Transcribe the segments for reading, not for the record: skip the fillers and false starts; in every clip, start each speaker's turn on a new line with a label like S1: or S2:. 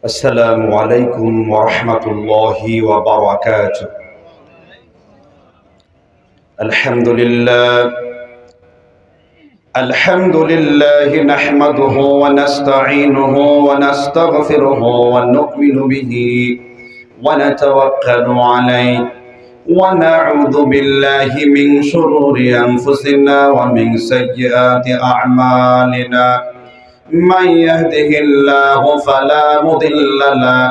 S1: السلام عليكم ورحمة الله وبركاته. الحمد لله نحمده ونستعينه ونستغفره ونؤمن به ونتوكل عليه ونعوذ بالله من شرور أنفسنا ومن سيئات أعمالنا. من يهده الله فلا مضل له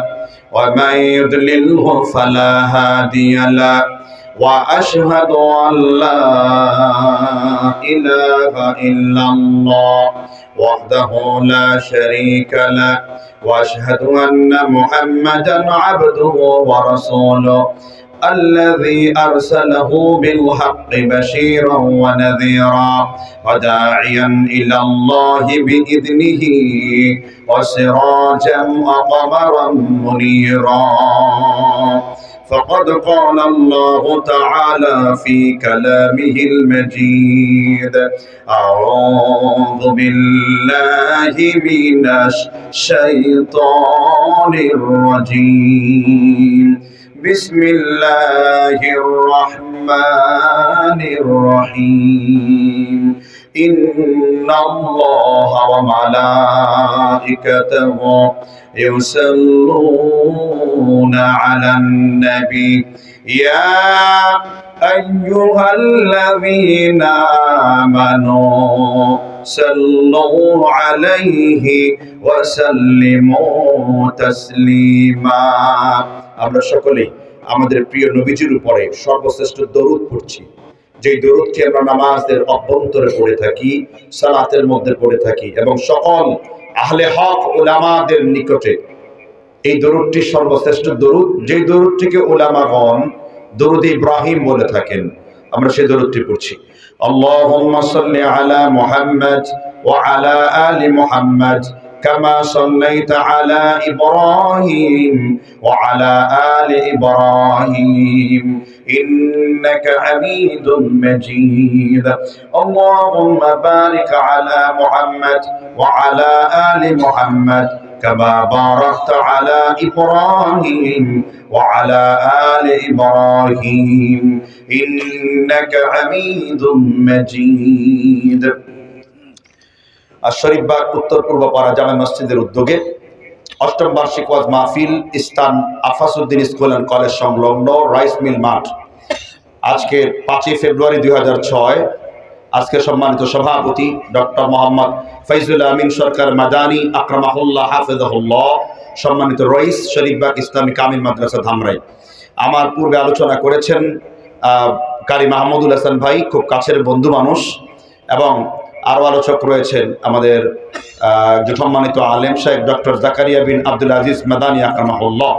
S1: ومن يضلله فلا هادي له وأشهد أن لا إله إلا الله وحده لا شريك له وأشهد أن محمدا عبده ورسوله الذي أرسله بالحق بشيرا ونذيرا وداعيا إلى الله بإذنه وسراجا وقمرا منيرا. فقد قال الله تعالى في كلامه المجيد: أعوذ بالله من الشيطان الرجيم. بسم الله الرحمن الرحيم. إن الله وملائكته يصلون على النبي يا أيها الذين آمنوا صلوا عليه وسلموا تسليما. আমরা সকলেই আমাদের প্রিয় নবীজির উপরে সর্বশ্রেষ্ঠ দরুদ পড়ছি, যেই দরুদটি আমরা নামাজের অভ্যন্তরে পড়ে থাকি, সালাতের মধ্যে পড়ে থাকি এবং সকল আহলে হক উলামাদের নিকটে এই দরুদটি সর্বশ্রেষ্ঠ দরুদ, যেই দরুদটিকে উলামাগণ দরুদ ইব্রাহিম বলে থাকেন। আমরা সেই দরুদটি পড়ছি। আল্লাহুম্মা সাল্লি আলা মুহাম্মাদ ওয়া আলা আলি মুহাম্মাদ كما صليت على إبراهيم وعلى آل إبراهيم إنك حميد مجيد. اللهم بارك على محمد وعلى آل محمد كما باركت على إبراهيم وعلى آل إبراهيم إنك حميد مجيد. শরীফবাগ উত্তর পূর্ব পাড়া জামে মসজিদের উদ্যোগে অষ্টম বার্ষিক ওয়াজ মাহফিল স্থান আফাসউদ্দিন স্কুল অ্যান্ড কলেজ সংলগ্ন রাইস মিল মাঠ। আজকে 5 ফেব্রুয়ারি 2006। আজকে সম্মানিত সভাপতি ডক্টর মোহাম্মদ ফৈজুল আমিন সরকার মাদানী আকরামাহুল্লাহ হাফিজাহুল্লাহ, সম্মানিত রইস শরীফবাগ ইসলামী কামিল মাদ্রাসা ধামরাই। আমার পূর্বে আলোচনা করেছেন কারি মাহমুদুল হাসান ভাই, খুব কাছের বন্ধু মানুষ, এবং আরও আলোচক রয়েছেন আমাদের সম্মানিত আলেম সাহেব ডক্টর জাকারিয়া বিন আব্দুল আজিজ মাদানী আকরামাহুল্লাহ,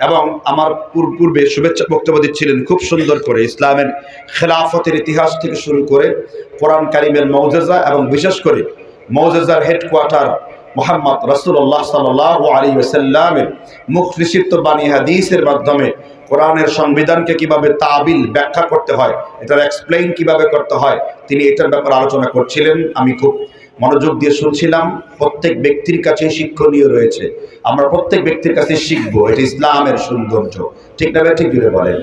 S1: এবং আমার পূর্বে শুভেচ্ছা বক্তব্য দিচ্ছিলেন খুব সুন্দর করে ইসলামের খেলাফতের ইতিহাস থেকে শুরু করে কোরআন কারিমের মৌজেজা এবং বিশেষ করে মৌজেজার হেডকোয়ার্টার মুহাম্মদ রাসূলুল্লাহ সাল্লাল্লাহু আলাইহি ওয়াসাল্লামের মুখ নিষিদ্ধ বাণী হাদিসের মাধ্যমে কোরআনের সংবিধানকে কিভাবে তাবিল ব্যাখ্যা করতে হয়, এটার এক্সপ্লেইন কিভাবে করতে হয়, তিনি এটার ব্যাপারে আলোচনা করছিলেন। আমি খুব মনোযোগ দিয়ে শুনছিলাম। প্রত্যেক ব্যক্তির কাছে শিক্ষণীয় রয়েছে, আমরা প্রত্যেক ব্যক্তির কাছে শিখবো। এটা ইসলামের সৌন্দর্য, ঠিক না? ঠিক জুড়ে বলেন।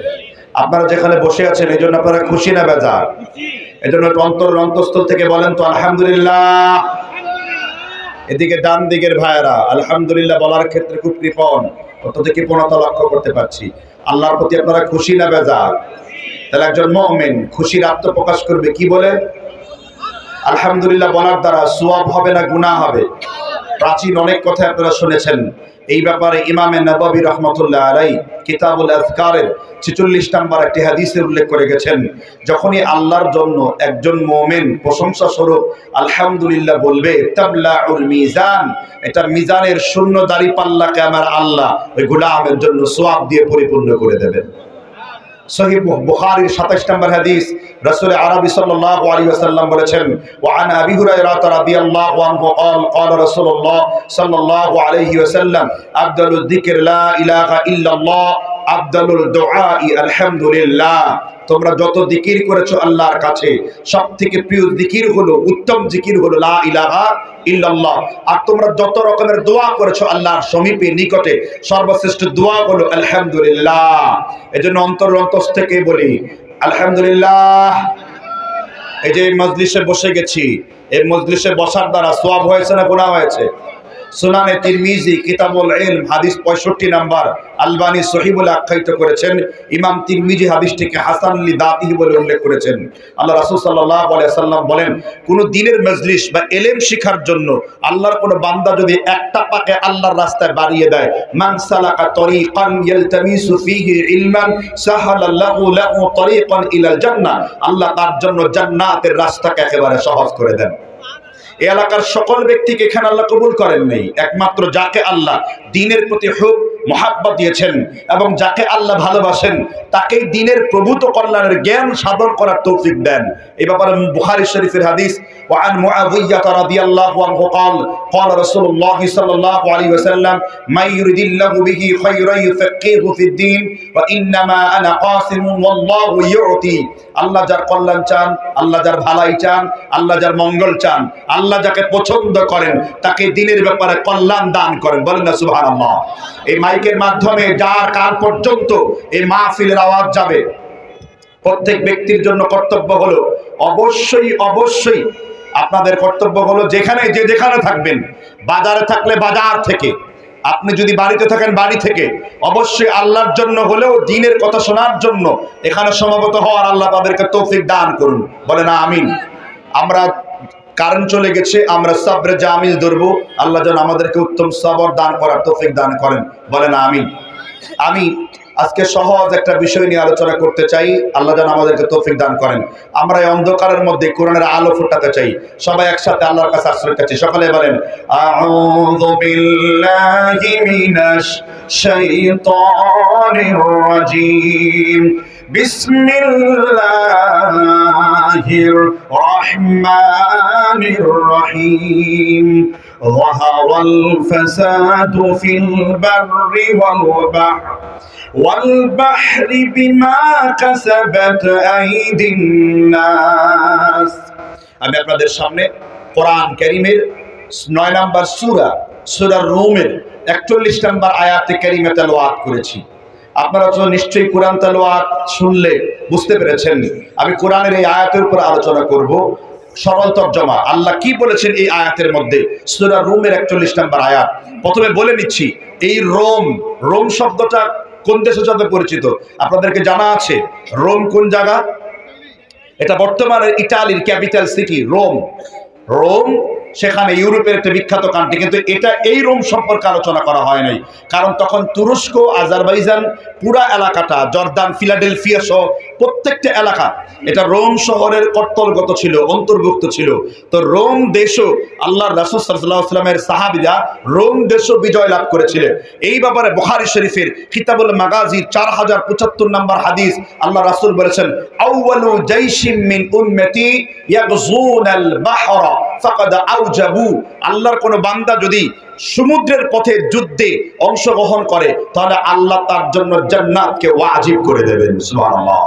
S1: আপনারা যেখানে বসে আছেন এই জন্য আপনারা খুশি না বেজার? এই জন্য অন্তঃস্থল থেকে বলেন তো আলহামদুলিল্লাহ। এদিকে ডান দিকের ভাইয়েরা আলহামদুলিল্লাহ বলার ক্ষেত্রে খুব কৃপণ, অত্যন্ত কৃপণতা লক্ষ্য করতে পারছি। আল্লাহর প্রতি আপনারা খুশি না বেজার? তাহলে একজন মুমিন খুশির আত্মপ্রকাশ করবে কি বলে? আলহামদুলিল্লাহ বলার দ্বারা সওয়াব হবে না গুনাহ হবে? প্রাচীন অনেক কথা আপনারা শুনেছেন এই ব্যাপারে। ইমামে নববী রহমতুল্লাহ আলাইহি কিতাবুল আযকারের 46 নম্বর একটি হাদিসে উল্লেখ করে গেছেন, যখনই আল্লাহর জন্য একজন মুমিন প্রশংসা স্বরূপ আলহামদুলিল্লাহ বলবে, তাবলাউল মিজান, এটা মিজানের শূন্য দাঁড়িপাল্লাকে আমার আল্লাহ ওই গোলামের জন্য সওয়াব দিয়ে পরিপূর্ণ করে দেবেন। সহিহ বুখারীর 27 নম্বর হাদিস, রাসূল আরবি সাল্লাল্লাহু আলাইহি ওয়াসাল্লাম বলেছেন, ওয়া আন আবি হুরায়রা রাদিয়াল্লাহু আনহু قال قال رسول الله صلى الله عليه وسلم أفضل الذكر لا إله إلا الله আফদালুল দুআই আলহামদুলিল্লাহ। তোমরা যত জিকির করেছো আল্লাহর কাছে সবথেকে প্রিয় জিকির হলো, উত্তম জিকির হলো লা ইলাহা ইল্লাল্লাহ। আর তোমরা যত রকমের দোয়া করেছো আল্লাহর সমীপে নিকটে সর্বশ্রেষ্ঠ দোয়া হলো আলহামদুলিল্লাহ। এজন্য অন্তর থেকে বলি আলহামদুলিল্লাহ। এই যে মজলিসে বসে গেছি, এই মজলিসে বসার দ্বারা সওয়াব হয়েছে না গুনাহ হয়েছে? সুনানে তিরমিজি কিতাবুল ইলম হাদিস 65 নাম্বার, আলবানী সহিহ বলে আখ্যায়িত করেছেন। ইমাম তিরমিজি হাদিসটিকে হাসান লি দাতিহি বলে উল্লেখ করেছেন। আল্লাহ রাসূল সাল্লাল্লাহু আলাইহি ওয়াসাল্লাম বলেন, কোন দ্বীনের মজলিস বা ইলম শিখার জন্য আল্লাহর কোন বান্দা যদি একটা পাকে আল্লাহর রাস্তায় বাড়িয়ে দেয়, মান সালাকা তরিকান ইয়ালতামিসু ফীহি ইলমান সাহালাল্লাহু লাহু তরিকান ইলাল জান্নাহ, আল্লাহ তার জন্য জান্নাতের রাস্তাকে একেবারে সহজ করে দেন। এই এলাকার সকল ব্যক্তিকে এখানে আল্লাহ কবুল করেন নাই, একমাত্র যাকে আল্লাহ দ্বীনের প্রতি হুব মহাব্বত দিয়েছেন এবং যাকে আল্লাহ ভালোবাসেন তাকেই দ্বীনের প্রভূত কল্যাণের জ্ঞান সাধন করার তৌফিক দেন। এই ব্যাপারে বুখারী শরীফের হাদিস, ওয়া আন মুআবিয়া রাদিয়াল্লাহু আনহু قال قال رسول الله صلى الله عليه وسلم ما يريد الله به خيرا يفقهه في الدين وانما انا قاسم والله يعطي। আল্লাহ যার কল্যাণ চান, আল্লাহ যার ভালাই চান, আল্লাহ যার মঙ্গল চান, আল্লাহ যাকে পছন্দ করেন তাকে দ্বীনের ব্যাপারে কল্যাণ দান করেন। বলেন না সুবহানাল্লাহ। এই মাইকের মাধ্যমে যার কান পর্যন্ত এই মাহফিলের আওয়াজ যাবে, প্রত্যেক ব্যক্তির জন্য কর্তব্য হলো অবশ্যই আপনাদের কর্তব্য হলো যেখানে থাকবেন, বাজারে থাকলে বাজার থেকে, আপনি যদি বাড়িতে থাকেন বাড়ি থেকে, অবশ্যই আল্লাহর জন্য হলেও দ্বীনের কথা শোনার জন্য এখানে সমবেত হওয়ার আল্লাহ তাদেরকে তৌফিক দান করুন। বলে না আমিন। আমরা কারণ চলে গেছে, আমরা সাবরে জামিল ধরবো, আল্লাহ যেন আমাদেরকে উত্তম সবর দান করার তৌফিক দান করেন। বলে না আমিন। আমি আজকে সহজ একটা বিষয় নিয়ে আলোচনা করতে চাই, আল্লাহ যেন আমাদেরকে তৌফিক দান করেন। আমরা এই অন্ধকারের মধ্যে কোরআনের আলো ফুটাতে চাই। সবাই একসাথে আল্লাহর কাছে আশ্রয় চাচ্ছি। সকলে বলেন আউযু বিল্লাহি মিনাশ শাইতানির রাজীম, বিসমিল্লাহির রহমানির রহিম। ظهر الفساد في البر والبحر بما كسبت أيدي الناس। আমি আপনাদের সামনে কোরআন কারীমের 9 নম্বর সূরা রুমের 41 নম্বর আয়াতে কারীমা তেলাওয়াত করেছি। আপনারা তো নিশ্চয়ই কোরআন তেলাওয়াত শুনলে বুঝতে পেরেছেন আমি কোরআনের এই আয়াতের উপর আলোচনা করব। সরল তরজমা, আল্লাহ কি বলেছেন এই আয়াতের মধ্যে। সূরা রুমের 41 নম্বর আয়াত। প্রথমে বলে নিচ্ছি, এই রোম শব্দটা কোন দেশের সাথে পরিচিত আপনাদেরকে জানা আছে? রোম কোন জায়গা? এটা বর্তমানে ইতালির ক্যাপিটাল সিটি রোম সেখানে ইউরোপের একটা বিখ্যাত কান্ট্রি, কিন্তু এটা এই রোম সম্পর্কে আলোচনা করা হয় নাই। কারণ তখন তুরস্ক, আজারবাইজান, পুরা এলাকাটা, জর্দান, ফিলাডেলফিয়া সহ প্রত্যেকটা এলাকা এটা রোম শহরের কর্তলগত ছিল, অন্তর্ভুক্ত ছিল। তো রোম দেশও আল্লাহর রাসূল সাল্লাল্লাহু আলাইহি ওয়াসাল্লামের সাহাবীরা রোম দেশও বিজয় লাভ করেছিলেন। এই ব্যাপারে বুখারী শরীফের কিতাবুল মাগাজির 4075 নম্বর হাদিস, আল্লাহ রাসূল বলেছেন আউয়ালু জাইশিম মিন উম্মতি ইয়াগজুনাল বাহরা ফাকাদ আউজাবু। আল্লাহর কোন বান্দা যদি সমুদ্রের পথে যুদ্ধে অংশগ্রহণ করে তাহলে আল্লাহ তার জন্য জান্নাতকে ওয়াজিব করে দেবেন। সুবহানাল্লাহ।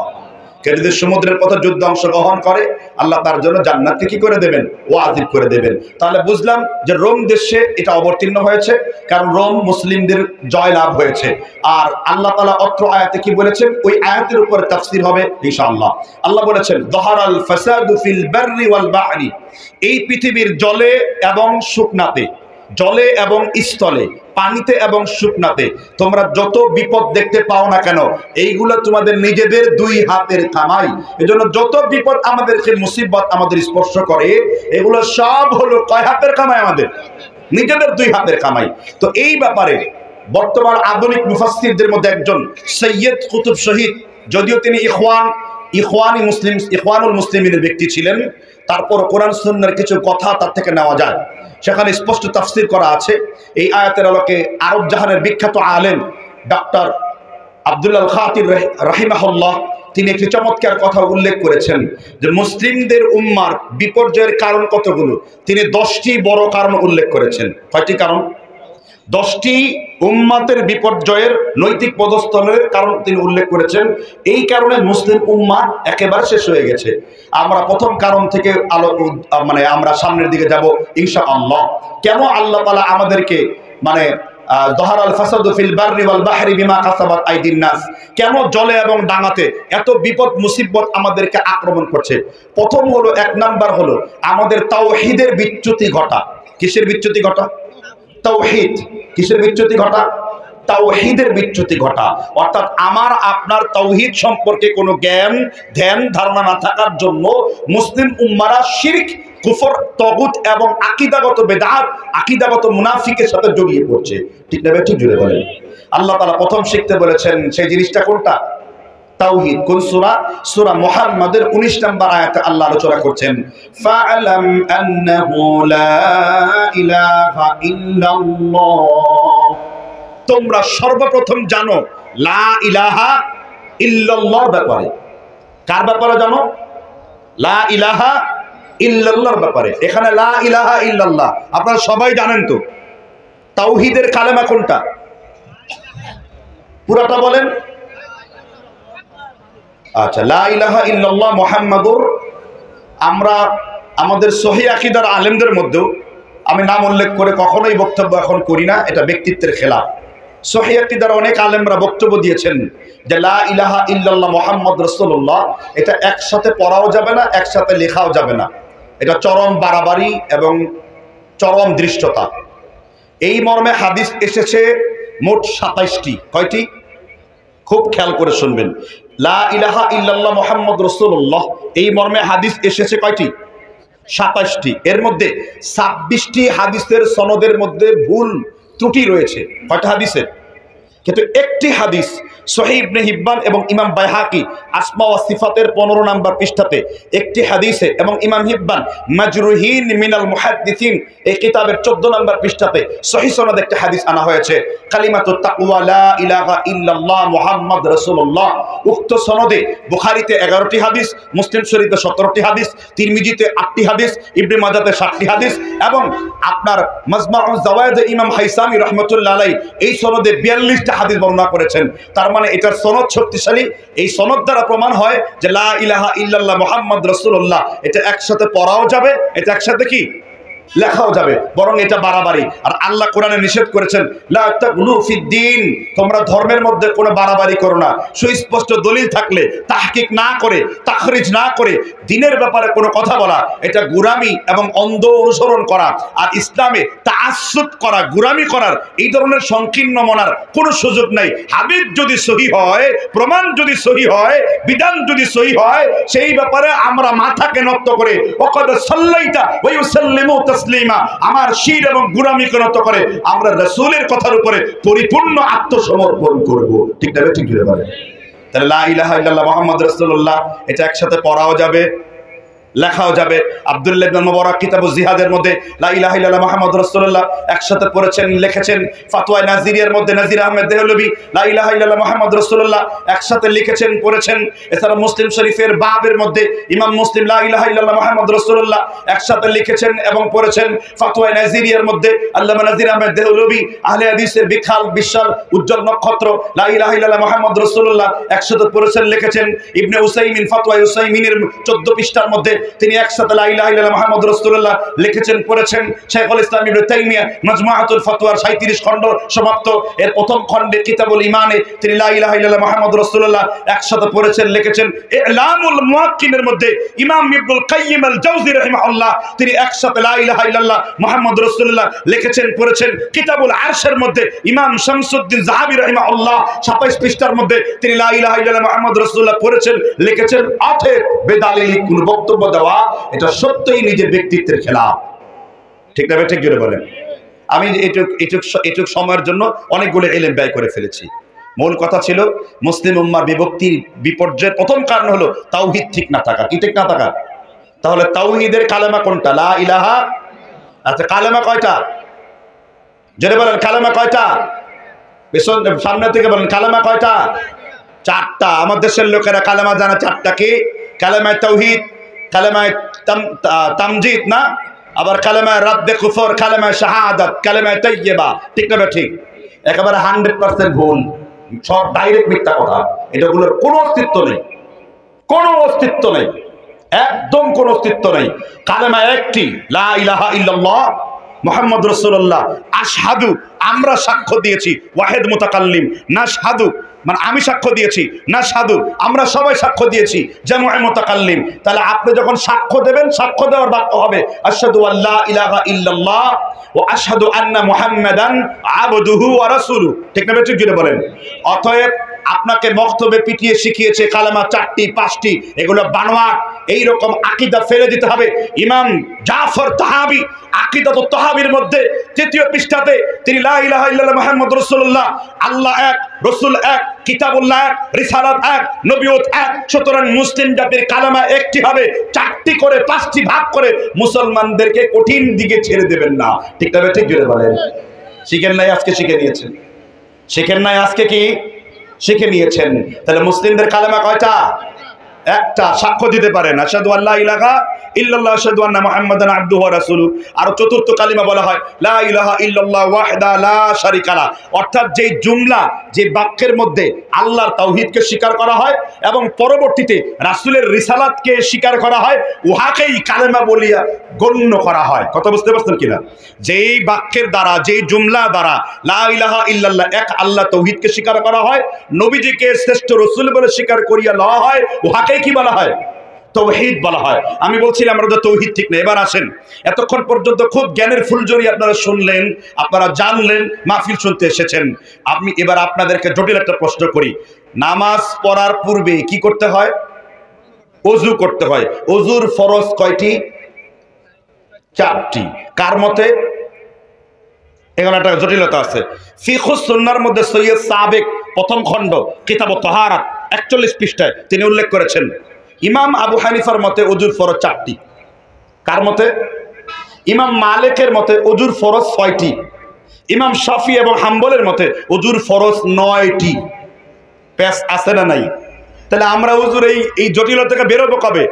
S1: কেউ যদি সমুদ্রের পথে যুদ্ধে অংশগ্রহণ করে আল্লাহ তার জন্য জান্নাতকে কি করে দেবেন? ওয়াজিব করে দেবেন। তাহলে বুঝলাম যে রোম দেশে এটা অবতীর্ণ হয়েছে, কারণ রোম মুসলিমদের জয় লাভ হয়েছে। আর আল্লাহ তাআলা অত্র আয়াতে কি বলেছেন ওই আয়াতের উপর তাফসীর হবে ইনশাআল্লাহ। আল্লাহ বলেছেন যাহারাল ফাসাদু ফিল বাররি ওয়াল বাহরি, এই পৃথিবীর জলে এবং শুকনাতে, জলে এবং স্থলে, পানিতে এবং শুকনাতে তোমরা যত বিপদ দেখতে পাও না কেন এইগুলো তোমাদের নিজেদের দুই হাতের কামাই। এজন্য যত বিপদ আমাদেরকে মুসিবত আমাদের স্পর্শ করে এগুলো সব হলো কয় হাতের কামাই? আমাদের নিজেদের দুই হাতের কামাই। তো এই ব্যাপারে বর্তমান আধুনিক মুফাসসিরদের মধ্যে একজন সৈয়দ কুতুব শহীদ, যদিও তিনি ইখওয়ানুল মুসলিমিনের ব্যক্তি ছিলেন, তারপর কোরআন সুন্নাহর কিছু কথা তার থেকে নেওয়া যায়। সেখানে স্পষ্ট তাফসীর করা আছে এই আয়াতের আলোকে। আরব জাহানের বিখ্যাত আলেম ডক্টর আব্দুল্লাহ খাতির রাহিমাহুল্লাহ তিনি একটি চমৎকার কথা উল্লেখ করেছেন যে মুসলিমদের উম্মার বিপর্যয়ের কারণ কতগুলো। তিনি 10টি বড় কারণ উল্লেখ করেছেন। কয়টি কারণ? 10টি উম্মাতের বিপর্যয়ের নৈতিক পদস্থলের কারণ তিনি উল্লেখ করেছেন। এই কারণে মুসলিম উম্মা একেবারে শেষ হয়ে গেছে। আমরা প্রথম কারণ থেকে আমরা সামনের দিকে যাব ইনশাআল্লাহ। কেন আল্লাহ তাআলা আমাদেরকে দহারাল ফাসাদু ফিল বাররি ওয়াল বাহরি বিমা কাসাবাত আইদিন নাস, কেন জলে এবং ডাঙাতে এত বিপদ মুসিবত আমাদেরকে আক্রমণ করছে? প্রথম হলো, 1 নাম্বার হলো আমাদের তাওহীদের বিচ্যুতি ঘটা। কিসের বিচ্যুতি ঘটা? তাওহীদ। কিসের বিচ্যুতি ঘটা? তাওহীদের বিচ্যুতি ঘটা। অর্থাৎ আমার আপনার তাওহীদ সম্পর্কে কোনো জ্ঞান ধ্যান ধারণা না থাকার জন্য মুসলিম উম্মারা শিরক, কুফর, তাগুত এবং আকীদাগত বেদাত, আকীদাগত মুনাফিকের সাথে জড়িয়ে পড়ছে। ঠিক না? ঠিক জুড়ে বলেন। আল্লাহ তাআলা প্রথম শিখতে বলেছেন, সেই জিনিসটা কোনটা? তাওহীদ। কোন সূরা? সূরা মুহাম্মাদের 19 নম্বর আয়াতে আল্লাহ আলোচনা করছেন, ফাআলাম আন্নাহু লা ইলাহা ইল্লাল্লাহ, তোমরা সর্বপ্রথম জানো লা ইলাহা ইল্লাল্লাহর ব্যাপারে। কার ব্যাপারে জানো? লা ইলাহা ইল্লাল্লাহর ব্যাপারে। এখানে লা ইলাহা ইল্লাল্লাহ আপনারা সবাই জানেন তো। তাওহীদের কালেমা কোনটা? পুরাটা বলেন। আচ্ছা, লা ইলাহা ইল্লাল্লাহ মুহাম্মাদুর। আমরা আমাদের সহিহ আকীদার আলেমদের মধ্যেও, আমি নাম উল্লেখ করে কখনোই বক্তব্য এখন করি না, এটা ব্যক্তিত্বের খেলাফ। সহিহ আকীদার অনেক আলেমরা বক্তব্য দিয়েছেন যে লা ইলাহা ইল্লাল্লাহ মুহাম্মদ রাসূলুল্লাহ, এটা একসাথে পড়াও যাবে না, একসাথে লেখাও যাবে না। এটা চরম বাড়াবাড়ি এবং চরম দৃষ্টতা। এই মর্মে হাদিস এসেছে মোট 27টি। কয়টি? খুব খেয়াল করে শুনবেন। লা ইলাহা ইল্লাল্লাহ মুহাম্মদ রাসূলুল্লাহ, এই মর্মে হাদিস এসেছে কয়টি? 27টি। এর মধ্যে 26টি হাদিসের সনদের মধ্যে ভুল ত্রুটি রয়েছে। কয়টা হাদিসের? কিন্তু একটি হাদিস সহিহ ইবনে হিব্বান এবং ইমাম বাইহাকি আসমা ওয়া সিফাতের 15 নম্বর পৃষ্ঠাতে একটি হাদিসে, এবং ইমাম হিব্বান মাজরুহিন মিনাল মুহাদ্দিসিন এই কিতাবের 14 নম্বর পৃষ্ঠাতে সহিহ সনদে একটি হাদিস আনা হয়েছে, কালিমাতুত তাকওয়া লা ইলাহা ইল্লাল্লাহ মুহাম্মদ রাসূলুল্লাহ। উক্ত সনদে বুখারীতে 11টি হাদিস, মুসলিম শরীফে 17টি হাদিস, তিরমিজিতে 8টি হাদিস, ইবনে মাজাহতে 7টি হাদিস, এবং আপনার মাজমাউজ জাওয়ায়েদে ইমাম হাইসামি রাহমাতুল্লাহ আলাইহি এই সনদে 42টা হাদিস বর্ণনা করেছেন। তার মানে এটার সনদ শক্তিশালী। এই সনদ দ্বারা প্রমাণ হয় যে লা ইলাহা ইল্লাল্লাহ মুহাম্মদ রাসূলুল্লাহ, এটা একসাথে পড়াও যাবে, এটা একসাথে কি লেখাও যাবে, বরং এটা বাড়াবাড়ি। আর আল্লাহ কোরআনে নিষেধ করেছেন লা তাগলু ফিদ্দিন, তোমরা ধর্মের মধ্যে কোনো বাড়াবাড়ি করো না। সুস্পষ্ট দলিল থাকলে তাহকিক না করে, তাখরিজ না করে দ্বীনের ব্যাপারে কোনো কথা বলা, এটা গুরামি এবং অন্ধ অনুসরণ করা। আর ইসলামে তাআসসুব করা, গুরামি করার এই ধরনের সংকীর্ণ মনার কোনো সুযোগ নাই। হাদিস যদি সহিহ হয়, প্রমাণ যদি সহিহ হয়, বিধান যদি সহিহ হয়, সেই ব্যাপারে আমরা মাথাকে নত করে ওয়াকাদ সাল্লাইতা ওয়া ইউসাল্লিমু তাসলিমা, আমার শির এবং গুরামিকে নত করে আমরা রাসূলের কথার উপরে পরিপূর্ণ আত্মসমর্পণ করব। ঠিক না? ঠিক জুড়ে বলে। তাহলে লা ইলাহা ইল্লাল্লাহ মুহাম্মদ রাসূলুল্লাহ, এটা একসাথে পড়াও যাবে, লেখাও যাবে। আব্দুল্লাহ ইবনে মুবারাক কিতাবুজ জিহাদের মধ্যে লা ইলাহা ইল্লাল্লাহ মুহাম্মদুর রাসূলুল্লাহ একসাথে পড়েছেন, লিখেছেন। ফাতওয়া নাজিরিয়ার মধ্যে নাজির আহমেদ দেহলভী লা ইলাহা ইল্লাল্লাহ মুহাম্মদুর রাসূলুল্লাহ একসাথে লিখেছেন, পড়েছেন। এছাড়া মুসলিম শরীফের বাবের মধ্যে ইমাম মুসলিম লা ইলাহা ইল্লাল্লাহ মুহাম্মদুর রাসূলুল্লাহ একসাথে লিখেছেন এবং পড়েছেন। ফাতওয়া নাজিরিয়ার মধ্যে আল্লামা নাজির আহমেদ দেহলভী আহলে হাদিসের বিশাল উজ্জ্বল নক্ষত্র লা ইলাহা ইল্লাল্লাহ মুহাম্মদুর রাসূলুল্লাহ একসাথে পড়েছেন, লিখেছেন। ইবনে উসাইমিন ফাতওয়া উসাইমিনের 14 পৃষ্ঠার মধ্যে তিনি একসাথে লা ইলাহা ইল্লাল্লাহ মুহাম্মদুর রাসূলুল্লাহ লিখেছেন, পড়েছেন। শাইখুল ইসলাম ইবনে তাইমিয়া মাজমুআতুল ফাতওয়ার 37 খণ্ড সমাপ্ত। এর প্রথম খণ্ডে কিতাবুল ঈমানে তিনি লা ইলাহা ইল্লাল্লাহ মুহাম্মদুর রাসূলুল্লাহ একসাথে পড়েছেন, লিখেছেন। ইলামুল মুওয়াক্কিনের মধ্যে ইমাম ইবনুল কাইয়িম আল জাওজি রাহিমাহুল্লাহ তিনি একসাথে লা ইলাহা ইল্লাল্লাহ মুহাম্মদুর রাসূলুল্লাহ লিখেছেন, পড়েছেন। কিতাবুল আরশের মধ্যে ইমাম শামসুদ্দিন যাহাবী রাহিমাহুল্লাহ 27 পৃষ্ঠার মধ্যে তিনি লা ইলাহা ইল্লাল্লাহ মুহাম্মদুর রাসূলুল্লাহ পড়েছেন, লিখেছেন। অতএব বেদালিলি কোন বক্তব্য দেওয়া এটা সত্যই নিজের ব্যক্তিত্বের খেলাফ। ঠিক না? ঠিক জোরে বলেন। আমি এটুক সময়ের জন্য অনেকগুলো ইলম ব্যয় করে ফেলেছি। মূল কথা ছিল মুসলিম উম্মার বিভক্তির বিপর্যয়ের প্রথম কারণ হলো তাওহীদ ঠিক না থাকা। কি ঠিক না থাকা? তাহলে তাওহীদের কালেমা কোনটা? লা ইলাহা। আচ্ছা, কালেমা কয়টা? জোরে বলেন, কালেমা কয়টা? সামনে থেকে বলেন, কালেমা কয়টা? চারটা। আমার দেশের লোকেরা কালেমা জানে চারটা। কি? কালেমায়ে তাওহীদ, কালেমায়ে তামজিদ না, আবার কালেমায়ে রাদ্দে কুফর, কালেমায়ে শাহাদাত, কালেমায়ে তাইয়্যিবা। ঠিক না? ঠিক। একেবারে 100% ভুল, সব ডাইরেক্ট মিথ্যা কথা। এটাগুলোর কোনো অস্তিত্ব নেই, কোনো অস্তিত্ব নেই, একদম কোনো অস্তিত্ব নেই। কালেমা একটি, লা ইলাহা ইল্লাল্লাহ মুহাম্মদ রাসূলুল্লাহ। আশহাদু, আমরা সাক্ষ্য দিয়েছি। ওয়াহিদ মুতাকাল্লিম, নাশহাদু মানে আমি সাক্ষ্য দিয়েছি, নাশহাদু আমরা সবাই সাক্ষ্য দিয়েছি, জামুয়ে মুতাকাল্লিম। তাহলে আপনি যখন সাক্ষ্য দেবেন, সাক্ষ্য দেওয়ার বাক্য হবে আশহাদু আল্লা ইলাহা ইল্লাল্লাহ ওয়া আশহাদু আন্না মুহাম্মাদান আবদুহু ওয়া রাসূলুহু। ঠিক না? ঠিক জুড়ে বলেন। অতএব আপনাকে মক্তবে পিটিয়ে শিখিয়েছে কালেমা 4টি 5টি, এগুলো বানোয়াট। এইরকম আকীদা ফেলে দিতে হবে। ইমাম জাফর তাহাবী আকীদাতুত তাহাবীর মধ্যে 3য় পৃষ্ঠাতে তিনি লা ইলাহা ইল্লাল্লাহ মুহাম্মাদুর রাসূলুল্লাহ, আল্লাহ এক, রাসূল এক, কিতাবুল্লাহ এক, রিসালাত এক, নবিয়ত এক। সুতরাং মুসলিম জাতির কালেমা একটি হবে, 4টি করে 5টি ভাগ করে মুসলমানদেরকে কঠিন দিকে ছেড়ে দেবেন না। ঠিক তবে ঠিক জুড়ে বলেন। শিখেন নাই? আজকে শিখে নিয়েছেন। শিখেন নাই? আজকে কি শিখে নিয়েছেন? তাহলে মুসলিমদের কালেমা কয়টা? একটা। সাক্ষ্য দিতে পারেন আশহাদু আল্লা ইলাহা ইল্লাল্লাহ আশহাদু আন্না মুহাম্মাদান আবদুহু ওয়া রাসূলুহু। আর চতুর্থ কালিমা বলা হয় লা ইলাহা ইল্লাল্লাহ ওয়াহদা লা শারিকা লা। অর্থাৎ যে জুমলা, যে বাক্যের মধ্যে আল্লাহর তাওহীদকে স্বীকার করা হয় এবং পরবর্তীতে রাসূলের রিসালাতকে স্বীকার করা হয়, উহাকেই কালেমা বলিয়া গণ্য করা হয়। কথা বুঝতে পারছেন কিনা? যেই বাক্যের দ্বারা, যেই জুমলা দ্বারা লা ইলাহা ইল্লাল্লাহ এক আল্লাহ তাওহীদকে স্বীকার করা হয়, নবীজিকে শ্রেষ্ঠ রাসূল বলে স্বীকার করিয়া লওয়া হয়, উহাকে কি বলা হয়? তাওহীদ বলা হয়। আমি বলছিলাম আমাদের তাওহীদ ঠিক না। এবার আসেন, এতক্ষণ পর্যন্ত খুব জ্ঞানের ফুলঝুরি আপনারা শুনলেন, আপনারা জানলেন, মাহফিল শুনতে এসেছেন। আমি এবার আপনাদেরকে জটিল একটা প্রশ্ন করি। নামাজ পড়ার পূর্বে কি করতে হয়? ওযু করতে হয়। ওযুর ফরজ কয়টি? 4টি। কার মতে? এখানে একটা জটিলতা আছে। ফিকহুস সুন্নাহর মধ্যে সৈয়দ সাবেক প্রথম খণ্ড কিতাবুত তাহারাত 41 পৃষ্ঠায় তিনি উল্লেখ করেছেন, ইমাম আবু হানিফার মতে ওযুর ফরজ 4টি। কার মতে? ইমাম মালিকের মতে ওযুর ফরজ 6টি। ইমাম শাফি এবং হাম্বলের মতে ওযুর ফরজ 9টি। প্যাস আছে না নাই? তাহলে আমরা ওযুর এই জটিলতা থেকে বেরোবো কবে?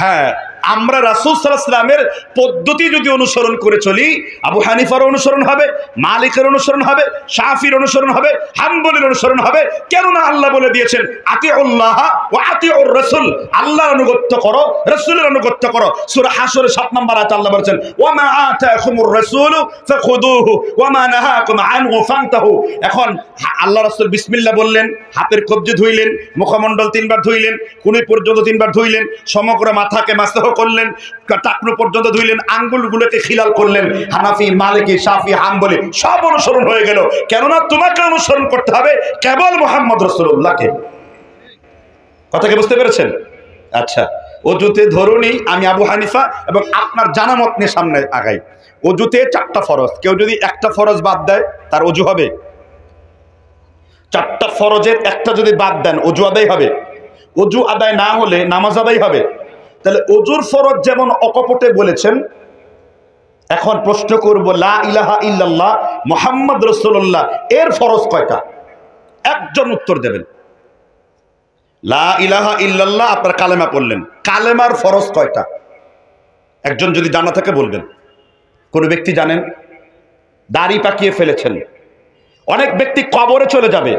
S1: হ্যাঁ, আমরা রাসূল সাল্লাল্লাহু আলাইহি ওয়াসাল্লামের পদ্ধতি যদি অনুসরণ করে চলি, আবু হানিফার অনুসরণ হবে, মালিকের অনুসরণ হবে, শাফির অনুসরণ হবে, হাম্বলির অনুসরণ হবে। কেননা আল্লাহ বলে দিয়েছেন আতিউল্লাহ ওয়া আতিউর রাসূল, আল্লাহর আনুগত্য করো, রাসূলের আনুগত্য করো। সূরা হাশরের 7 নম্বর আয়াতে আল্লাহ বলেছেন ওয়া মা আতাকুমুর রাসূলু ফাখুদুহু ওয়া মা নাহাকুম আনহু ফান্তাহু। এখন আল্লাহ রাসূল বিসমিল্লাহ বললেন, হাতের কবজি ধুইলেন, মুখমণ্ডল 3বার ধুইলেন, কুনি পর্যন্ত 3বার ধুইলেন, সমগ্র মাথাকে মাসহ করলেন, টাকনু পর্যন্ত ধুইলেন, আঙ্গুলগুলোকে খিলাল করলেন। হানাফি, মালিকি, শাফি, হাম্বলি সব অনুসরণ হয়ে গেল। কেননা তোমাকে অনুসরণ করতে হবে কেবল মুহাম্মদ রাসূলুল্লাহকে। কথা কি বুঝতে পেরেছেন? আচ্ছা, ওযুতে ধরুনই আমি আবু হানিফা এবং আপনার জানামত নিয়ে সামনে আগাই। ওযুতে 4টা ফরজ, কেউ যদি একটা ফরজ বাদ দেয় তার ওযু হবে? 4টা ফরজের একটা যদি বাদ দেন ওযু আদায় হবে? ওযু আদায় না হলে নামাজ আদায় হবে? তাহলে ওযুর ফরজ যেমন অকপটে বলেছেন, এখন প্রশ্ন করব লা ইলাহা ইল্লাল্লাহ মুহাম্মদ রাসূলুল্লাহ এর ফরজ কয়টা? একজন উত্তর দেবেন। লা ইলাহা ইল্লাল্লাহ আপনার কালেমা পড়লেন, কালেমার ফরজ কয়টা? একজন যদি জানা থাকে বলবেন। কোন ব্যক্তি জানেন? দাড়ি পাকিয়ে ফেলেছেন। অনেক ব্যক্তি কবরে চলে যাবে,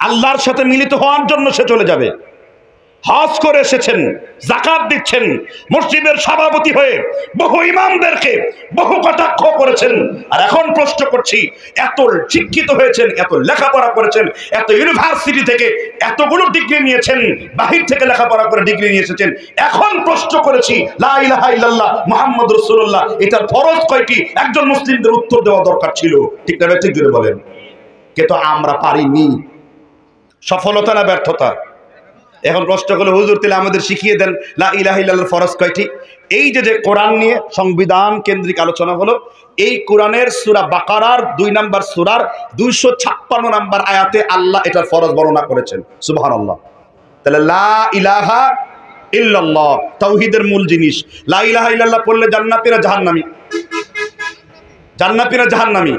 S1: আল্লাহর সাথে মিলিত হওয়ার জন্য সে চলে যাবে। হজ করে এসেছেন, যাকাত দিচ্ছেন, মসজিদের সভাপতি হয়ে বহু ইমামদেরকে বহু কটাক্ষ করেছেন। আর এখন প্রশ্ন করছি, এত শিক্ষিত হয়েছেন, এত লেখাপড়া করেছেন, এত ইউনিভার্সিটি থেকে এতগুলো ডিগ্রি নিয়েছেন, বাহির থেকে লেখাপড়া করে ডিগ্রি নিয়ে এসেছেন। এখন প্রশ্ন করেছি লা ইলাহা ইল্লাল্লাহ মুহাম্মদ রাসূলুল্লাহ এটার ফরজ কয়টি? একজন মুসলিমদের উত্তর দেওয়া দরকার ছিল। ঠিক না? ঠিক জুড়ে বলেন। কিন্তু আমরা পারিনি। সফলতা না ব্যর্থতা? এখন প্রশ্ন করলে হুজুর তাহলে আমাদের শিখিয়ে দেন লা ইলাহা ইল্লাল্লাহ ফরজ কয়টি? এই যে কোরআন নিয়ে সংবিধান কেন্দ্রিক আলোচনা হলো, এই কোরআনের সূরা বাকারার 2 নম্বর সূরার 256 নম্বর আয়াতে আল্লাহ এটার ফরজ বর্ণনা করেছেন। সুবহানাল্লাহ। তাহলে লা ইলাহা ইল্লাল্লাহ তাওহীদের মূল জিনিস। লা ইলাহা ইল্লাল্লাহ পড়লে জান্নাতীরা জাহান্নামী, জান্নাতীরা জাহান্নামী।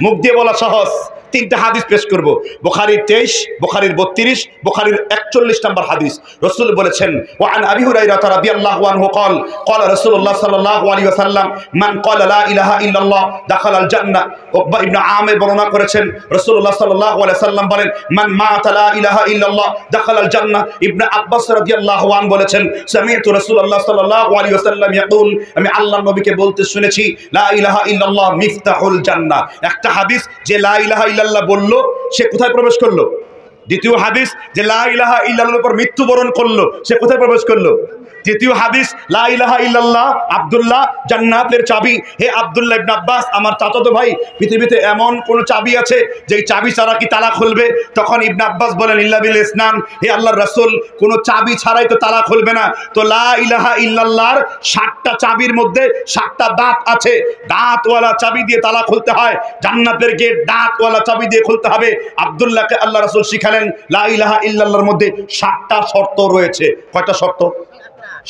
S1: মুখ দিয়ে বলা সহজ, তিনটা হাদিস পেশ করব। বুখারীর 23, বুখারীর 32, বুখারীর 41 নম্বর হাদিস। রাসূল বলেছেন, ওয়া আন আবি হুরায়রা রাদিয়াল্লাহু আনহু قال قال رسول الله صلى الله عليه وسلم من قال لا اله الا الله دخل الجنه। উকবা ইবনে আমির বর্ণনা করেছেন, রাসূলুল্লাহ সাল্লাল্লাহু আলাইহি ওয়াসাল্লাম বলেন, মান মাতা লা ইলাহা ইল্লাল্লাহ দাখালাল জান্নাহ। ইবনে আব্বাস রাদিয়াল্লাহু আনহু বলেছেন, সামি'তু রাসূলুল্লাহ সাল্লাল্লাহু আলাইহি ওয়াসাল্লাম ইয়াকুল, আমি আল্লাহর নবীকে বলতে শুনেছি, লা ইলাহা ইল্লাল্লাহ মিফতাহুল জান্নাহ। একটা হাদিস যে লা ইলাহা ইল্লাল্লাহ বলল সে কোথায় প্রবেশ করলো? দ্বিতীয় হাদিস যে লা ইলাহা ইল্লাল্লাহর উপর মৃত্যুবরণ করলো সে কোথায় প্রবেশ করলো? তৃতীয় হাদিস লা ইলাহা ইল্লাল্লাহ আব্দুল্লাহ জান্নাতের চাবি। হে আব্দুল্লাহ ইবনে আব্বাস, আমার চাচাতো ভাই, পৃথিবীতে এমন কোন চাবি আছে যেই চাবি ছাড়া কি তালা খুলবে? তখন ইবনে আব্বাস বলেন, ইল্লা বিল ইসনান, হে আল্লাহর রাসূল, কোন চাবি ছাড়াই তো তালা খুলবে না। তো লা ইলাহা ইল্লাল্লাহর 7টা চাবির মধ্যে 7টা দাঁত আছে, দাঁতওয়ালা চাবি দিয়ে তালা খুলতে হয়। জান্নাতের গেট দাঁতওয়ালা চাবি দিয়ে খুলতে হবে। আব্দুল্লাহকে আল্লাহ রাসূল শিখালেন লা ইলাহা ইল্লাল্লাহর মধ্যে 7টা শর্ত রয়েছে। কয়টা শর্ত?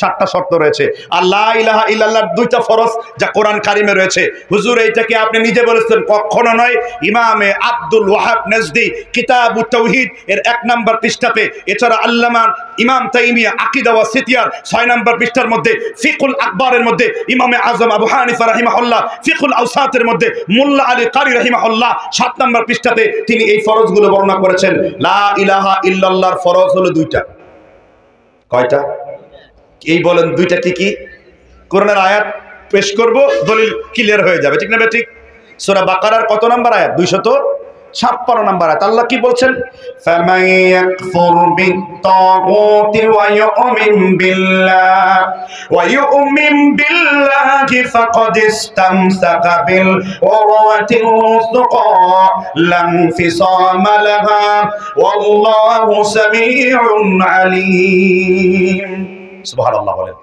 S1: 7টা শর্ত রয়েছে। আর লা ইলাহা ইল্লাল্লাহর 2টা ফরজ যা কোরআন কারিমে রয়েছে। হুজুর এইটাকে আপনি নিজে বলেছেন? কখনো নয়। ইমামে আব্দুল ওয়াহাব নাজদি কিতাবুত তাওহীদ এর 1 নম্বর পৃষ্ঠাতে, এছাড়া আল্লামা ইমাম তাইমিয়া আকিদা ওয়া সিতিয়ার 6 নম্বর পৃষ্ঠার মধ্যে, ফিকুল আকবরের মধ্যে ইমামে আজম আবু হানিফা রাহিমাহুল্লাহ, ফিকুল আওসাতের মধ্যে মোল্লা আলী কারি রাহিমাহুল্লাহ 7 নম্বর পৃষ্ঠাতে তিনি এই ফরজগুলো বর্ণনা করেছেন। লা ইলাহা ইল্লাল্লাহর ফরজ হলো 2টা। কয়টা? এই বলেন 2টা কি কি? কোরআনের আয়াত পেশ করব, দলিল ক্লিয়ার হয়ে যাবে, ঠিক না? ঠিক। সূরা বাকারার কত নম্বর আয়াত? 256 নম্বর আয়াত। আল্লাহ কি বলছেন? ফামান ইয়াকফুর বিত-তাগুতি ওয়া ইউমিন বিল্লাহি ফাকাদ ইসতামসাকা বিল উরওয়াতিল উসকা লা ইনফিসামা লাহা ওয়াল্লাহু সামিউন আলীম। সুবহানাল্লাহ বলেন।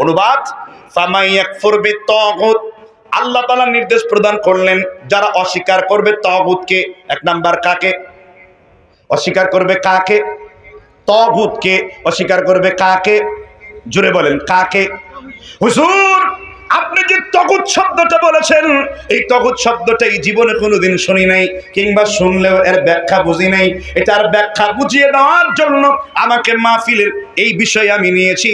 S1: অনুবাদ, ফামান ইয়াকফুর বিত-তাগুত, আল্লাহ তাআলা নির্দেশ প্রদান করলেন যারা অস্বীকার করবে তাগুতকে। 1 নাম্বার কাকে অস্বীকার করবে? কাকে? তাগুতকে অস্বীকার করবে। কাকে? জোরে বলেন, কাকে? হুজুর, আপনি যে তাগুত শব্দটা বলেছেন, এই তাগুত শব্দটা এই জীবনে কোনোদিন শুনি নাই, কিংবা শুনলেও এর ব্যাখ্যা বুঝি নাই। এটার ব্যাখ্যা বুঝিয়ে দেওয়ার জন্য আমাকে মাহফিলের এই বিষয়ে আমি নিয়েছি।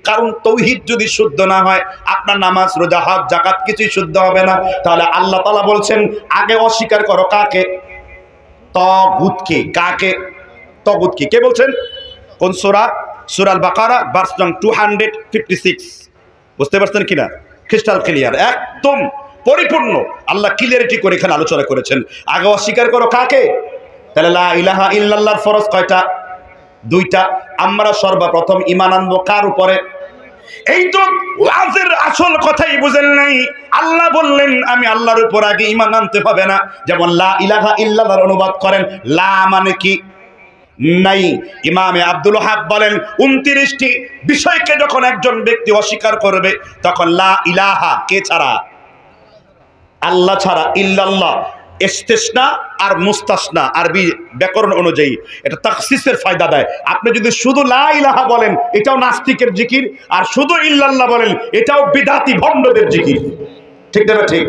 S1: কারণ তৌহিদ যদি শুদ্ধ না হয়, আপনার নামাজ, রোজা, হজ, যাকাত কিছুই শুদ্ধ হবে না। তাহলে আল্লাহ তাআলা বলছেন আগে অস্বীকার করো কাকে? তাগুতকে। কাকে? তাগুতকে। কে বলছেন? কোন সূরা? সূরা আল বাকারা, ভার্স নং 256। বুঝতে পারছেন কিনা? ক্রিস্টাল ক্লিয়ার, একদম পরিপূর্ণ আল্লাহ ক্লিয়ারিটি করে এখানে আলোচনা করেছেন। আগে অস্বীকার করো কাকে? তাহলে লা ইলাহা ইল্লাল্লাহর ফরজ কয়টা? 2টা। আমরা সর্বপ্রথম ঈমান আনবো কার উপরে? এই তো ওয়াজের আসল কথাই বুঝেন নাই। আল্লাহ বললেন আমি আল্লাহর উপর আগে ঈমান আনতে হবে না। যেমন লা ইলাহা ইল্লাল্লাহর অনুবাদ করেন লা মানে কি? নাই। ইমামে আব্দুল ওয়াহাব বলেন 29টি বিষয়কে যখন একজন ব্যক্তি অস্বীকার করবে তখন লা ইলাহা, কে ছাড়া? আল্লাহ ছাড়া, ইল্লাল্লাহ ইস্তিসনা আর মুস্তাসনা আরবি ব্যাকরণ অনুযায়ী এটা তাখসিসের ফায়দা দেয়। আপনি যদি শুধু লা ইলাহা বলেন এটাও নাস্তিকের জিকির, আর শুধু ইল্লাল্লাহ বলেন এটাও বিদআতি ভণ্ডদের জিকির, ঠিক না? ঠিক।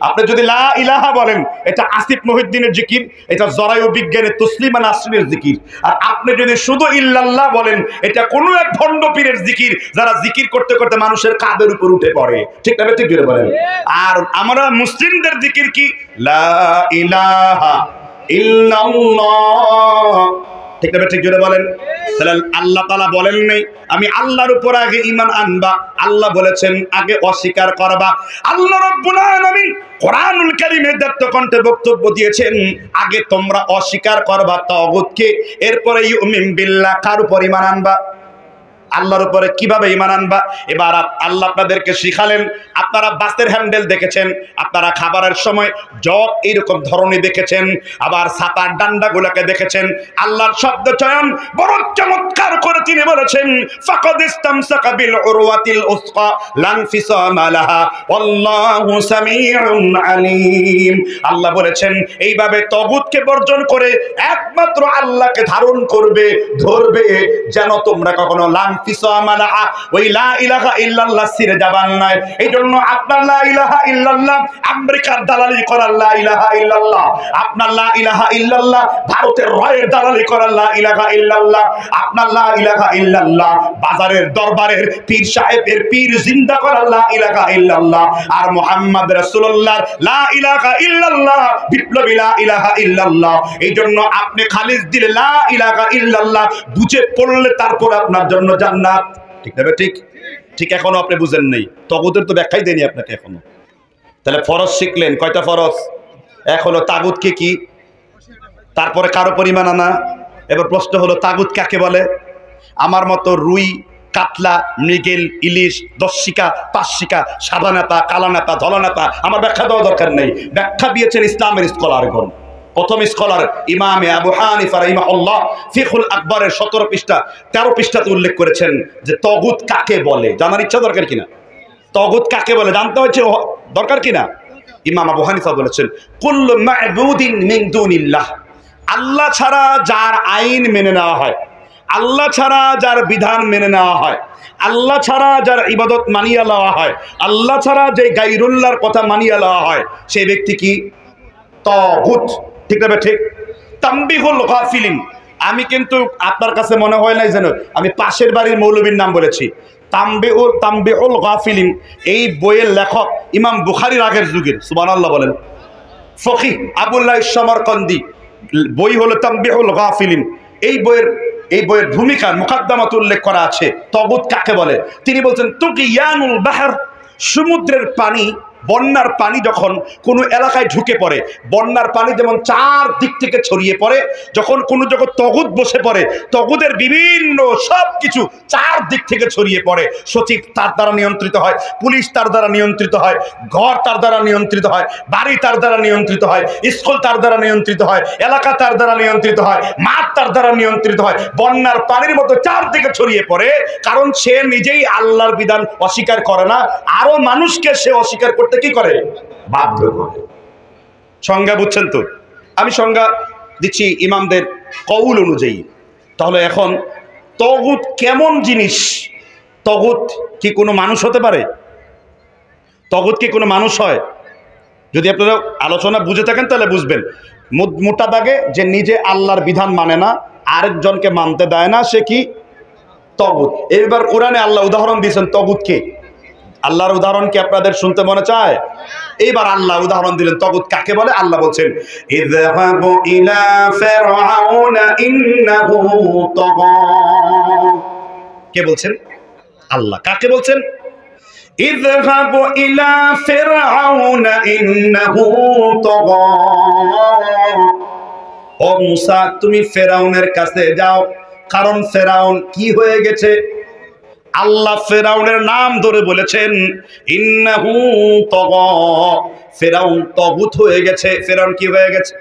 S1: আপনি যদি লা ইলাহা বলেন এটা আসিফ মহিউদ্দিনের জিকির, এটা জরায়ু বিজ্ঞানের তসলিমা নাসরিনের জিকির। আর আপনি যদি শুধু ইল্লাল্লাহ বলেন এটা কোনো এক ভণ্ড পীরের জিকির, যারা জিকির করতে করতে মানুষের কাঁধের উপর উঠে পড়ে, ঠিক না? ঠিক করে বলেন। আর আমরা মুসলিমদের জিকির কি? লা ইলাহা ইল্লাল্লাহ, ঠিক না? ঠিক জোরে বলেন। তাহলে আল্লাহ তাআলা বলেন নাই আমি আল্লাহর উপর আগে ঈমান আনবা, আল্লাহ বলেছেন আগে অস্বীকার করবা। আল্লাহ রাব্বুল আলামিন কোরআনুল কারীমে দত্তকণ্ঠে বক্তব্য দিয়েছেন আগে তোমরা অস্বীকার করবা তাগুতকে, এরপরে ইউমিন বিল্লাহ, কার উপর ঈমান আনবা? আল্লাহর উপরে। কিভাবে ঈমান আনবা? এবার আল্লাহ আপনাদেরকে শিখালেন। আপনারা বাসের হ্যান্ডেল দেখেছেন, আপনারা খাবারের সময় জগ এইরকম ধরনের দেখেছেন, আবার ছাতার ডান্ডাগুলোকে দেখেছেন। আল্লাহর শব্দ চয়ন বড় চমৎকার করে তিনি বলেছেন ফাকাদ ইসতামসাকা বিল উরওয়াতিল উসকা লা ইনফিসামা লাহা আল্লাহু সামিউন আলীম। আল্লাহ বলেছেন এইভাবে তাগুতকে বর্জন করে একমাত্র আল্লাহকে ধারণ করবে, ধরবে, যেন তোমরা কখনো আনফিসা মালাহা, ওই লা ইলাহা ইল্লাল্লাহ ছিঁড়ে যাবার নয়। এই জন্য আপনার লা ইলাহা ইল্লাল্লাহ আমেরিকার দালালি করার লা ইলাহা ইল্লাল্লাহ, আপনার লা ইলাহা ইল্লাল্লাহ ভারতের রয়ের দালালি করার লা ইলাহা ইল্লাল্লাহ, আপনার লা ইলাহা ইল্লাল্লাহ বাজারের দরবারের পীর সাহেবের পীর জিন্দা করার লা ইলাহা ইল্লাল্লাহ। আর মুহাম্মদ রাসূলুল্লাহ লা ইলাহা ইল্লাল্লাহ বিপ্লবী লা ইলাহা ইল্লাল্লাহ। এই জন্য আপনি খালিস দিলে লা ইলাহা ইল্লাল্লাহ বুঝে পড়লে তারপর আপনার জন্য জান্নাত। ঠিক না? ঠিক ঠিক এখনো আপনি বুঝেন নাই, তাগুতের তো ব্যাখ্যাই দেয়নি আপনাকে এখনো। তাহলে ফরজ শিখলেন, কয়টা ফরজ? এক হলো তাগুতকে কি, তারপরে কারো পরিমাণ আনা। এবার প্রশ্ন হলো তাগুত কাকে বলে? আমার মতো রুই, কাতলা, মৃগেল, ইলিশ, দশশিকা, পাঁচশিকা, সাদা নেতা, কালা নেতা, ধলা নেতা আমার ব্যাখ্যা দেওয়া দরকার নেই। ব্যাখ্যা দিয়েছেন ইসলামের স্কলারগণ। প্রথম স্কলার ইমামে আবু হানিফা রাহিমাহুল্লাহ ফিকহুল আকবরের 17 পৃষ্ঠা 13 পৃষ্ঠাতে উল্লেখ করেছেন যে তাগুত কাকে বলে। জানার ইচ্ছা দরকার কিনা? তাগুত কাকে বলে জানতে হচ্ছে দরকার কিনা? ইমাম আবু হানিফা বলেছেন কুল্লু মা'বুদিন মিন দুনিল্লাহ, আল্লাহ ছাড়া যার আইন মেনে নেওয়া হয়, আল্লাহ ছাড়া যার বিধান মেনে নেওয়া হয়, আল্লাহ ছাড়া যার ইবাদত মানিয়ে নেওয়া হয়, আল্লাহ ছাড়া যে গায়রুল্লাহর কথা মানিয়ে নেওয়া হয়, সেই ব্যক্তি কি? তাগুত। ঠিক না? ঠিক। তামবিহুল গাফিলিন, আমি কিন্তু আপনার কাছে মনে হয় নাই যেন আমি পাশের বাড়ির মৌলবীর নাম বলেছি। তামবিহুল গাফিলিন এই বইয়ের লেখক ইমাম বুখারীর আগের যুগের, সুবহানাল্লাহ বলেন, ফকিহ আবুল্লাহ সমরকন্দি। বই হলো তামবিহুল গাফিলিন। এই বইয়ের ভূমিকার মুকাদ্দামাত উল্লেখ করা আছে তাগুত কাকে বলে। তিনি বলছেন তুগিয়ানুল বাহর, সমুদ্রের পানি, বন্যার পানি যখন কোনো এলাকায় ঢুকে পড়ে, বন্যার পানি যেমন 4 দিক থেকে ছড়িয়ে পড়ে, যখন কোনো জায়গায় তাগুত বসে পড়ে, তাগুতের বিভিন্ন সব কিছু 4 দিক থেকে ছড়িয়ে পড়ে। সচিব তার দ্বারা নিয়ন্ত্রিত হয়, পুলিশ তার দ্বারা নিয়ন্ত্রিত হয়, ঘর তার দ্বারা নিয়ন্ত্রিত হয়, বাড়ি তার দ্বারা নিয়ন্ত্রিত হয়, স্কুল তার দ্বারা নিয়ন্ত্রিত হয়, এলাকা তার দ্বারা নিয়ন্ত্রিত হয়, মাঠ তার দ্বারা নিয়ন্ত্রিত হয়। বন্যার পানির মতো 4 দিকে ছড়িয়ে পড়ে, কারণ সে নিজেই আল্লাহর বিধান অস্বীকার করে না, আরো মানুষকে সে অস্বীকার করতে কি করে? বাধ্য করে। সংজ্ঞা বুঝছেন তো? আমি সংজ্ঞা দিচ্ছি ইমামদের কওল অনুযায়ী। তাহলে এখন তাগুত কেমন জিনিস? তাগুত কি কোনো মানুষ হতে পারে? তাগুত কি কোনো মানুষ হয়? যদি আপনারা আলোচনা বুঝে থাকেন তাহলে বুঝবেন। মোটা দাগে যে নিজে আল্লাহর বিধান মানে না, আরেকজনকে মানতে দেয় না, সে কি? তাগুত। এবার কোরআনে আল্লাহ উদাহরণ দিয়েছেন তাগুতকে। আল্লাহর উদাহরণ কি আপনাদের শুনতে মনে চায়? এইবার আল্লাহ উদাহরণ দিলেন তাগুত কাকে বলে। আল্লাহ বলছেন ইযহাবু ইলা ফিরআউনা ইন্নাহু তাগা। কে বলছেন? আল্লাহ। কাকে বলছেন? ইযহাবু ইলা ফিরআউনা ইন্নাহু তাগা। ও মুসা, তুমি ফেরাউনের কাছে যাও, কারণ ফেরাউন কি হয়ে গেছে? আল্লাহ ফেরাউনের নাম ধরে বলেছেন ইন্নাহু তাগা, ফেরাউন তাগুত হয়ে গেছে। ফেরাউন কি হয়ে গেছে?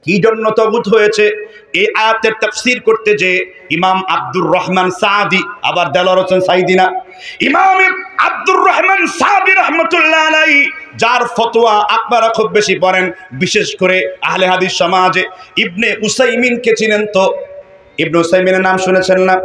S1: কি জন্য তাগুত হয়েছে? এই আয়াতের তাফসীর করতে যে ইমাম আব্দুর রহমান সাদি, আবার দেলোয়ার হোসেন সাইদি না, ইমাম আব্দুর রহমান সাদি রাহমাতুল্লাহ আলাইহি, যার ফতোয়া আপনারা খুব বেশি পড়েন, বিশেষ করে আহলে হাদিস সমাজে। ইবনে উসাইমিনকে চিনেন তো? ইবনে উসাইমিনের নাম শুনেছেন না?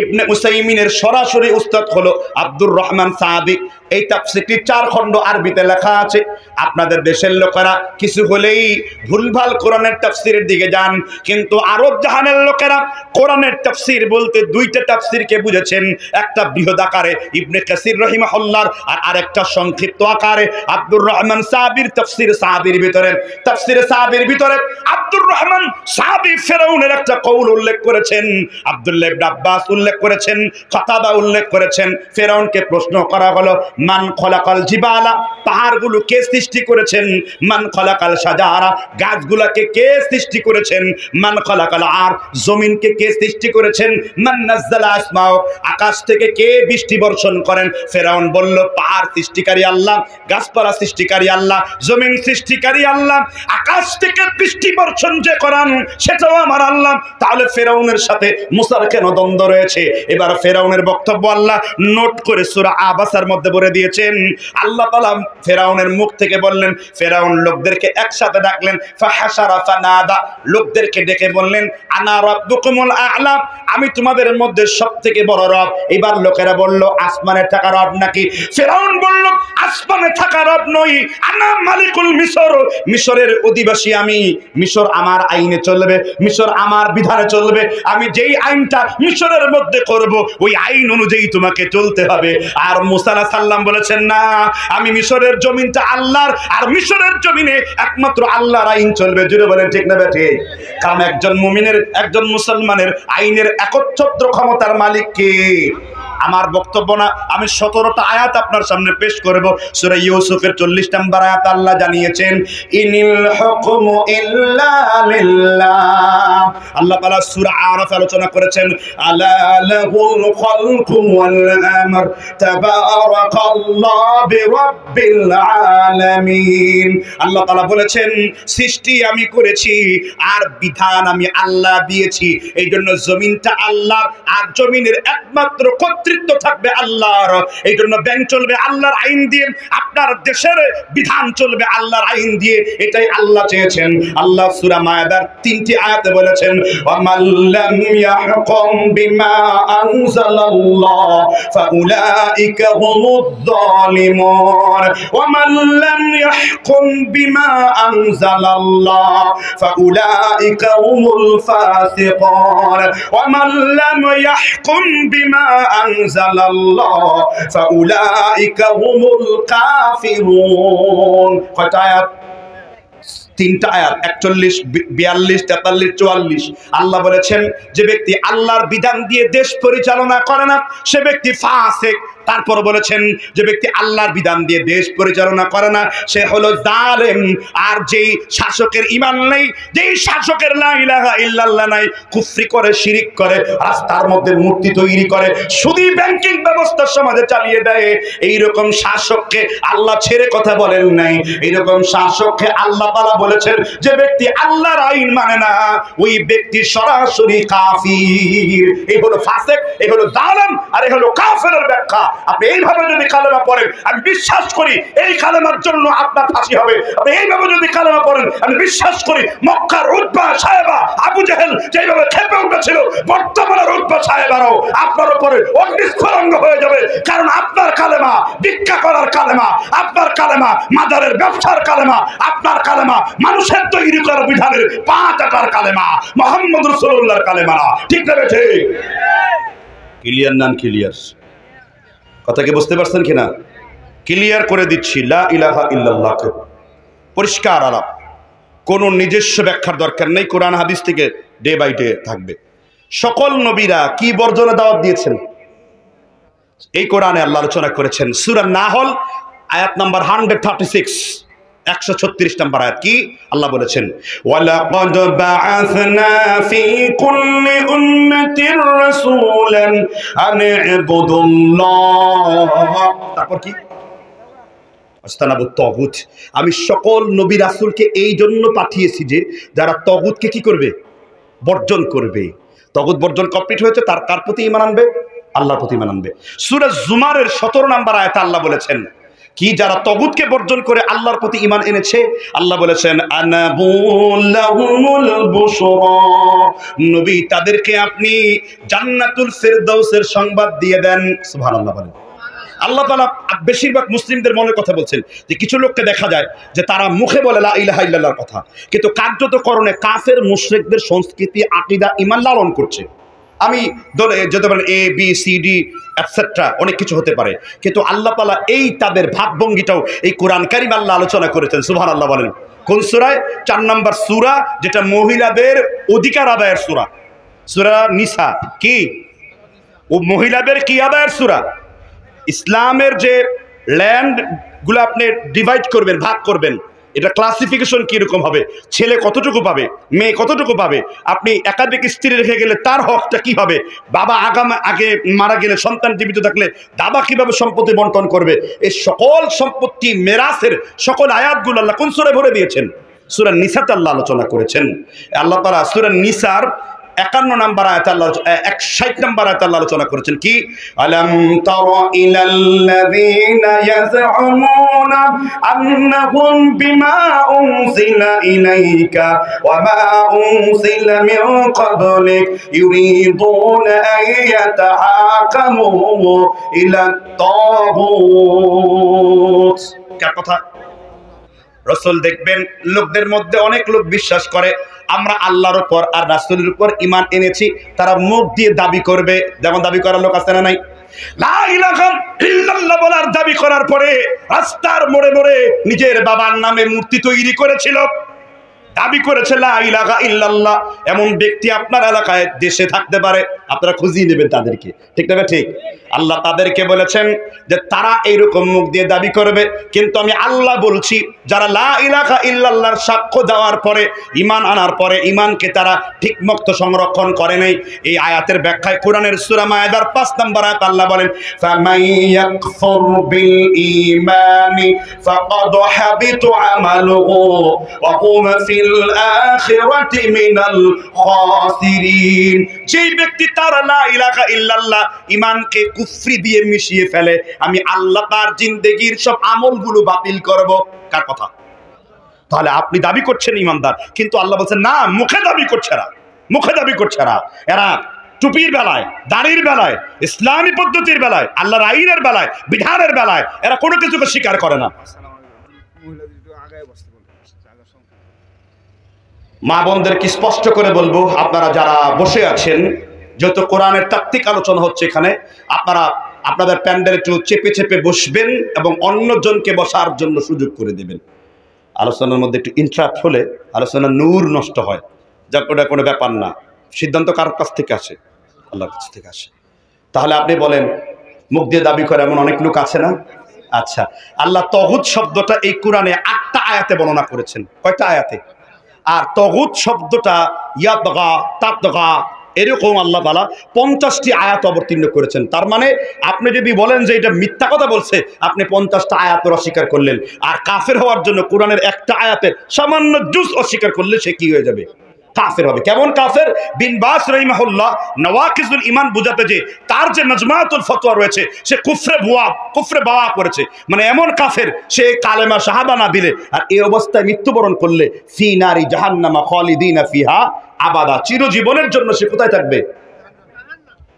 S1: ইবনে উসাইমিনের সরাসরি উস্তাদ হলো আব্দুর রহমান সাদি। এই তাফসীরটি 4 খণ্ড আরবিতে লেখা আছে। আপনাদের দেশের লোকেরা কিছু হলেই ভুলভাল কোরআনের তাফসীরের দিকে যান, কিন্তু আরব জাহানের লোকেরা কোরআনের তাফসীর বলতে 2টা তাফসীরকে বুঝেছেন। একটা বৃহৎ আকারে ইবনে কাসির রাহিমাহুল্লাহর, আর আরেকটা সংক্ষিপ্ত আকারে আব্দুর রহমান সাদির তাফসীর সাদির ভিতরে। তাফসীরে সাদির ভিতরে আব্দুর রহমান সাদি ফেরাউনের একটা কওল উল্লেখ করেছেন, আব্দুল্লাহ ইবনে আব্বাস উল্লেখ করেছেন, কাতাদা উল্লেখ করেছেন। ফেরাউনকে প্রশ্ন করা হলো মান খলাকাল জিবালা, পাহাড়গুলো কে সৃষ্টি করেছেন? মান খলাকাল শাজারা, গাছগুলোকে কে সৃষ্টি করেছেন? মান খলাকাল আর, জমিনকে কে সৃষ্টি করেছেন? মান নাযালা আসমাও, আকাশ থেকে কে বৃষ্টি বর্ষণ করেন? ফেরাউন বলল পাহাড় সৃষ্টিকারী আল্লাহ, গাছপালা সৃষ্টিকারী আল্লাহ, জমিন সৃষ্টিকারী আল্লাহ, আকাশ থেকে বৃষ্টি বর্ষণ যে করান সেটাও আমার আল্লাহ। তাহলে ফেরাউনের সাথে মুসার কেন দ্বন্দ্ব রয়েছে? এবার ফেরাউনের বক্তব্য আল্লাহ নোট করে সূরা আবাসার মধ্যে বলে
S2: দিয়েছেন। আল্লাহ তাআলা ফেরাউনের মুখ থেকে বললেন, ফেরাউন লোকদেরকে একসাথে ডাকলেন, ফাহাশারা ফানাদা, লোকদেরকে ডেকে বললেন, আনা রাব্বুকুমুল আ'লা, আমি তোমাদের মধ্যে সবথেকে বড় রব। এবার লোকেরা বলল, আসমানে থাকা রব নাকি? ফেরাউন বলল, আসমানে থাকা রব নই, আনা মালিকুল মিসর, মিশরের অধিবাসী আমি। মিশর আমার আইনে চলবে, মিশর আমার বিধানে চলবে। আমি যেই আইনটা মিশরের মধ্যে করব, ওই আইন অনুযায়ী তোমাকে চলতে হবে। আর মুসা আলাইহিস সালাম বলেছেন, না, আমি মিশরের জমিনটা আল্লাহর, আর মিশরের জমিনে একমাত্র আল্লাহর আইন চলবে। জুড়ে বলেন ঠিক না ঠিক? কারণ একজন মুমিনের, একজন মুসলমানের আইনের একচ্ছত্র ক্ষমতার মালিক কে? আমার বক্তব্য না, আমি 17টা আয়াত আপনার সামনে পেশ করব। সূরা ইউসুফের 40 নম্বর আয়াত আল্লাহ জানিয়েছেন, ইনিল হুকমু ইল্লা লিল্লাহ। আল্লাহ তাআলা সূরা আরাফ আলোচনা করেছেন, আলা লাহুল খালকু ওয়াল আমর তাবারাকাল্লাহু বিরাব্বিল আলামিন। আল্লাহ তাআলা বলেছেন, সৃষ্টি আমি করেছি আর বিধান আমি আল্লাহ দিয়েছি। এই জন্য জমিনটা আল্লাহর, আর জমিনের একমাত্র কর্তৃত্ব থাকবে আল্লাহর। এই জন্য ব্যাংক চলবে আল্লাহর আইন দিয়ে, আপনার দেশের বিধান চলবে আল্লাহর আইন দিয়ে। এটাই আল্লাহ চেয়েছেন। আল্লাহ সূরা মায়েদার 3টি আয়াতে বলেছেন, ওয়ামান লাম ইয়াহকুম বিমা আনজালাল্লাহ ফাউলাইকা হুমুয যালিমুন, ওয়ামান লাম ইয়াহকুম বিমা আনজালাল্লাহ ফাউলাইকা হুমুল ফাসিকুন, ওয়ামান লাম ইয়াহকুম বিমা আনজালাল্লাহ ফাউলাইকা হুমুল কাফিরুন। কয়টা আয়াত? 3টা আয়াত, 41, 42, 43, 44। আল্লাহ বলেছেন, যে ব্যক্তি আল্লাহর বিধান দিয়ে দেশ পরিচালনা করে না, সে ব্যক্তি ফাসিক। তারপর বলেছেন, যে ব্যক্তি আল্লাহর বিধান দিয়ে দেশ পরিচালনা করে না, সে হলো জালেম। আর যেই শাসকের ঈমান নেই, যেই শাসকের লা ইলাহা ইল্লাল্লাহ নাই, কুফরি করে, শিরিক করে, রাস্তার মধ্যে মূর্তি তৈরি করে, শুধু ব্যাংকিং ব্যবস্থা সমাজে চালিয়ে দেয়, এইরকম শাসককে আল্লাহ ছেড়ে কথা বলেন নাই। এইরকম শাসককে আল্লাহ তাআলা বলেছেন, যে ব্যক্তি আল্লাহর আইন মানে না, ওই ব্যক্তি সরাসরি কাফির। এই হলো ফাসিক, এই হলো জালেম, আর এই হলো কাফেরের ব্যাখ্যা। আপনি এইভাবে যদি কালেমা পড়েন, আমি বিশ্বাস করি এই কালেমার জন্য আপনার ফাঁসি হবে। আপনি এইভাবে যদি কালেমা পড়েন, আমি বিশ্বাস করি মক্কার উতবা সাহেবা আবু জেহেল যেভাবে খেপে উঠেছিল, বর্তমানের উতবা সাহেবারও আপনার উপরে অগ্নিস্ফুলিঙ্গ হয়ে যাবে। কারণ আপনার কালেমা ভিক্ষা করার কালেমা, আপনার কালেমা মাজারের ব্যবসার কালেমা, আপনার কালেমা মানুষের তৈরি করা বিধানের পাঁচ আটার কালেমা, মুহাম্মদ রাসূলুল্লাহর কালেমা না। ঠিক না ঠিক? ক্লিয়ার? নান ক্লিয়ার? কথা কি বুঝতে পারছেন কিনা? ক্লিয়ার করে দিচ্ছি, লা ইলাহা ইল্লাল্লাহ পরিষ্কার আলাপ, কোনো নিজস্ব ব্যাখ্যার দরকার নেই। কোরআন হাদিস থেকে ডে বাই ডে থাকবে। সকল নবীরা কি বর্জনে দাওয়াত দিয়েছেন, এই কোরআনে আল্লাহ আলোচনা করেছেন। সূরা নাহল আয়াত নাম্বার 136, 136 নম্বর আয়াত। কি আল্লাহ বলেছেন? ওয়ালাকাদ বাআসনা ফি কুল্লি উম্মাতির রাসূলান আন ইবুদুল্লাহ। তারপর কি? আস্তানাবুত তাগুত। আমি সকল নবী রাসূলকে এই জন্য পাঠিয়েছি যে যারা তাগুতকে কি করবে? বর্জন করবে। তাগুত বর্জন কমপ্লিট হয়েছে, তার কার প্রতি ঈমান আনবে? আল্লাহর প্রতি ঈমান আনবে। সূরা জুমারের 17 নম্বর আয়াতে আল্লাহ বলেছেন কি? যারা তাগুতকে বর্জন করে আল্লাহর প্রতি ঈমান এনেছে, আল্লাহ বলেছেন আনাবুল্লাহুমুল বুশরা, নবী তাদেরকে আপনি জান্নাতুল ফেরদাউসের সংবাদ দিয়ে দেন। সুবহানাল্লাহ বলেন। আল্লাহ তাআলা বেশিরভাগ মুসলিমদের মনের কথা বলছেন, যে কিছু লোককে দেখা যায় যে তারা মুখে বলে লা ইলাহা ইল্লাল্লাহর কথা, কিন্তু কার্যতকরণে কাফের মুশরিকদের সংস্কৃতি, আকীদা, ঈমান লালন করছে। আমি ধরে যেতে পারেন A B C D etcetera, অনেক কিছু হতে পারে, কিন্তু আল্লাহ তাআলা এই তাদের ভাবভঙ্গিটাও এই কোরআন কারীম আল্লাহ আলোচনা করেছেন। সুবহানাল্লাহ বলেন। কোন সূরায়? 4 নম্বর সূরা, যেটা মহিলাদের অধিকার আদায়ের সূরা, সূরা নিসা। কি? ও মহিলাদের কি আদায়ের সূরা। ইসলামের যে ল্যান্ডগুলো আপনি ডিভাইড করবেন, ভাগ করবেন, এটা ক্লাসিফিকেশন কীরকম হবে, ছেলে কতটুকু পাবে, মেয়ে কতটুকু পাবে, আপনি একাধিক স্ত্রী রেখে গেলে তার হকটা কী হবে, বাবা আগে মারা গেলে সন্তান জীবিত থাকলে দাদা কীভাবে সম্পত্তি বন্টন করবে, এই সকল সম্পত্তি মেরাসের সকল আয়াতগুলো আল্লাহ কোন সূরায় ভরে দিয়েছেন? সূরা নিসাতে আল্লাহ আলোচনা করেছেন। আল্লাহ তাআলা সূরা নিসার 51 নম্বর আয়াতে আল্লাহ 61 নম্বর আয়াতে আল্লাহ আলোচনা করেছেন কি আলাম তারা ইলাল্লাযীনা ইয়াজউমুনা আন্নাহুম বিমা উনজিলা ইলাইকা ওয়া মা উনজিলা মিন ক্বাবলিক ইউরিদুনা আন ইয়াতাহাকামু ইলা তাগুত। কার কথা? রাসূল দেখবেন লোকদের মধ্যে অনেক লোক বিশ্বাস করে আমরা আল্লাহর উপর আর রাসূলের উপর ঈমান এনেছি, তারা মুখ দিয়ে দাবি করবে, যেমন দাবি করার লোক আছে না নাই? লা ইলাহা ইল্লাল্লাহ বলার দাবি করার পরে রাস্তার মোড়ে মোড়ে নিজের বাবার নামে মূর্তি তৈরি করেছিল, দাবি করেছে লা ইলাহা ইল্লাল্লাহ। এমন ব্যক্তি আপনার এলাকায় দেশে থাকতে পারে, আপনারা খুঁজিয়ে নেবেন তাদেরকে, ঠিক না? ঠিক। আল্লাহ তাদেরকে বলেছেন যে তারা এইরকম মুখ দিয়ে দাবি করবে, কিন্তু আমি আল্লাহ বলছি যারা লা ইলাহা ইল্লাল্লাহর সাক্ষ্য দেওয়ার পরে ঈমান আনার পরে ঈমানকে তারা ঠিকমতো সংরক্ষণ করে নাই। এই আয়াতের ব্যাখ্যায় কোরআনের সূরা মায়েদার 5 নম্বর আয়াত আল্লাহ বলেন ফামান ইয়াকফুর বিল ঈমানি ফাকাদ হাবিতা আমালুহু ওয়া হুয়া ফিল আখিরাতি মিনাল খাসিরিন। যেই ব্যক্তি তার লা ইলাহা ইল্লাল্লাহ ঈমানকে কুফরি দিয়ে মিশিয়ে ফেলে, আমি আল্লাহ তার জিন্দেগির সব আমলগুলো বাতিল করব। কার কথা? তাহলে আপনি দাবি করছেন ঈমানদার, কিন্তু আল্লাহ বলছেন না, মুখে দাবি করছে এরা, মুখে দাবি করছে এরা টুপির বেলায়, দাড়ির বেলায়, ইসলামী পদ্ধতির বেলায়, আল্লাহর আইনের বেলায়, বিধানের বেলায় এরা কোনো কিছুকে স্বীকার করে না। মা বোনদেরকে স্পষ্ট করে বলবো, আপনারা যারা বসে আছেন, যেহেতু কোরআনের তাত্ত্বিক আলোচনা হচ্ছে এখানে, আপনারা আপনাদের প্যান্ডেল একটু চেপে চেপে বসবেন এবং অন্যজনকে বসার জন্য সুযোগ করে দেবেন। আলোচনার মধ্যে একটু ইন্টারাপ্ট হলে আলোচনার নূর নষ্ট হয়, যা ওটা কোনো ব্যাপার না। সিদ্ধান্ত কার কাছ থেকে আসে? আল্লাহর কাছ থেকে আসে। তাহলে আপনি বলেন মুখ দিয়ে দাবি করে এমন অনেক লোক আছে না? আচ্ছা, আল্লাহ তাগুত শব্দটা এই কোরআনে 8টা আয়াতে বর্ণনা করেছেন। কয়টা আয়াতে? আর তাগুত শব্দটা ইয়াতগা, তাতগা, এরকম আল্লাহ তাআলা 50টি আয়াত অবতীর্ণ করেছেন। তার মানে আপনি যদি বলেন যে এটা মিথ্যা কথা বলছে, আপনি 50টা আয়াত অস্বীকার করলেন। আর কাফের হওয়ার জন্য কোরআনের একটা আয়াতের সামান্য জুজ অস্বীকার করলে সে কি হয়ে যাবে? কাফের হবে। কেমন কাফের? বিন বাস রাহিমাহুল্লাহ নওয়াকিজুল ঈমান বুঝাতে যে তার যে মাজমাতুল ফতোয়া রয়েছে, সে কুফরে বাওয়া করেছে, মানে এমন কাফের সে কালেমা শাহাদা না দিলে আর এই অবস্থায় মৃত্যুবরণ করলে ফি নারি জাহান্নামা খালিদিনা ফিহা আবাদা, চিরজীবনের জন্য সে কোথায় থাকবে?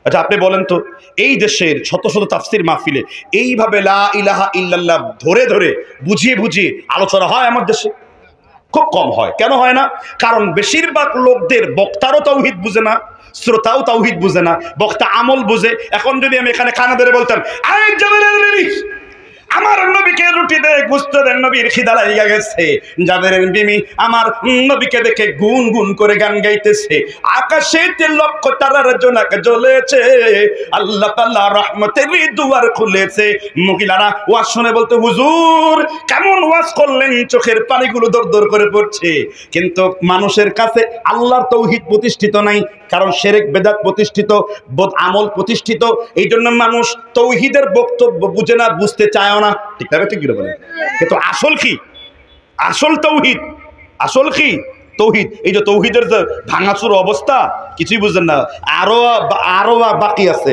S2: আচ্ছা আপনি বলেন তো, এই দেশের শত শত তাফসির মাহফিলে এইভাবে লা ইলাহা ইল্লাল্লাহ ধরে ধরে বুঝিয়ে বুঝিয়ে আলোচনা হয় আমার দেশে? খুব কম হয়। কেন হয় না? কারণ বেশিরভাগ লোকদের বক্তারও তাওহীদ বুঝে না, শ্রোতাও তাওহীদ বুঝে না, বক্তা আমল বুঝে। এখন যদি আমি এখানে কানা ধরে বলতাম আরে জাবেরের বিবি, আমার নবীকে রুটি দে, গোশত দেন, নবীর খিদা লাগিয়া গেছে, জাবেরের বিবি আমার নবীকে দেখে গুন গুন করে গান গাইতেছে, আকাশেতে লক্ষ তারার জোনাক জ্বলেছে, আল্লাহ তাআলা রহমতের দুয়ার খুলেছে। মহিলারা ওয়াজ শুনে বলতে হুজুর কেমন ওয়াজ করলেন, চোখের পানিগুলো দর দর করে পড়ছে। কিন্তু মানুষের কাছে আল্লাহর তাওহীদ প্রতিষ্ঠিত নাই, কারণ শিরক বেদাত প্রতিষ্ঠিত, বদ আমল প্রতিষ্ঠিত। এই জন্য মানুষ তাওহীদের বক্তব্য বুঝে না, বুঝতে চায় না, ঠিক না? ঠিক বলে। কিন্তু আসল কি? আসল তাওহীদ, আসল কি তাওহীদ? এই যে তাওহীদের যে ভাঙাচুর অবস্থা, কিছুই বুঝেন না, আরো বাকি আছে।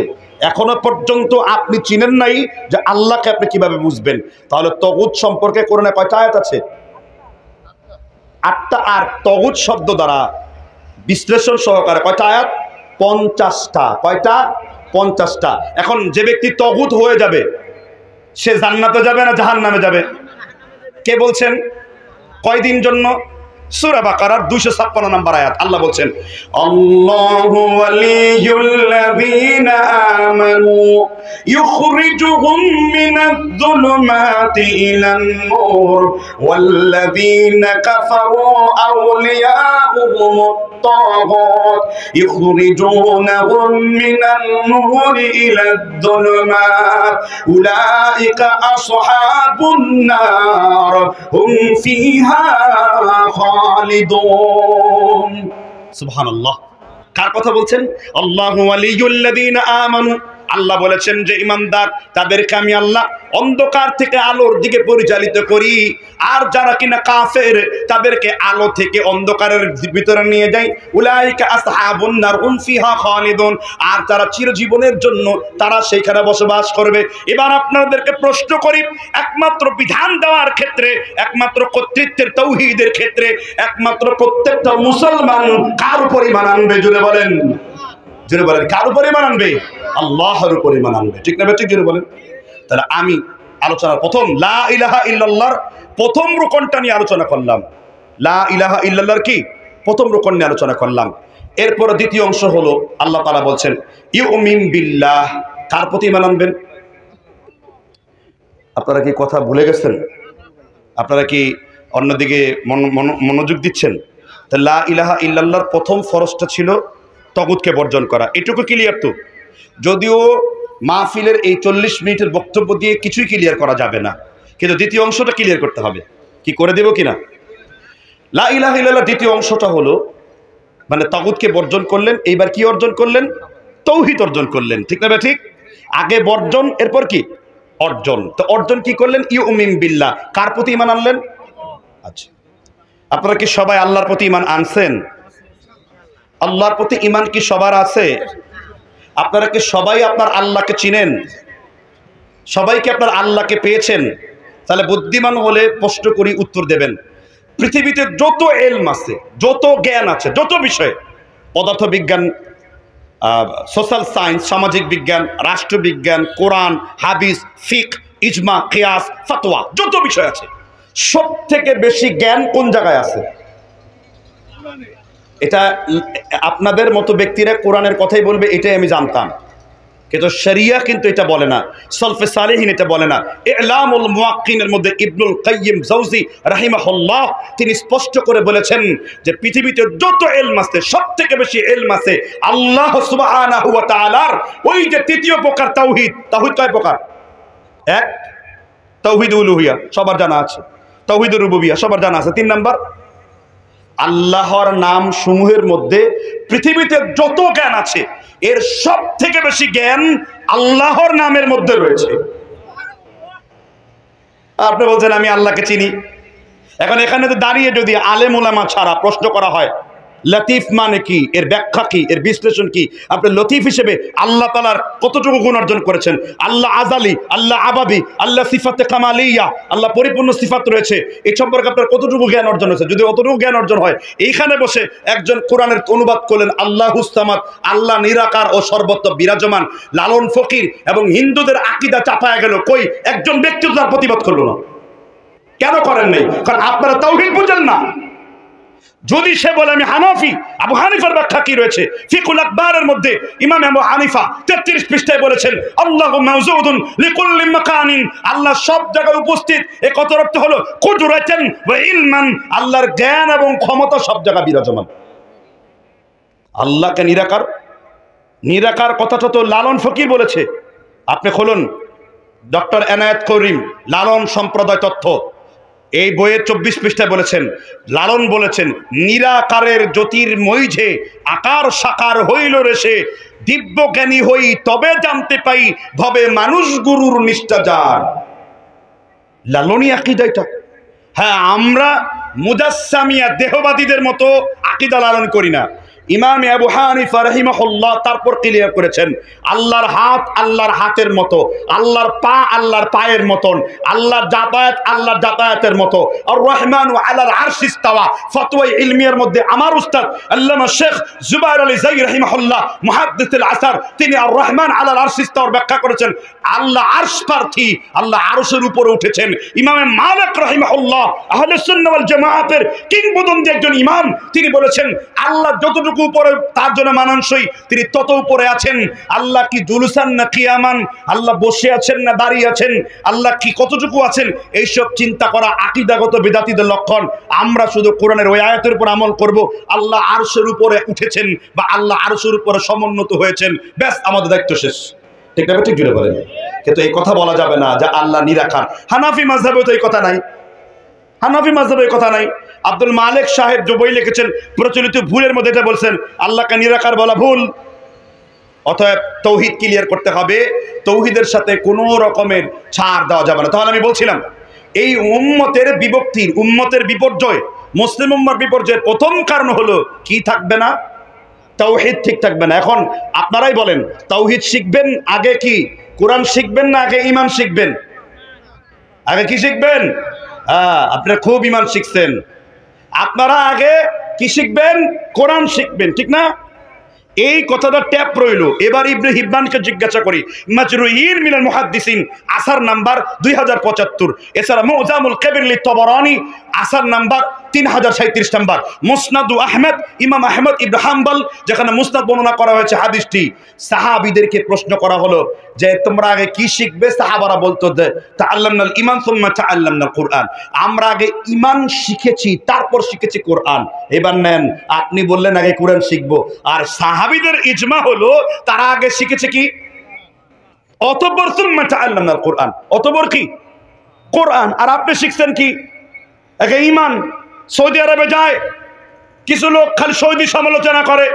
S2: এখনো পর্যন্ত আপনি চিনেন নাই যে আল্লাহকে আপনি কিভাবে বুঝবেন। তাহলে তাগুত সম্পর্কে কোরআনে কয়টা আয়াত আছে? 8টা। আর তাগুত শব্দ দ্বারা বিশ্লেষণ সহকারে কয়টা আয়াত? 50টা। কয়টা? 50টা। এখন যে ব্যক্তি তাগুত হয়ে যাবে সে জান্নাতে যাবে না জাহান্নামে যাবে? কে বলছেন? কয়দিন জন্য? সূরা বাকারার 256 নম্বর আয়াত আল্লাহ বলছেন আল্লাহু ওয়ালিয়ুল্লাযীনা আমানু ইউখরিজুহুম মিনাজ-যুলুমাতি ইলান-নূর ওয়াল্লাযীনা কাফারু আউলিয়াউহুমুত-তাগুত ইউখরিজুনাহুম মিনান-নূরি ইলাজ-যুলুমাত উলাইকা আসহাবুন-নার হুম ফিহা খালিদুন। সুবহানাল্লাহ। কার কথা বলছেন? আল্লাহু ওয়ালিয়ুল্লাযীনা আমানু, আল্লাহ বলেছেন যে ইমানদার তাদেরকে আমি আল্লাহ অন্ধকার থেকে আলোর দিকে পরিচালিত করি, আর যারা কিনা কাফের তাদেরকে আলো থেকে অন্ধকারের ভিতরে নিয়ে যাই। উলাইকা আসহাবুন নার হুম ফিহা খালিদুন, আর তারা চিরজীবনের জন্য তারা সেইখানে বসবাস করবে। এবার আপনাদেরকে প্রশ্ন করি, একমাত্র বিধান দেওয়ার ক্ষেত্রে, একমাত্র কর্তৃত্বের তাওহীদের ক্ষেত্রে একমাত্র প্রত্যেকটা মুসলমান কার উপর ঈমান আনবে? জোরে বলেন, জোরে বলেন, কার উপর ঈমান আনবে? আল্লাহর উপর ঈমান আনবে, ঠিক না? ঠিক, জোরে বলেন। তাহলে আমি আলোচনার প্রথম লা ইলাহা ইল্লাল্লাহর প্রথম রুকনটা নিয়ে আলোচনা করলাম। লা ইলাহা ইল্লাল্লাহর কি প্রথম রুকন নিয়ে আলোচনা করলাম। এরপর দ্বিতীয় অংশ হলো আল্লাহ তাআলা বলছেন ইউমিন বিল্লাহ, কার প্রতি ঈমান আনবেন? আপনারা কি কথা ভুলে গেছেন? আপনারা কি অন্যদিকে মনোযোগ দিচ্ছেন? তা লা ইলাহা ইল্লাল্লাহর প্রথম ফরজটা ছিল তাগুতকে বর্জন করা, এটুকু ক্লিয়ার তো? যদিও মাহফিলের এই 40 মিনিটের বক্তব্য দিয়ে কিছুই ক্লিয়ার করা যাবে না, কিন্তু দ্বিতীয় অংশটা ক্লিয়ার করতে হবে। কি করে দেব কিনা? লা ইলাহা ইল্লাল্লাহ দ্বিতীয় অংশটা হলো মানে তাগুতকে বর্জন করলেন, এইবার কি অর্জন করলেন? তৌহিদ অর্জন করলেন, ঠিক না? ঠিক, আগে বর্জন, এরপর কি অর্জন। তো অর্জন কি করলেন? ইউমিন বিল্লাহ, কার প্রতি ঈমান আনলেন? আচ্ছা, আপনারা কি সবাই আল্লাহর প্রতি ঈমান আনছেন? আল্লাহর প্রতি ঈমান কি সবার আছে? আপনারা কি সবাই আপনার আল্লাহকে চিনেন? সবাই কি আপনার আল্লাহকে পেয়েছেন? তাহলে বুদ্ধিমান হলে প্রশ্ন করি, উত্তর দেবেন। পৃথিবীতে যত এলম আছে, যত জ্ঞান আছে, যত বিষয়, পদার্থবিজ্ঞান, সোশ্যাল সায়েন্স, সামাজিক বিজ্ঞান, রাষ্ট্রবিজ্ঞান, কোরআন, হাদিস, ফিকহ, ইজমা, কিয়াস, ফতোয়া, যত বিষয় আছে, সব থেকে বেশি জ্ঞান কোন জায়গায় আছে? এটা আপনাদের মতো ব্যক্তিরা কোরআনের কথাই বলবে, এটাই আমি জানতাম, কিন্তু শরিয়া কিন্তু এটা বলে না, সলফে সালেহিন এটা বলে না। ইলামুল মুওয়াক্কিনের মধ্যে ইবনুল কাইয়িম জাওজি রাহিমাহুল্লাহ তিনি স্পষ্ট করে বলেছেন যে পৃথিবীতে যত ইলম আছে, সব থেকে বেশি ইলম আছে আল্লাহ সুবহানাহু ওয়া তাআলার ওই যে তৃতীয় প্রকার তাওহীদ। তাওহীদ কয় প্রকার? এক, তাওহীদ উলুহিয়া সবার জানা আছে, তাওহীদ রুবুবিয়্যাহ সবার জানা আছে। 3 নাম্বার, আল্লাহর নাম সমূহের মধ্যে পৃথিবীতে যত জ্ঞান আছে এর সব থেকে বেশি জ্ঞান আল্লাহর নামের মধ্যে রয়েছে। আপনি বলছেন আমি আল্লাহকে চিনি, এখন এখানে তো দাঁড়িয়ে যদি আলেম ওলামা ছাড়া প্রশ্ন করা হয় লতিফ মানে কি, এর ব্যাখ্যা কি, এর বিশ্লেষণ কি, আপনি লতিফ হিসেবে আল্লাহ তাআলার কতটুকু গুণ অর্জন করেছেন? আল্লাহ আজালি, আল্লাহ আবাদি, আল্লাহ সিফাতে কামালিয়া, আল্লাহ পরিপূর্ণ সিফাত রয়েছে, এই সম্পর্কে আপনার কতটুকু জ্ঞান অর্জন হয়েছে? যদি অতটুকু জ্ঞান অর্জন হয়, এইখানে বসে একজন কোরআনের অনুবাদ করলেন আল্লাহুস সামাদ, আল্লাহ নিরাকার ও সর্বত্র বিরাজমান, লালন ফকির, এবং হিন্দুদের আকীদা চাপায়া গেল, কই একজন ব্যক্তি তার প্রতিবাদ করলো না। কেন করেন নাই? কারণ আপনারা তাওহীদ বুঝেন না। যদি সে বলে আমি হানাফি, আবু হানিফার ব্যাখ্যা কি রয়েছে ফিকুল আকবারের মধ্যে? ইমাম আবু হানিফা 33 পৃষ্ঠায় বলেছেন আল্লাহু মাওজুদুন লিকুল্লি মাকানিন, আল্লাহ সব জায়গায় উপস্থিত। এর কত অর্থ হলো কুদরাতান ওয়া ইলমান, আল্লাহর জ্ঞান এবং ক্ষমতা সব জায়গায় বিরাজমান। আল্লাহকে নিরাকার, নিরাকার কথাটা তো লালন ফকির বলেছে। আপনি খুলুন ডক্টর এনায়েত করিম লালন সম্প্রদায় তথ্য, এই বইয়ের 24 পৃষ্ঠায় বলেছেন, লালন বলেছেন নিরাকারের জ্যোতির্ময়ীঝে আকার সাকার হইল রে সে, দিব্য জ্ঞানী হই তবে জানতে পাই ভবে মানুষ গুরুর নিষ্ঠা যার। লালনী আকীদা এটা। হ্যাঁ, আমরা মুজাসসামিয়া দেহবাদীদের মতো আকীদা লালন করি না। ইমাম আবু হানিফা রাহিমাহুল্লাহ তারপর ক্লিয়ার করেছেন আল্লাহর হাত আল্লাহর হাতের মতো, আল্লাহর পা আল্লাহর পায়ের মতন, আল্লাহর যাতায়াত আল্লাহর যাতায়াতের মতো। আর রহমানু আলাল আরশি ইস্তাওয়া, ফতোয়া ইলমিয়ার মধ্যে আমার উস্তাদ আল্লামা শেখ জুবায়ের আলী যাই রাহিমাহুল্লাহ মুহাদ্দিসুল আসার, তিনি আর রহমান আলাল আরশি ইস্তাওয়ার ব্যাখ্যা করেছেন আল্লাহ আরশ প্রার্থী, আল্লাহ আরশের উপরে উঠেছেন। ইমামে মালিক রাহিমাহুল্লাহ আহলে সুন্নাহ ওয়াল জামাআতের কিংবদন্তি একজন ইমাম, তিনি বলেছেন আল্লাহ যতটুকু উপরে তার জন্য মানানসই, তিনি তত উপরে আছেন। আল্লাহ কি জুলুসান না কিয়ামান, আল্লাহ বসে আছেন না দাঁড়িয়ে আছেন, আল্লাহ কি কতটুকু আছেন, এইসব চিন্তা করা আকীদাগত বিদাতীদের লক্ষণ। আমরা শুধু কোরআনের ওই আয়াতের উপর আমল করব, আল্লাহ আরশের উপরে উঠেছেন বা আল্লাহ আরশের উপরে সমুন্নত হয়েছেন, ব্যাস আমাদের দায়িত্ব শেষ। ঠিক না? ঠিক জুড়ে বলেন। কিন্তু এই কথা বলা যাবে না যে আল্লাহ নিরাকার। হানাফি মাযহাবে তো এই কথা নাই, হানাফি মাযহাবে কথা নাই। আব্দুল মালিক সাহেব যে বই লিখেছেন প্রচলিত ভুলের মধ্যে এটা বলছেন আল্লাহকে নিরাকার বলা ভুল। অতএব তৌহিদ ক্লিয়ার করতে হবে, তৌহিদের সাথে কোনো রকমের ছাড় দেওয়া যাবে না। তাহলে আমি বলছিলাম এই উম্মতের বিভক্তির, উম্মতের বিপর্যয়, মুসলিম উম্মার বিপর্যয়ের প্রথম কারণ হলো কি থাকবে না? তাওহীদ ঠিক থাকবে না। এখন আপনারাই বলেন, তাওহীদ শিখবেন আগে কি কোরআন শিখবেন না আগে ঈমান শিখবেন? আগে কি শিখবেন? আপনারা খুব ঈমান শিখছেন, আপনারা আগে কি শিখবেন? কোরআন শিখবেন, ঠিক না? এই কথাটা ট্যাপ রইল। এবার ইবনে হিব্বানকে জিজ্ঞাসা করি, মাজরুহিন মিনাল মুহাদ্দিসিন আসার নাম্বার 2075, এছাড়া মুজামুল কাবির লি তাবারানি আসার নাম্বার 3037 নাম্বার, মুসনাদু আহমদ ইমাম আহমদ ইবনে হাম্বল যেখানে মুসনাদ বর্ণনা করা হয়েছে হাদিসটি। সাহাবীদেরকে প্রশ্ন করা হলো যে তোমরা আগে কি শিখবে? সাহাবারা বলতো যে তাআল্লামনাল ঈমান সুম্মা তাআল্লামনাল কুরআন, আমরা আগে ঈমান শিখেছি তারপর শিখেছি কোরআন। এবার নেন, আপনি বললেন আগে কোরআন শিখবো, আর সাহাবীদের ইজমা হলো তারা আগে শিখেছে কি? অতঃপর সুম্মা তাআল্লামনাল কুরআন, অতঃপর কি? কোরআন। আর আপনি শিখছেন কি? আগে ঈমান। সৌদি আরবে যায় কিছু লোক খালি সৌদি সমালোচনা করে,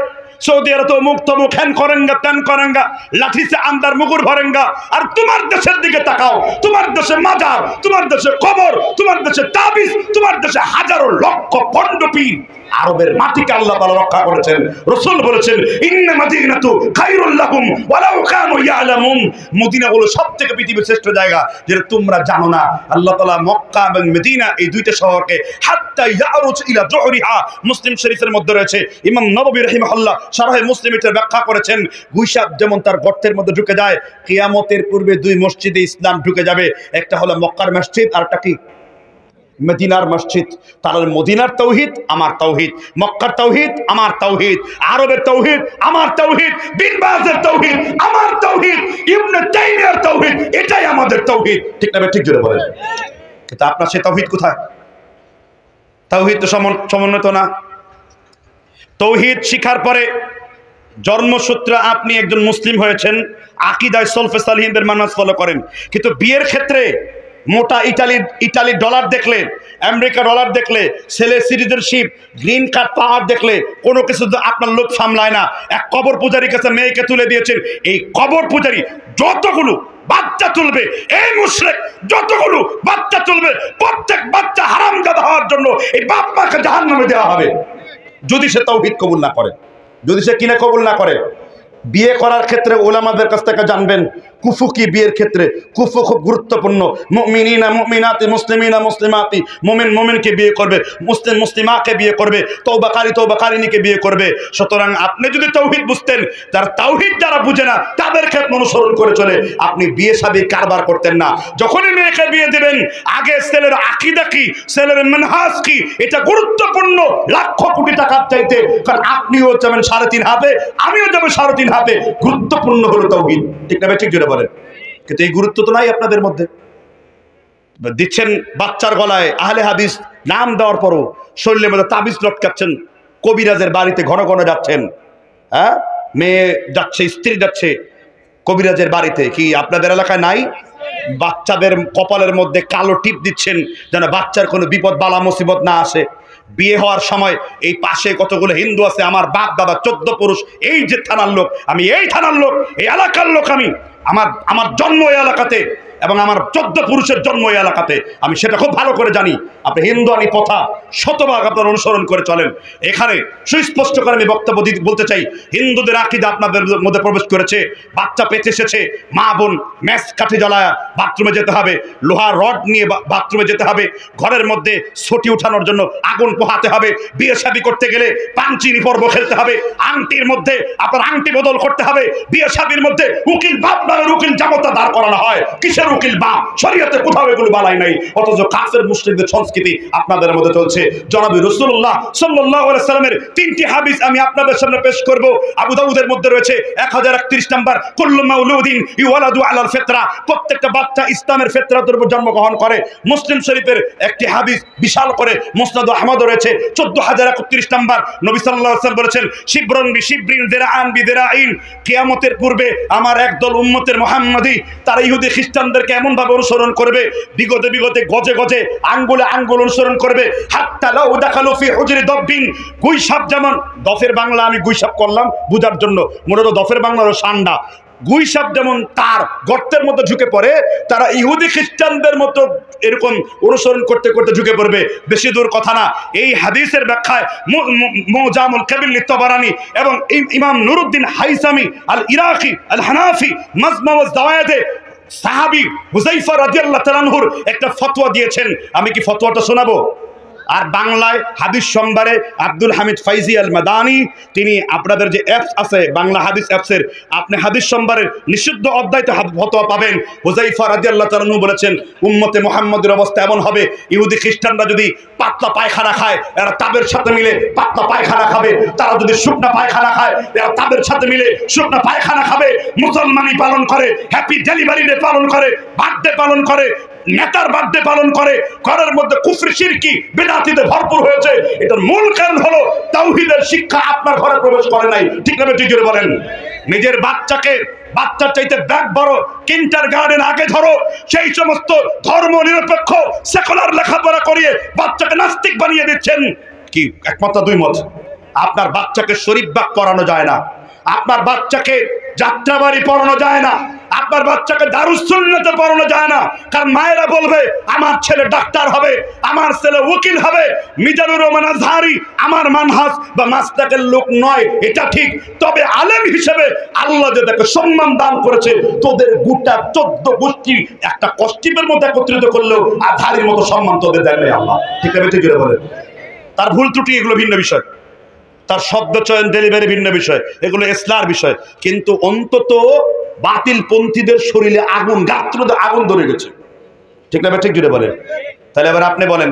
S2: সৌদি আরব তো মুখ তমুক হ্যান করেঙ্গা ত্যান করেঙ্গা, লাঠি সে আন্দার মুগুর ভরেঙ্গা। আর তোমার দেশের দিকে তাকাও, তোমার দেশে মাজার, তোমার দেশে কবর, তোমার দেশে তাবিজ, তোমার দেশে হাজারো লক্ষ পণ্ডপীর। আরবের মাটিকে আল্লাহ তাআলা রক্ষা করেছেন। রাসূল বলেছেন ইন্না মাদিনাতু খায়রুল লাহুম ওয়ালাউ কানু ইয়ালামুন, মদিনা হলো সবথেকে পৃথিবীর শ্রেষ্ঠ জায়গা, যেটা তোমরা জানো না। আল্লাহ তাআলা মক্কা এবং মদিনা এই দুইটা শহরকে হাত্তা ইয়ারুজ ইলা জুহরিহা, মুসলিম শরীফের মধ্যে রয়েছে। ইমাম নববী রাহিমাহুল্লাহ শারহে মুসলিম এর ব্যাখ্যা করেছেন, গুইসাপ যেমন তার গর্তের মধ্যে ঢুকে যায়, কিয়ামতের পূর্বে দুই মসজিদে ইসলাম ঢুকে যাবে, একটা হলো মক্কার মসজিদ আর একটা কি? মদিনার মসজিদ। তাহলে মদিনার তাওহীদ আমার তাওহীদ, মক্কার তাওহীদ আমার তাওহীদ, আরবের তাওহীদ আমার তাওহীদ, বিন বাজের তাওহীদ আমার তাওহীদ, ইবনে তাইমিয়ার তাওহীদ, এটাই আমাদের তাওহীদ। ঠিক না? ঠিক জোরে বলেন। কিন্তু আপনার সে তাওহীদ কোথায়? তাওহীদ তো সমন্বিত না। তাওহীদ শিখার পরে জন্মসূত্রে আপনি একজন মুসলিম হয়েছেন, আকীদায় সলফে সালিহিনদের মানহাজ ফলো করেন, কিন্তু বিয়ের ক্ষেত্রে মোটা ইটালি ডলার দেখলে, আমেরিকা ডলার দেখলে, ছেলে সিটিজেনশিপ, গ্রিন কার্ড পাওয়ার দেখলে কোনো কিছু আপনার লোক সামলায় না। এক কবর পূজারীর কাছে মেয়েকে তুলে দিয়েছেন, এই কবর পূজারী যতগুলো বাচ্চা তুলবে, এই মুশরিক যতগুলো বাচ্চা তুলবে, প্রত্যেক বাচ্চা হারামজাদা হওয়ার জন্য এই বাপ মাকে জাহান্নামে দেওয়া হবে যদি সে তাওহীদ কবুল না করে, যদি সে কিনা কবুল না করে। বিয়ে করার ক্ষেত্রে ওলামাদের কাছ থেকে জানবেন কুফু কি বিয়ের ক্ষেত্রে। কুফু খুব গুরুত্বপূর্ণ। মুমিনিনা মুমিনাতি, মুসলিমিনা মুসলিমাতি, মুমিন মুমিনকে বিয়ে করবে, মুসলিম মুসলিমাকে বিয়ে করবে, তওবাকারী তওবাকারিনীকে বিয়ে করবে। সুতরাং আপনি যদি তাওহীদ বুঝতেন, তার তাওহীদ যারা বুঝে না তাদের ক্ষেত্রে অনুসরণ করে চলে, আপনি বিয়ে শাদী কারবার করতেন না। যখনই মেয়েকে বিয়ে দেবেন আগে ছেলের আকীদা কি, ছেলের মানহাজ কি, এটা গুরুত্বপূর্ণ লাখ কোটি টাকার চাইতে। কারণ আপনিও যাবেন 3.5 হাতে, আমিও যাবো 3.5 হাতে। গুরুত্বপূর্ণ হলো তাওহীদ। ঠিক না? ঠিক জোরে বলেন। কিন্তু এই গুরুত্ব তো নাই আপনাদের মধ্যে। দিচ্ছেন বাচ্চার গলায় আহলে হাদিস নাম দেওয়ার পরও শরীরের মধ্যে তাবিজ লটকাচ্ছেন, কবিরাজের বাড়িতে ঘন ঘন যাচ্ছেন। হ্যাঁ, মেয়ে যাচ্ছে, স্ত্রী যাচ্ছে কবিরাজের বাড়িতে। কি আপনাদের এলাকায় নাই? বাচ্চাদের কপালের মধ্যে কালো টিপ দিচ্ছেন যেন বাচ্চার কোনো বিপদ বালা মুসিবত না আসে। বিয়ে হওয়ার সময় এই পাশে কতগুলো হিন্দু আছে, আমার বাপ দাদা 14 পুরুষ, এই যে থানার লোক, আমি এই থানার লোক, এই এলাকার লোক, আমি আমার জন্ম এই এলাকাতে এবং আমার 14 পুরুষের জন্ম এই এলাকাতে, আমি সেটা খুব ভালো করে জানি। আপনি হিন্দু আনি প্রথা শতভাগ আপনার অনুসরণ করে চলেন। এখানে সুস্পষ্ট করে আমি বক্তব্য বলতে চাই, হিন্দুদের আকীদা আপনাদের মধ্যে প্রবেশ করেছে। বাচ্চা পেতে এসেছে, মা বোন ম্যাচ কাঠি জ্বালায় বাথরুমে যেতে হবে, লোহার রড নিয়ে বাথরুমে যেতে হবে, ঘরের মধ্যে ছটি উঠানোর জন্য আগুন পোহাতে হবে, বিয়ে শাদী করতে গেলে পাঞ্চিনি পর্ব খেলতে হবে, আংটির মধ্যে আপনার আংটি বদল করতে হবে, বিয়ে শাদীর মধ্যে উকিল বাপ নামের উকিল জামতা দাঁড় করানো হয়। কিসের উকিল বাপ? শরীয়তে কোথাও এগুলো বালাই নাই, অথচ কাফের মুশরিকদের সংস্কৃতি আপনাদের মধ্যে চলছে। জনাবি রাসূলুল্লাহ সাল্লাল্লাহু আলাইহি সাল্লামের 3টি হাদিস আমি আপনাদের সামনে পেশ করব। আবু দাউদের মধ্যে রয়েছে 1031 নাম্বার, কুল্লু মাউলুদিন ইউলাদু আলাল ফিতরা, প্রত্যেকটা বাচ্চা ইসলামের ফিতরাতের উপর জন্মগ্রহণ করে। মুসলিম শরীফের একটি হাদিস বিশাল করে মুসনাদ আহমদ রয়েছে 14031 নাম্বার, নবী সাল্লাল্লাহু আলাইহি ওয়াসাল্লাম বলেছেন শিবরন বিশিবরিন দিরাআন বিদিরাইন, কিয়ামতের পূর্বে আমার একদল উম্মতের মুহাম্মাদি তারা ইহুদি খ্রিস্টানদের খ্রিস্টানদেরকে এমনভাবে অনুসরণ করবে, বিগতে বিগতে গজে গজে আঙ্গুলে আঙ্গুল অনুসরণ করবে। হাত্তা লাউ দাখালু ফি হুজরি দব্বিন, গুইসাপ যেমন, দফের বাংলা আমি গুইসাপ করলাম বোঝার জন্য, মূলত দফের বাংলা হলো সান্ডা। গুইসাপ যেমন তার গর্তের মধ্যে ঝুঁকে পড়ে, তারা ইহুদি খ্রিস্টানদের মতো এরকম অনুসরণ করতে করতে ঝুঁকে পড়বে। বেশি দূর কথা না, এই হাদিসের ব্যাখ্যায় মুজামুল কাবির লিত্তাবারানি এবং ইমাম নুরুদ্দিন হাইসামি আল ইরাকি আল হানাফি মাজমা ওয়াজ দাওয়ায়াতে সাহাবী হুযায়ফা রাদিয়াল্লাহু তাআলা আনহুর একটা ফতোয়া দিয়েছেন। আমি কি ফতোয়াটা শোনাবো? আর বাংলায় হাদিস সম্ভারে আব্দুল হামিদ ফাইজি আল মাদানি, তিনি আপনাদের যে অ্যাপস আছে বাংলা হাদিস অ্যাপসের, আপনি হাদিস সম্ভারের নিষিদ্ধ অধ্যায়তে ফতোয়া পাবেন। হুযায়ফা রাদিয়াল্লাহু তাআলা আনহু বলেছেন, উম্মতে মুহাম্মদের অবস্থা এমন হবে, ইহুদি খ্রিস্টানরা যদি পাতলা পায়খানা খায়, এরা তাদের সাথে মিলে পাতলা পায়খানা খাবে। তারা যদি শুকনা পায়খানা খায়, এরা তাদের সাথে মিলে শুকনা পায়খানা খাবে। মুসলমানি পালন করে, হ্যাপি ডেলিভারি ডে পালন করে, বার্থডে পালন করে, নেতার বার্থডে পালন করে, ঘরের মধ্যে কুফরি শিরকি বিদআতিতে ভরপুর হয়েছে। এটার মূল কারণ হলো তাওহীদের শিক্ষা আপনার ঘরে প্রবেশ করে নাই। ঠিক না ঠিক জোরে বলেন। নিজের বাচ্চার চাইতে ব্যাগ বড়, কিন্ডারগার্টেন আগে ধরো। সেই সমস্ত ধর্ম নিরপেক্ষ সেকুলার লেখাপড়া করিয়ে বাচ্চাকে নাস্তিক বানিয়ে দিচ্ছেন। কি একমাত্র দুই মত? আপনার বাচ্চাকে শরীফ বাগ পড়ানো যায় না, আপনার বাচ্চাকে যাত্রাবাড়ি পড়ানো যায় না, আপনার বাচ্চাকে দারুস সুন্নাতে পড়ানো যায় না। কারণ মায়েরা বলবে আমার ছেলে ডাক্তার হবে, আমার ছেলে উকিল হবে। মিজানুর রহমান আজহারি আমার মানহাজ বা মাসলাকের লোক নয়, এটা ঠিক, তবে আলেম হিসেবে আল্লাহ যে তাকে সম্মান দান করেছে, তোদের গোটা 14 গোষ্ঠী একটা কষ্টিপের মধ্যে একত্রিত করলেও আজহারির মতো সম্মান তোদের দেন নাই আল্লাহ। ঠিক আছে ঠিক করে বলেন। তার ভুল ত্রুটি এগুলো ভিন্ন বিষয়, তার শব্দ চয়ন ডেলিভারি ভিন্ন বিষয়, এগুলো ইসলার বিষয়। কিন্তু অন্তত বাতিল পন্থীদের শরীরে আগুন, গাত্রতে আগুন ধরে গেছে। ঠিক না ঠিক জুড়ে বলেন। তাহলে এবার আপনি বলেন,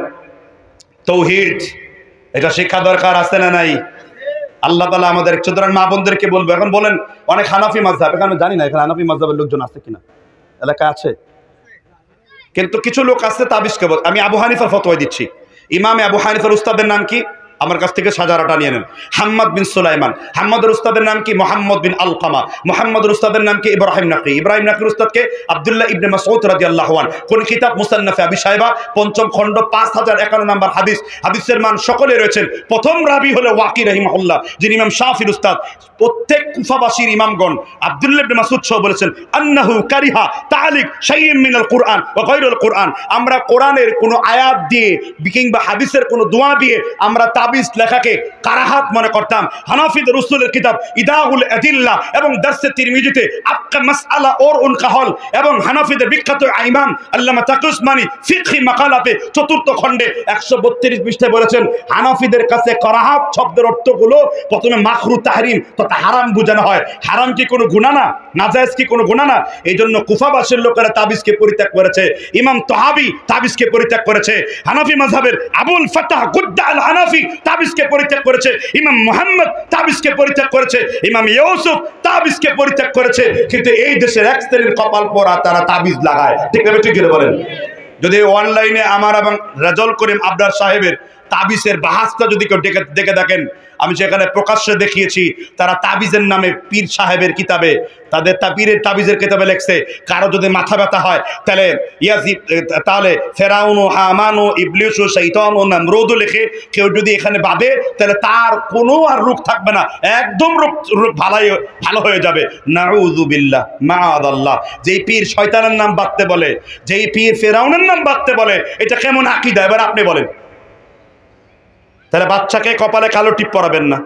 S2: তাওহীদ এটা শিক্ষা দরকার আছে না নাই? আল্লাহ তাআলা আমাদের সুতরাং মা বোনদেরকে বলবো। এখন বলেন অনেক হানাফি মাযহাব, এখানে জানি না এখানে হানাফি মাযহাবের লোকজন আছে কিনা, এলাকা আছে, কিন্তু কিছু লোক আছে তাবিজকে বল। আমি আবু হানিফার ফতোয়া দিচ্ছি। ইমামে আবু হানিফার উস্তাদের নাম কি? আমার কাছ থেকে সাজারাটা নিয়ে নেন। হাম্মাদ বিন সুলাইমান। হাম্মাদের উস্তাদের নাম কি? মুহাম্মদ বিন আলকামা। মুহাম্মদের উস্তাদের নাম কি? ইব্রাহিম নাকি। ইব্রাহিম নাকির উস্তাদকে আব্দুল্লাহ ইবনে মাসউদ রাদিয়াল্লাহু আনহু। কোন কিতাব? মুসান্নাফে আবি শাইবা, ৫ম খণ্ড, ৫০৫১ নম্বর হাদিস। হাদিসের মান সকলে রয়েছেন। প্রথম রাবি হলো ওয়াকি রাহিমাহুল্লাহ, যিনি ইমাম শাফির উস্তাদ। প্রত্যেক কুফাবাসীর ইমামগণ আব্দুল্লাহ ইবনে মাসউদ সহ বলেছেন, আন্নাহু কারিহা তালিক শাইইন মিনাল কুরআন ওয়া গায়রুল কুরআন। আমরা কোরআনের কোনো আয়াত দিয়ে কিংবা হাদিসের কোনো দোয়া দিয়ে আমরা তাবিজ লেখাকে কারাহাত মনে করতাম। হানাফিদের উসুলের কিতাব ইদাউল আদিল্লাহ এবং দারসে তিরমিজিতে আক্কা মাসআলা ওর উনকাহল এবং হানাফিদের বিখ্যাত ইমাম আল্লামা তাকি উসমানী ফিকহি মাকালাতে ৪র্থ খণ্ডে ১৩২ পৃষ্ঠায় বলেছেন, হানাফিদের কাছে কারাহাত শব্দের অর্থগুলো প্রথমে মাকরু তাহরিম তথা হারাম বোঝানো হয়। হারাম কি কোনো গুনাহ না? নাজায়েজ কি কোনো গুনাহ না? এই জন্য কুফাবাসীর লোকেরা তাবিজকে পরিত্যাগ করেছে। ইমাম তাহাবি তাবিজকে পরিত্যাগ করেছে। হানাফি মাযহাবের আবুল ফাতাহ গুদ্দা আল হানাফি তাবিজকে পরিত্যাগ করেছে। ইমাম মুহাম্মদ তাবিজকে পরিত্যাগ করেছে। ইমাম ইউসুফ তাবিজকে পরিত্যাগ করেছে। কিন্তু এই দেশের এক শ্রেণীর কপাল পরা তারা তাবিজ লাগায়। ঠিক না ঠিক বলেন। যদি অনলাইনে আমার এবং রেজল করিম আবরার সাহেবের তাবিজের বাহাসটা যদি কেউ দেখে দেখেন, আমি সেখানে প্রকাশ্যে দেখিয়েছি, তারা তাবিজের নামে পীর সাহেবের কিতাবে, তাদের পীরের তাবিজের কিতাবে লেখছে, কারো যদি মাথা ব্যথা হয় তাহলে তাহলে ফেরাউন ও হামান ও ইবলিস ও শয়তান ও নমরুদও লেখে। কেউ যদি এখানে বাঁধে তাহলে তার কোনো আর রোগ থাকবে না, একদম রোগ ভালো হয়ে যাবে। নাউযুবিল্লাহ মাআযাল্লাহ। যেই পীর শয়তানের নাম বাঁধতে বলে, যেই পীর ফেরাউনের নাম বাঁধতে বলে, এটা কেমন আকীদা এবার আপনি বলেন? তাহলে বাচ্চাকে কপালে কালো টিপ পরাবেন না।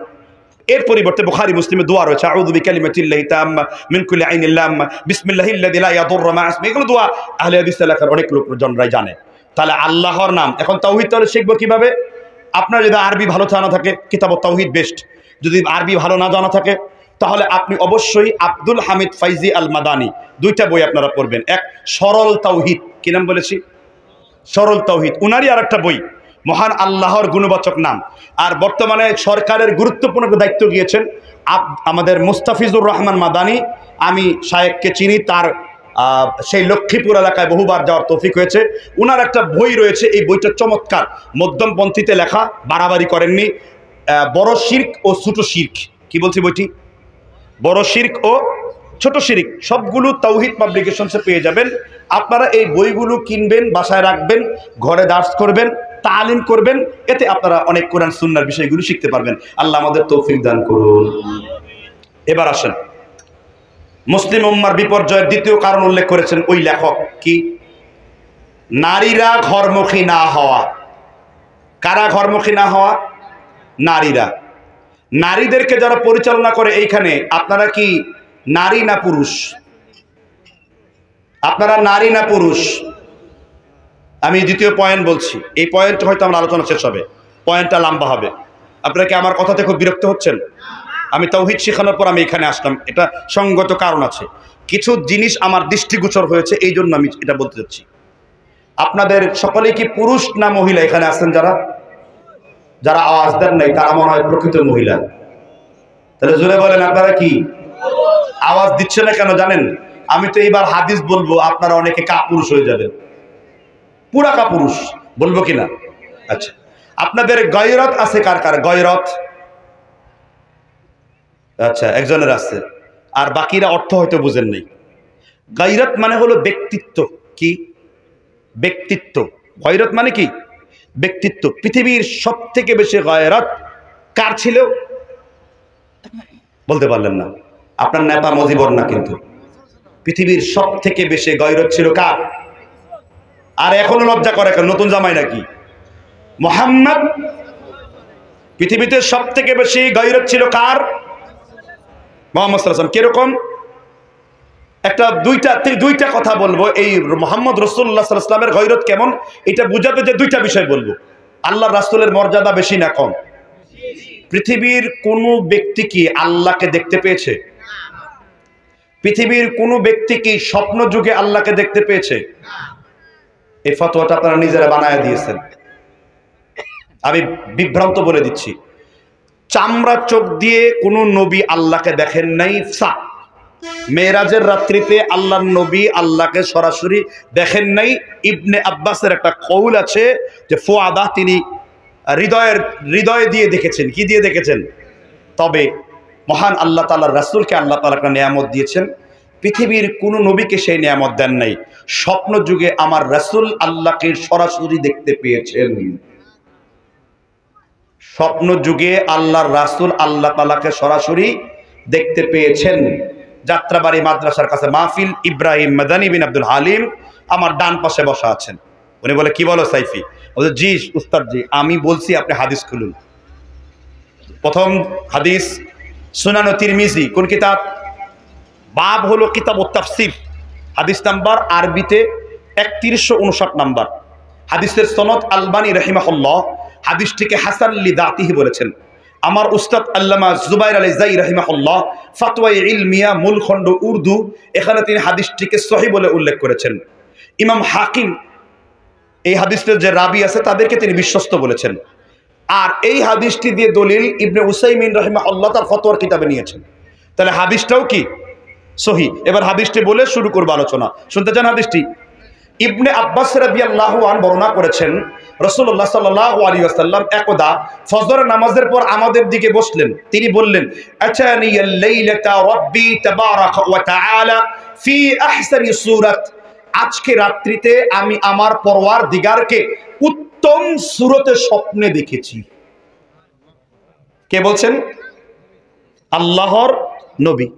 S2: এর পরিবর্তে বুখারী মুসলিমে দোয়া রয়েছে, আউযু বিকালিমাতিল্লাহি তাম্মা মিন কুল্লি আইনিল লাম্মা বিসমিল্লাহিল্লাযী লা ইয়াদুররু মা ইসমিহি। এগুলো দোয়া আহলে হাদিস এলাকার অনেক লোকজনরাই জানে। তাহলে আল্লাহর নাম। এখন তাওহীদ তাহলে শিখবো কিভাবে? আপনার যদি আরবি ভালো জানা থাকে কিতাবুত তাওহীদ বেস্ট। যদি আরবি ভালো না জানা থাকে তাহলে আপনি অবশ্যই আব্দুল হামিদ ফাইজি আল মাদানি 2টা বই আপনারা পড়বেন। এক সরল তাওহীদ, কি নাম বলেছি? সরল তাওহীদ। উনারই আরেকটা বই মহান আল্লাহর গুণবাচক নাম। আর বর্তমানে সরকারের গুরুত্বপূর্ণ দায়িত্ব গিয়েছেন আমাদের মুস্তাফিজুর রহমান মাদানি। আমি শায়েখকে চিনি, তার সেই লক্ষ্মীপুর এলাকায় বহুবার যাওয়ার তৌফিক হয়েছে। উনার একটা বই রয়েছে, এই বইটা চমৎকার, মধ্যমপন্থীতে লেখা, বাড়াবাড়ি করেননি। বড় শিরক ও ছোট শিরক। কি বলছি বইটি? বড় শিরক ও ছোট শিরিক, সবগুলো তাওহীদ পাবলিকেশনসে পেয়ে যাবেন। আপনারা এই বইগুলো কিনবেন, বাসায় রাখবেন, ঘরে দার্স করবেন, তালিম করবেন, এতে আপনারা অনেক কোরআন সুন্নাহর বিষয়গুলো শিখতে পারবেন। আল্লাহ আমাদের তৌফিক দান করুন। এবার আসেন, মুসলিম উম্মার বিপর্যয়ের দ্বিতীয় কারণ উল্লেখ করেছেন ওই লেখক, কি? নারীরা ঘরমুখী না হওয়া। কারা ঘরমুখী না হওয়া? নারীরা। নারীদেরকে যারা পরিচালনা করে এইখানে, আপনারা কি নারী না পুরুষ? আপনারা নারী না পুরুষ? আমি দ্বিতীয় পয়েন্ট বলছি, এই পয়েন্ট হয়তো আমরা আলোচনা শেষ হবে, পয়েন্টটা লম্বা হবে। আপনারা কি আমার কথাতে খুব বিরক্ত হচ্ছেন? আমি তাওহীদ শেখানোর পর আমি এখানে আসলাম, এটা সঙ্গত কারণ আছে, কিছু জিনিস আমার দৃষ্টিগোচর হয়েছে, এই জন্য আমি এটা বলতে চাচ্ছি। আপনাদের সকলেই কি পুরুষ না মহিলা এখানে আছেন? যারা আওয়াজ দেন নাই তারা মনে হয় প্রকৃত মহিলা। তাহলে জোরে বলেন, আপনারা কি? আওয়াজ দিচ্ছে না কেন জানেন? আমি তো এইবার হাদিস বলবো, আপনারা অনেকে কাপুরুষ হয়ে যাবেন, পুরা কাপুরুষ বলবো কিনা? আচ্ছা, আপনাদের গয়রত আছে কার কার? গয়রত? আচ্ছা, একজনের আছে, আর বাকিরা অর্থ হয়তো বুঝেন নাই। গয়রত মানে হলো ব্যক্তিত্ব। কি? ব্যক্তিত্ব। গয়রত মানে কি? ব্যক্তিত্ব। পৃথিবীর সব থেকে বেশি গয়রত কার ছিল? বলতে পারলেন না? আপনার নেতা মুজিবর না, কিন্তু পৃথিবীর সব থেকে বেশি গয়রত ছিল কার? আর এখনো লজ্জা করে কেন? নতুন জামাই নাকি? মুহাম্মদ। পৃথিবীতে সব থেকে বেশি গয়রত ছিল কার? মুহাম্মদ সাল্লাল্লাহু আলাইহি ওয়াসাল্লাম। কিরকম? একটা দুইটা কথা বলবো। এই মুহাম্মদ রাসূলুল্লাহ সাল্লাল্লাহু আলাইহি ওয়াসাল্লামের গয়রত কেমন, এটা বুঝাতে যে দুইটা বিষয় বলবো। আল্লাহর রাসূলের মর্যাদা বেশি না কম? পৃথিবীর কোন ব্যক্তি কি আল্লাহকে দেখতে পেয়েছে? পৃথিবীর কোন ব্যক্তি কি স্বপ্ন যুগে আল্লাহকে দেখতে পেয়েছে? এই ফতোয়াটা আপনারা নিজেরা বানায় দিয়েছেন। আমি বিভ্রান্ত বলে দিচ্ছি, চামড়া চোখ দিয়ে কোন নবী আল্লাহকে দেখেন নাই। মেরাজের রাত্রিতে আল্লাহর নবী আল্লাহকে সরাসরি দেখেন নাই। ইবনে আব্বাসের একটা কৌল আছে যে ফুয়াদা, তিনি হৃদয় দিয়ে দেখেছেন। কি দিয়ে দেখেছেন? তবে মহান আল্লাহ তাআলার রাসূলকে আল্লাহ তাআলা একটা নিয়ামত দিয়েছেন, পৃথিবীর কোন নবীকে সেই নিয়ামত দেন নাই। স্বপ্ন যুগে আমার রাসূল আল্লাহকে সরাসরি দেখতে পেয়েছেন। স্বপ্ন যুগে আল্লাহর রাসূল আল্লাহ তাআলাকে সরাসরি দেখতে পেয়েছেন। যাত্রাবাড়ি মাদ্রাসার কাছে মাহফিল, ইব্রাহিম মাদানী বিন আব্দুল হালিম আমার ডান পাশে বসা আছেন। উনি বলে, কি বলো সাইফি? বলে, জি উস্তাদ জি, আমি বলছি আপনি হাদিস খুলুন। প্রথম হাদিস সুনান তিরমিজি, কোন কিতাব? বাব হলো কিতাবুত তাফসীর, হাদিস নাম্বার আরবিতে 3159 নাম্বার। হাদিসের সনদ আলবানী রাহিমাহুল্লাহ হাদিসটিকে হাসান লিযাতিহি বলেছেন। আমার উস্তাদ আল্লামা জুবাইর আলী জাই রাহিমাহুল্লাহ ফাতওয়া ইলমিয়া মূলখণ্ড উর্দু, এখানে তিনি হাদিসটিকে সহিহ বলে উল্লেখ করেছেন। ইমাম হাকিম এই হাদিসের যে রাবি আছে তাদেরকে তিনি বিশ্বস্ত বলেছেন। আর এই হাদিসটি দিয়ে দলিল ইবনে উসাইমিন রাহিমাহুল্লাহ তার ফতোয়ার কিতাবে নিয়েছেন। তাহলে হাদিসটাও কি সহিহ। এবার হাদিসটি বলে শুরু করব আলোচনা। শুনতে চান হাদিসটি? ইবনে আব্বাস রাদিয়াল্লাহু আনহু বর্ণনা করেছেন, রাসূলুল্লাহ সাল্লাল্লাহু আলাইহি ওয়াসাল্লাম একদা ফজর নামাজের পর আমাদের দিকে বসলেন। তিনি বললেন, আতানিয়াল লাইলাতা রাব্বি তাবারাকা ওয়া তাআলা ফি আহসানি সূরাত। আজকে রাত্রিতে আমি আমার পরওয়ারদিগারকে উত্তম সূরতে স্বপ্নে দেখেছি। কে বলছেন? আল্লাহর নবী।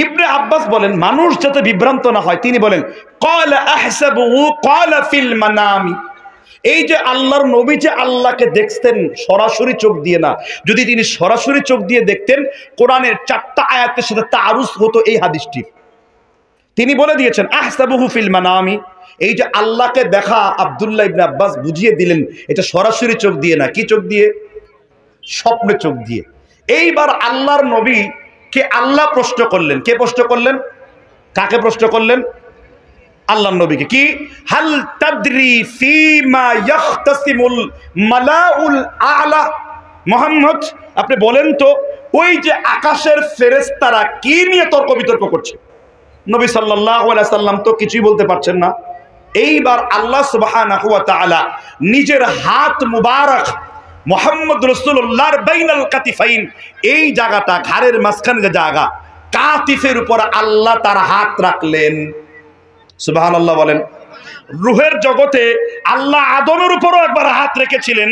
S2: ইবনে আব্বাস বলেন, মানুষ যাতে বিভ্রান্ত না হয়, তিনি বলেন, ক্বালা আহসাবুহু ক্বালা ফিল মানামি। এই যে আল্লাহর নবী যে আল্লাহকে দেখতেন সরাসরি চোখ দিয়ে না, যদি তিনি সরাসরি চোখ দিয়ে দেখতেন, কোরআনের 4টা আয়াতের সাথে তাআরুজ হতো এই হাদিসটির। তিনি বলে দিয়েছেন আহসাবুহু ফিল মানামি। এই যে আল্লাহকে দেখা, আব্দুল্লাহ ইবনে আব্বাস বুঝিয়ে দিলেন এটা সরাসরি চোখ দিয়ে না। কি চোখ দিয়ে? স্বপ্নে চোখ দিয়ে। এইবার আল্লাহর নবী কে আল্লাহ প্রশ্ন করলেন। কে প্রশ্ন করলেন? কাকে প্রশ্ন করলেন? আল্লাহর নবীকে। কি? হাল তাদরি ফিমা ইয়াখতাসিমুল মালাউল আ'লা। মুহাম্মদ, আপনি বলেন তো ওই যে আকাশের ফেরেশতারা কি নিয়ে তর্ক বিতর্ক করছে? নবী সাল্লাল্লাহু আলাইহি সাল্লাম তো কিছুই বলতে পারছেন না। এইবার আল্লাহ সুবহানাহু ওয়া তাআলা নিজের হাত মুবারক মুহাম্মদ রাসূলুল্লাহর বাইনাল কাতিফাইন, এই জায়গাটা ঘাড়ের মাঝখানে যে জায়গা, কাতিফের উপর আল্লাহ তার হাত রাখলেন। সুবহানাল্লাহ বলেন। রুহের জগতে আল্লাহ আদমের উপরও একবার হাত রেখেছিলেন।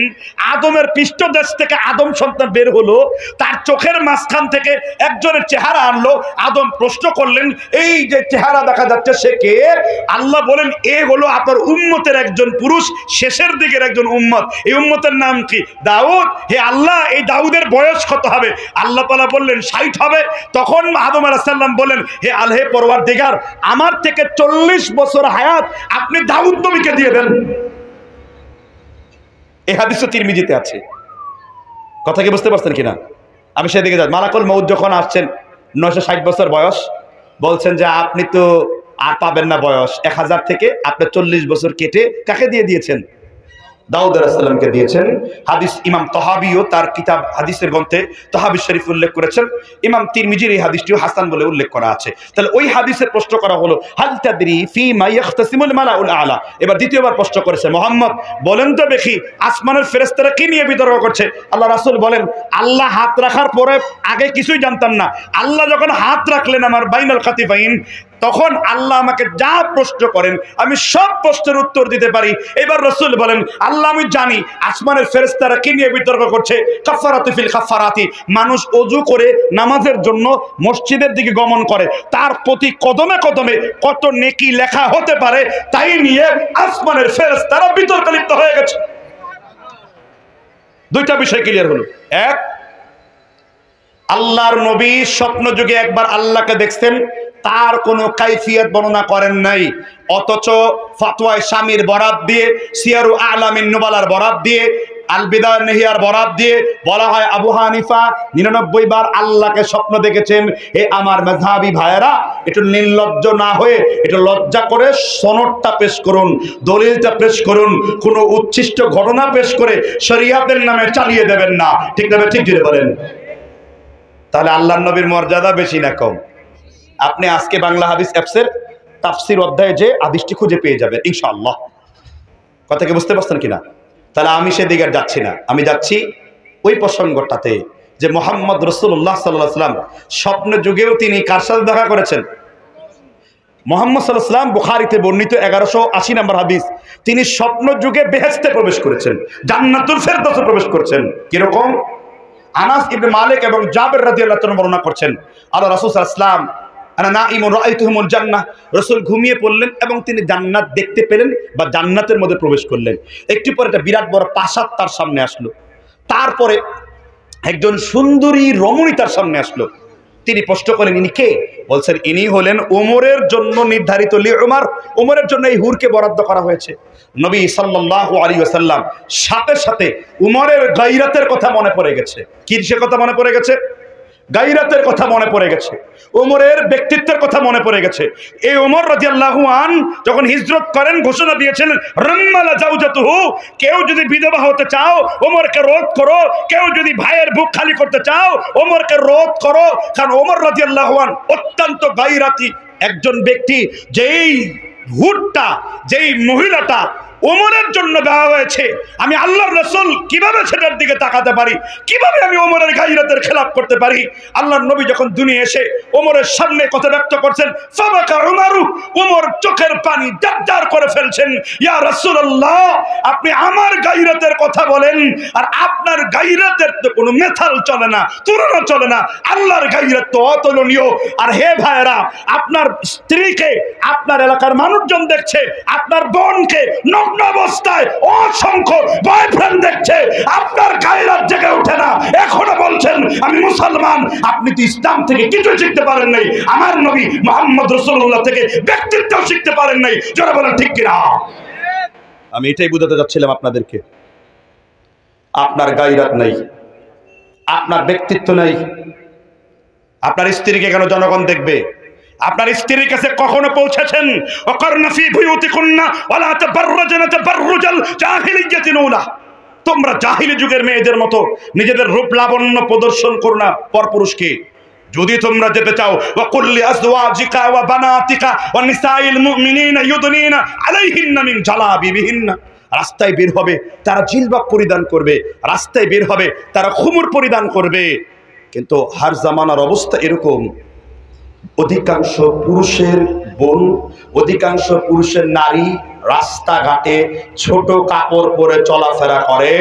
S2: আদমের পৃষ্ঠদেশ থেকে আদম সন্তান বের হলো, তার চোখের মাঝখান থেকে একজনের চেহারা আনলো। আদম প্রশ্ন করলেন, এই যে চেহারা দেখা যাচ্ছে সে কে? আল্লাহ বলেন, এ হলো আপনার উম্মতের একজন পুরুষ, শেষের দিকের একজন উম্মত। এই উম্মতের নাম কি? দাউদ। হে আল্লাহ, এই দাউদের বয়স কত হবে? আল্লাহ তাআলা বললেন 60 হবে। তখন আদম আলাইহিস সালাম বলেন, হে আল্লাহ পরওয়ারদিগার, আমার থেকে 40 বছর হায়াত আপনি দাউদ নবীকে দিয়ে দেন। এই হাদিস তিরমিজিতে আছে। কথা কি বুঝতে পারছেন কিনা? আমি সেদিকে যাই। মালাকুল মউত যখন আসছেন, 960 বছর বয়স, বলছেন যে আপনি তো আর পাবেন না বয়স, 1000 থেকে আপনি 40 বছর কেটে কাকে দিয়ে দিয়েছেন? দাউদ আলাইহিস সালামকে দিয়েছেন। হাদিস ইমাম তহাবিও তার কিতাব হাদিসের গ্রন্থে তহাবি শরীফ উল্লেখ করেছেন। ইমাম তিরমিজির এই হাদিসটিও হাসান বলে উল্লেখ করা আছে। তাহলে ওই হাদিসের প্রশ্ন করা হলো, হাল তাদরি ফিমা ইয়াখতাসিমুল মালাউল আলা। এবার দ্বিতীয়বার প্রশ্ন করেছে, মুহাম্মদ বলেন তো দেখি, আসমানের ফেরেশতারা কি নিয়ে বিতর্ক করছে? আল্লাহ রাসূল বলেন, আল্লাহ হাত রাখার পরে আগে কিছুই জানতাম না। আল্লাহ যখন হাত রাখলেন আমার বাইনাল খাতিফাইন, তখন আল্লাহ আমাকে যা প্রশ্ন করেন আমি সব প্রশ্নের উত্তর দিতে পারি। এবার রাসূল বলেন, আল্লাহ আমি জানি আসমানের ফেরেশতারা কি নিয়ে বিতর্ক করছে। কাফারাতু ফিল কাফারাতি, মানুষ ওযু করে নামাজের জন্য মসজিদের দিকে গমন করে, তার প্রতি কদমে কদমে কত নেকি লেখা হতে পারে তাই নিয়ে আসমানের ফেরেশতারা বিতর্কে লিপ্ত হয়ে গেছে। দুইটা বিষয় ক্লিয়ার হলো। এক, আল্লাহর নবী স্বপ্ন যুগে একবার আল্লাহকে দেখছেন, তার কোনো কাইফিয়ত বর্ণনা করেন নাই। অথচ ফতোয়ায়ে শামীর বরাত দিয়ে, সিয়ারু আলামিন নুবালার বরাত দিয়ে, আল বিদায় নেহিয়ার বরাত দিয়ে বলা হয় আবু হানিফা 99 বার আল্লাহকে স্বপ্ন দেখেছেন। হে আমার মাযহাবী ভাইয়েরা, একটু নির্লজ্জ না হয়ে একটু লজ্জা করে সনদটা পেশ করুন, দলিলটা পেশ করুন। কোনো উচ্ছিষ্ট ঘটনা পেশ করে শরীয়তের নামে চালিয়ে দেবেন না। ঠিক না? ঠিক জুড়ে বলেন। তাহলে আল্লাহর নবীর মর্যাদা বেশি না কম? আপনি আজকে বাংলা হাদিস অ্যাপসের তাফসীর অধ্যায়ে যে হাদিসটি খুঁজে পেয়ে যাবেন ইনশাআল্লাহ। কথা কি বুঝতে পারছেন কিনা? তাহলে আমি সেদিকে যাচ্ছি না, আমি যাচ্ছি ওই প্রসঙ্গটাতে যে মুহাম্মদ রাসূলুল্লাহ সাল্লাল্লাহু আলাইহি ওয়াসাল্লাম স্বপ্ন যুগেও তিনি কার সাথে দেখা করেছেন? মুহাম্মদ সাল্লাল্লাহু আলাইহি ওয়াসাল্লাম বুখারীতে বর্ণিত 1180 নম্বর হাদিস, তিনি স্বপ্ন যুগে বেহেশতে প্রবেশ করেছেন, জান্নাতুল ফেরদৌসে প্রবেশ করেছেন। কিরকম? আনাস ইবনে মালিক এবং জাবের রাদিয়াল্লাহু তাআলা বর্ণনা করছেন, আল্লাহ রাসূল সাল্লাল্লাহু আলাইহি ওয়াসাল্লাম আনা নাঈমুন রাআইতুহুমুল জান্নাহ, রাসূল ঘুমিয়ে পড়লেন এবং তিনি জান্নাত দেখতে পেলেন বা জান্নাতের মধ্যে প্রবেশ করলেন। একটু পরে একটা বিরাট বড় প্রাসাদ তার সামনে আসলো, তারপরে একজন সুন্দরী রমণী তার সামনে আসলো। তিনি প্রশ্ন করেন, ইনি কে? বলছেন, ইনি হলেন ওমরের জন্য নির্ধারিত লিউমার, ওমরের জন্য এই হুরকে বরাদ্দ করা হয়েছে। নবী সাল্লাল্লাহু আলাইহি ওয়াসাল্লাম সাথে সাথে উমরের গায়রাতের কথা মনে পড়ে গেছে। কিসের কথা মনে পড়ে গেছে? গায়রাতের কথা মনে পড়ে গেছে, ওমরের ব্যক্তিত্বের কথা মনে পড়ে গেছে। এই ওমর রাদিয়াল্লাহু আন যখন হিজরত করেন ঘোষণা দিয়েছেন, রাম্মালা জাওজাতুহু, কেউ যদি বিধবা হতে চাও ওমরকে রোধ করো, কেউ যদি ভাইয়ের বুক খালি করতে চাও ওমরকে রোধ করো। কারণ ওমর রাদিয়াল্লাহু আন অত্যন্ত গায়রাতি একজন ব্যক্তি। যেই হুটটা, যেই মহিলাটা ওমরের জন্য দেওয়া হয়েছে, আমি আল্লাহর রাসূল কিভাবে সেটার দিকে তাকাতে পারি? কিভাবে আমি ওমরের গায়রাতের খেলাফ করতে পারি? আল্লাহর নবী যখন দুনিয়া এসে ওমরের সামনে কথা ব্যক্ত করছেন, ফাবাকা উমারু, ওমর চোখের পানি জারজার করে ফেলছেন। ইয়া রাসূলুল্লাহ, আপনি আমার গায়রাতের কথা বলেন, আর আপনার গায়রাতের তো কোনো মেথাল চলে না, তুলনা চলে না। আল্লাহর গায়রাত তো অতুলনীয়। আর হে ভাইরা, আপনার স্ত্রীকে আপনার এলাকার মানুষজন দেখছে, আপনার বোনকে অবস্থায় অসংখ্য বয়ফ্রেন্ড দেখছে, আপনার গায়রাত জেগে ওঠে না। এখনো বলছেন আমি মুসলমান। আপনি তো ইসলাম থেকে কিছু শিখতে পারেন নাই, আমার নবী মুহাম্মদ রাসূলুল্লাহ থেকে ব্যক্তিত্ব শিখতে পারেন নাই। যারা বলেন ঠিক কিনা? আমি এটাই বোঝাতে যাচ্ছিলাম আপনাদেরকে, আপনার গায়রাত নাই, আপনার ব্যক্তিত্ব নাই। আপনার স্ত্রীকে কেন জনগণ দেখবে? আপনার স্ত্রীর কাছে কখনো পৌঁছেছেন ওয়াকারনা ফি বুয়ুতিকুন্না ওয়ালা তাবাররাজনা তাবাররুজাল জাহিলিয়্যাতিল উলা, তোমরা জাহিলি যুগের মেয়েদের মতো নিজেদের রূপ লাবণ্য প্রদর্শন করো না পরপুরুষকে। যদি তোমরা যেতে চাও, ওয়াকুল লিআজওয়াজিকা ওয়া বানাতিকা ওয়া নিসাইল মুমিনিনা ইউদনিনা আলাইহিন্না মিন জালাবিবিহিন্না, রাস্তায় বের হবে তারা জিলবাব পরিধান করবে, রাস্তায় বের হবে তারা খুমুর পরিধান করবে। কিন্তু হার জামানার অবস্থা এরকম,
S1: অধিকাংশ পুরুষের বোন, অধিকাংশ পুরুষের নারী রাস্তাঘাটে ছোট কাপড় পরে চলাফেরা করে।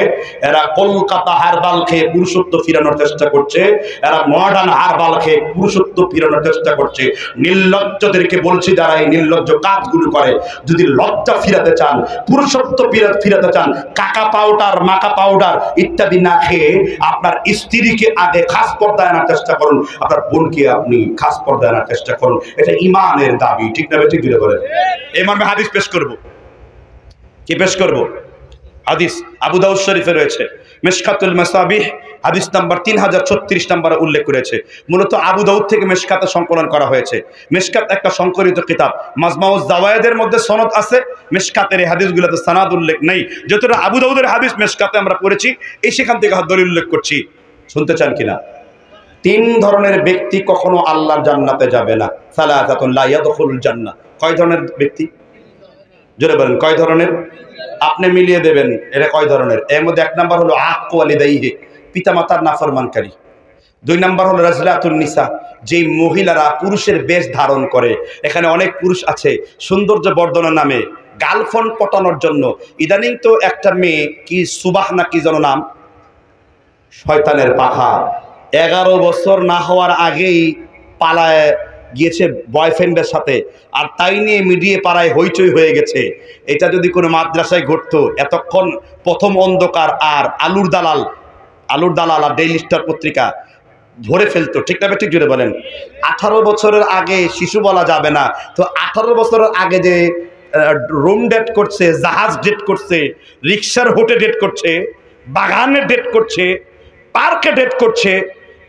S1: এরা কলকাতা হারবাল খেয়ে পুরুষত্ব ফিরানোর চেষ্টা করছে, এরা মডার্ন হারবাল খেয়ে পুরুষত্ব ফিরানোর চেষ্টা করছে। নির্লজ্জদেরকে বলছি, যারা এই নির্লজ্জ কাজগুলো করে, যদি লজ্জা ফিরাতে চান, পুরুষত্ব ফিরাতে চান, কাকা পাউডার, মাকা পাউডার ইত্যাদি না খেয়ে আপনার স্ত্রীকে আগে খাস পর্দায় আনার চেষ্টা করুন, আপনার বোনকে আপনি খাস পর্দায় আনার চেষ্টা করুন। এটা ইমানের দাবি, ঠিক না? ঠিক দিলে বলেন। এই মর্মে হাদিস পেশ করবো। কি পেশ করব? হাদিস আবু দাউদ শরীফে রয়েছে, মিশকাতুল মাসাবিহ হাদিস নাম্বার 3036 নম্বরে উল্লেখ করেছে। মূলত আবু দাউদ থেকে মিশকাতে সংকলন করা হয়েছে। মিশকাত একটা সংকলিত কিতাব, মাজমাউজ জাওয়ায়েদের মধ্যে সনদ আছে, মিশকাতের এই হাদিসগুলোতে সনদ উল্লেখ নেই। যতটা আবু দাউদের হাদিস মিশকাতে আমরা পড়েছি, এই সেখান থেকে দলিল উল্লেখ করছি। শুনতে চান কিনা? 3 ধরনের ব্যক্তি কখনো আল্লাহর জান্নাতে যাবে না। সালাসাতুন লা ইয়াদখুলুল জান্নাহ। কয় ধরনের ব্যক্তি? জোরে বলেন, কয় ধরনের? আপনি মিলিয়ে দেবেন এটা কয় ধরনের। এর মধ্যে 1 নাম্বার হলো আক্কু ওয়ালিদাইহি, পিতামাতার নাফরমানকারী। 2 নাম্বার হলো রাজলাতুন নিসা, যেই মহিলারা পুরুষের বেশ ধারণ করে। এখানে অনেক পুরুষ আছে সৌন্দর্য বর্ধনের নামে গার্লফ্রেন্ড পটানোর জন্য। ইদানিং তো একটা মেয়ে কি সুবাহ না কি যেন নাম, শয়তানের পাখা, 11 বছর না হওয়ার আগেই পালায় গিয়েছে বয়ফ্রেন্ডের সাথে, আর তাই নিয়ে মিডিয়ে পাড়ায় হইচই হয়ে গেছে। এটা যদি কোনো মাদ্রাসায় ঘটতো, এতক্ষণ প্রথম অন্ধকার আর আলুর দালাল আর ডেইলি স্টার পত্রিকা ধরে ফেলতো, ঠিক না? ঠিক জুড়ে বলেন। 18 বছরের আগে শিশু বলা যাবে না, তো 18 বছরের আগে যে রুম ডেট করছে, জাহাজ ডেট করছে, রিক্সার হোটে ডেট করছে, বাগানে ডেট করছে, পার্কে ডেট করছে,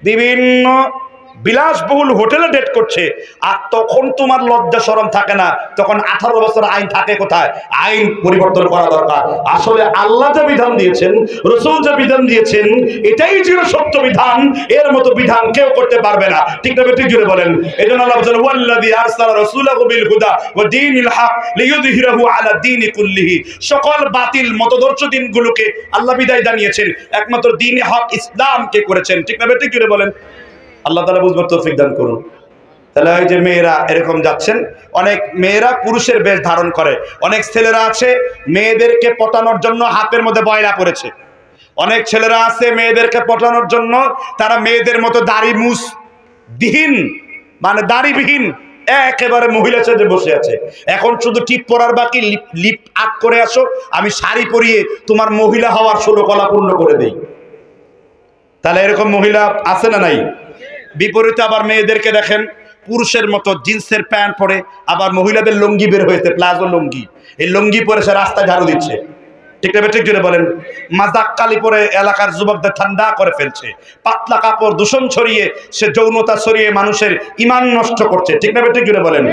S1: বিভিন্ন বিলাসবহুল হোটেলে ডেট করছে, আর তখন তোমার লজ্জা শরম থাকে না, তখন 18 বছর আইন থাকে কোথায়? আইন পরিবর্তন করা দরকার। আসলে আল্লাহ যে বিধান দিয়েছেন, রাসূল যে বিধান দিয়েছেন, এটাই ছিল সত্য বিধান, এর মতো বিধান কেউ করতে পারবে না, ঠিক না? ঠিক জুড়ে বলেন। এজন্য আল্লাহ বলেন, ওয়াল্লাযী আরসালা রাসূলাহু বিল হুদা ওয়া দীনিল হক লিইয়ুযহিরাহু আলা দীনি কুল্লিহি। সকল বাতিল মতদর্শ দিনগুলোকে আল্লাহ বিদায় জানিয়েছেন, একমাত্র দ্বীনে হক ইসলামকে করেছেন, ঠিক না? ঠিক জুড়ে বলেন। আল্লাহ তাআলা বুঝবার তৌফিক দান করুন। তাহলে এই যে মেয়েরা এরকম যাচ্ছেন, অনেক মেয়েরা পুরুষের বেশ ধারণ করে, অনেক ছেলেরা আছে মেয়েদেরকে পটানোর জন্য হাতের মধ্যে বয়লা পড়েছে, অনেক ছেলেরা আছে মেয়েদেরকে পটানোর জন্য তারা মেয়েদের মতো দাড়ি মুছ বিহীন, মানে দাড়িবিহীন একেবারে মহিলা সেজে বসে আছে। এখন শুধু টিপ পরার বাকি, লিপ আপ করে আসো, আমি শাড়ি পরিয়ে তোমার মহিলা হওয়ার 16 কলা পূর্ণ করে দেই। তাহলে এরকম মহিলা আছে না নাই? বিপরীতে আবার মেয়েদেরকে দেখেন পুরুষের মতো জিন্সের প্যান্ট পরে, আবার মহিলাদের লুঙ্গি বের হয়েছে, প্লাজো লুঙ্গি, এই লুঙ্গি পরে সে রাস্তায় ঝাড়ু দিচ্ছে, ঠিক না? ঠিক জুড়ে বলেন। মাজাক কালি পরে এলাকার যুবকদের ঠান্ডা করে ফেলছে, পাতলা কাপড় দূষণ ছড়িয়ে সে যৌনতা ছড়িয়ে মানুষের ইমান নষ্ট করছে, ঠিক না? ঠিক জুড়ে বলেন।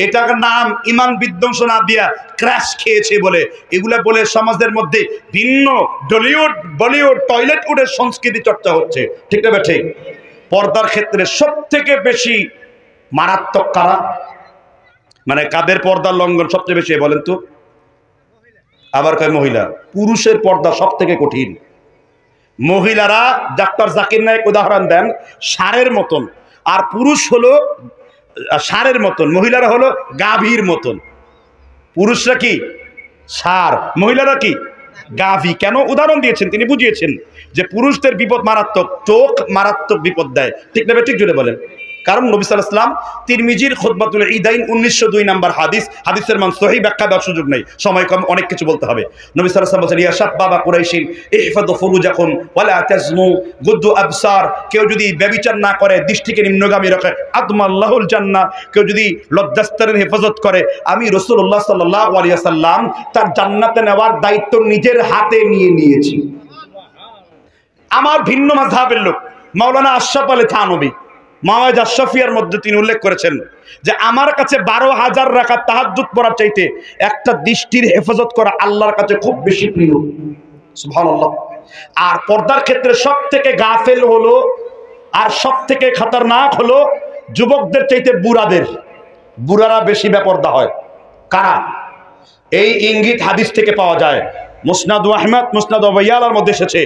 S1: এটার নাম ইমান বিধ্বংস না দিয়া ক্র্যাশ খেয়েছে বলে, এগুলা বলে সমাজের মধ্যে ভিন্ন বলিউড টয়লেট উডের সংস্কৃতি চর্চা হচ্ছে, ঠিক না? ঠিক। পর্দার ক্ষেত্রে সব থেকে বেশি মারাত্মক কারা, মানে কাদের পর্দার লঙ্ঘন সবচেয়ে বেশি বলেন তো? আবার কয় মহিলা। পুরুষের পর্দা সব থেকে কঠিন। মহিলারা, ডাক্তার জাকির নায়েক উদাহরণ দেন, ষাঁড়ের মতন, আর পুরুষ হলো ষাঁড়ের মতন, মহিলারা হলো গাভীর মতন। পুরুষরা কি ষাঁড়, মহিলারা কি গাভী। কেন উদাহরণ দিয়েছেন? তিনি বুঝিয়েছেন যে পুরুষদের বিপদ মারাত্মক, চোখ মারাত্মক বিপদ দেয়, ঠিক না? ঠিক জুড়ে বলেন। কারণ নবী সাল্লাল্লাহু আলাইহি ওয়াসাল্লাম তিরমিজির খুতবাতুল ঈদাইন 1902 নম্বর হাদিসের মান সহিহ, ব্যাখ্যা দেওয়ার সুযোগ নেই, সময় কম, অনেক কিছু বলতে হবে। নবী সাল্লাল্লাহু আলাইহি ওয়াসাল্লাম বলেন, ইয়া শাবাবা কুরাইশিন ইহফাযু ফুরুজাকুম ওয়ালা তাজনু গুদ্দু আবসার। কেউ যদি ব্যভিচার না করে, দৃষ্টিকে নিম্নগামী রাখে, আদমাল্লাহুল জান্নাহ। কেউ যদি লজ্জাস্থানের হেফাজত করে, আমি রাসূলুল্লাহ সাল্লাল্লাহু আলাইহি ওয়াসাল্লাম তার জান্নাতে নেওয়ার দায়িত্ব নিজের হাতে নিয়েছি। আমার ভিন্ন মাযহাবের লোক মাওলানা আশরাফ আলী থানভী মাওয়াজ আশরাফিয়ার মধ্যে তিনি উল্লেখ করেছেন যে আমার কাছে 12,000 রাকাত তাহাজ্জুদ পড়ার চাইতে একটা দৃষ্টির হেফাজত করা আল্লাহর কাছে খুব বেশি প্রিয়। সুবহানাল্লাহ। আর পর্দার ক্ষেত্রে সব থেকে গাফেল হলো আর সব থেকে খতরনাক হলো যুবকদের চাইতে বুড়ারা বেশি বেপরদা হয়। কারা? এই ইঙ্গিত হাদিস থেকে পাওয়া যায়। মুসনাদ আহমদ, মুসনাদ আবইয়ালার মধ্যে এসেছে,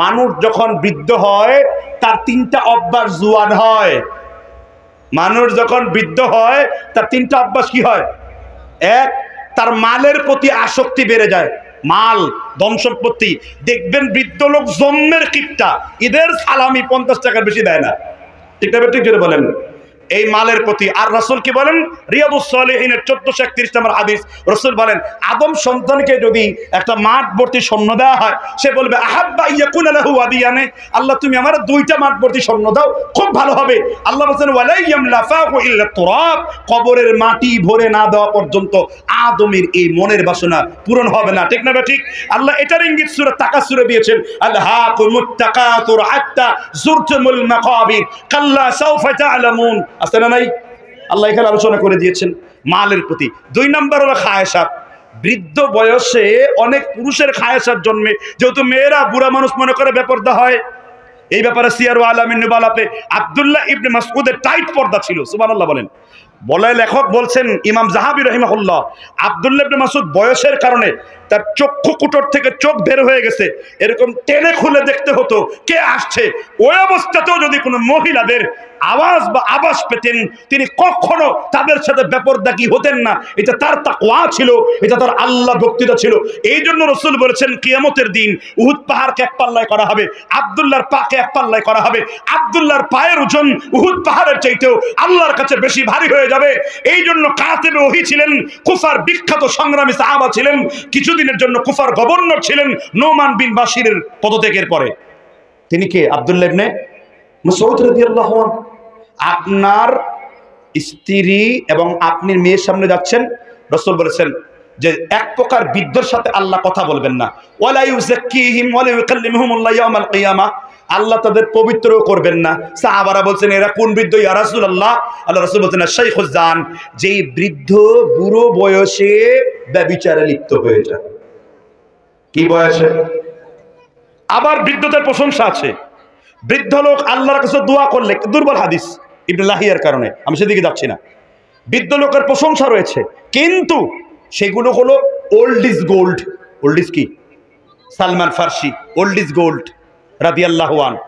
S1: মানুষ যখন বৃদ্ধ হয় তার 3টা অভ্যাস জুয়ান হয়।
S2: মানুষ যখন বৃদ্ধ হয় তার তিনটা অভ্যাস কি হয়? এক, তার মালের প্রতি আসক্তি বেড়ে যায়। মাল, ধন সম্পত্তি। দেখবেন বৃদ্ধ লোক জন্মের কিপটা, ঈদের সালামি 50 টাকার বেশি দেয় না। ঠিক না ঠিক জোরে বলেন। এই মালের প্রতি। আর রাসূল কি বলেন? রিয়াদুস সালিহিনের 1431 নম্বর হাদিস, রাসূল বলেন আদম সন্তানকে যদি একটা মাঠ ভর্তি স্বর্ণ দেওয়া হয়, সে বলবে আহাব্বা ইয়াকুনা লাহু ওয়াদিয়ানে, আল্লাহ তুমি আমার 2টা মাঠ ভর্তি স্বর্ণ দাও, খুব ভালো হবে। আল্লাহ বলেন ওয়ালা ইয়ামলাফাহু ইল্লা তুরাব, কবরের মাটি ভরে না দেওয়া পর্যন্ত আদমের এই মনের বাসনা পূরণ হবে না। ঠিক না ঠিক? আল্লাহ এটার ইঙ্গিত সূরা তাকাসুরে দিয়েছেন, আলহাকুমুত তাকাতুর হাত্তা যুরতুমুল মাকাবির কাল্লা সাউফা তা'লামুন। আছে না নাই? আল্লাহ এখানে আলোচনা করে দিয়েছেন মালের প্রতি। 2 নম্বর হলো খায়েশাত। বৃদ্ধ বয়সে অনেক পুরুষের খায়েশাত জন্মে, যেহেতু মেয়েরা বুড়া মানুষ মনে করে বেপরদা হয়। এই ব্যাপারে সিয়ারু আলামিন নুবালাতে আব্দুল্লাহ ইবনে মাসউদের টাইট পর্দা ছিল। সুবহানাল্লাহ বলেন। বলে লেখক বলছেন ইমাম জাহাবি রাহিমাহুল্লাহ, আব্দুল্লাহ ইবনে মাসউদ বয়সের কারণে তার চক্ষু কুটর থেকে চোখ বের হয়ে গেছে, এরকম টেনে খুলে দেখতে হতো কে আসছে। ওই অবস্থাতেও যদি কোনো মহিলাদের আওয়াজ বা আবাস পেতেন, তিনি কখনো তাদের সাথে বেপরদাকি হতেন না। এটা তার তাকওয়া ছিল, এটা তার আল্লাহ ভক্তিটা ছিল। এই জন্য রাসূল বলেছেন কিয়ামতের দিন উহুদ পাহাড়কে এক পাল্লায় করা হবে, আব্দুল্লাহর পাকে এক পাল্লায় করা হবে। আব্দুল্লাহর পায়ের ওজন উহুদ পাহাড়ের চাইতেও আল্লাহর কাছে বেশি ভারী হয়ে যাবে। এই জন্য কাতিবে ওহী ছিলেন, কুফার বিখ্যাত সংগ্রামী সাহাবা ছিলেন, কিছুদিনের জন্য কুফার গভর্নর ছিলেন নোমান বিন বাশিরের পদত্যাগের পরে। তিনি কে? আব্দুল্লাহ ইবনে মাসউদ রাদিয়াল্লাহু আনহু। আপনার স্ত্রী এবং আপনি মেয়ের সামনে যাচ্ছেন, রাসূল বলেছেন যে এক প্রকার বৃদ্ধের সাথে আল্লাহ কথা বলবেন না। ওয়ালা ইউযাক্কিহিম ওয়ালা ইউকাল্লিমুহুমুল্লাহ ইয়াওমাল কিয়ামাহ, আল্লাহ তাদের পবিত্রও করবেন না। সাহাবারা বলছেন এরা কোন বৃদ্ধ ইয়া রাসূলুল্লাহ? আল্লাহ রাসূল বলছেন শাইখুজ জান, যেই বৃদ্ধ বুড়ো বয়সে ব্যভিচারে লিপ্ত হয়ে যায়। কি বয়সে? আবার বৃদ্ধদের প্রশংসা আছে। বৃদ্ধ লোক আল্লাহর কাছে দোয়া করলে, দুর্বল হাদিস ইবনে লাহিয়ার কারণে আমি সেদিকে যাচ্ছি না, বৃদ্ধ লোকের প্রশংসা রয়েছে, কিন্তু সেগুলো হলো old is gold. Old is কি? সালমান ফার্সি ওল্ড ইজ গোল্ড রাদিয়াল্লাহু আনহু।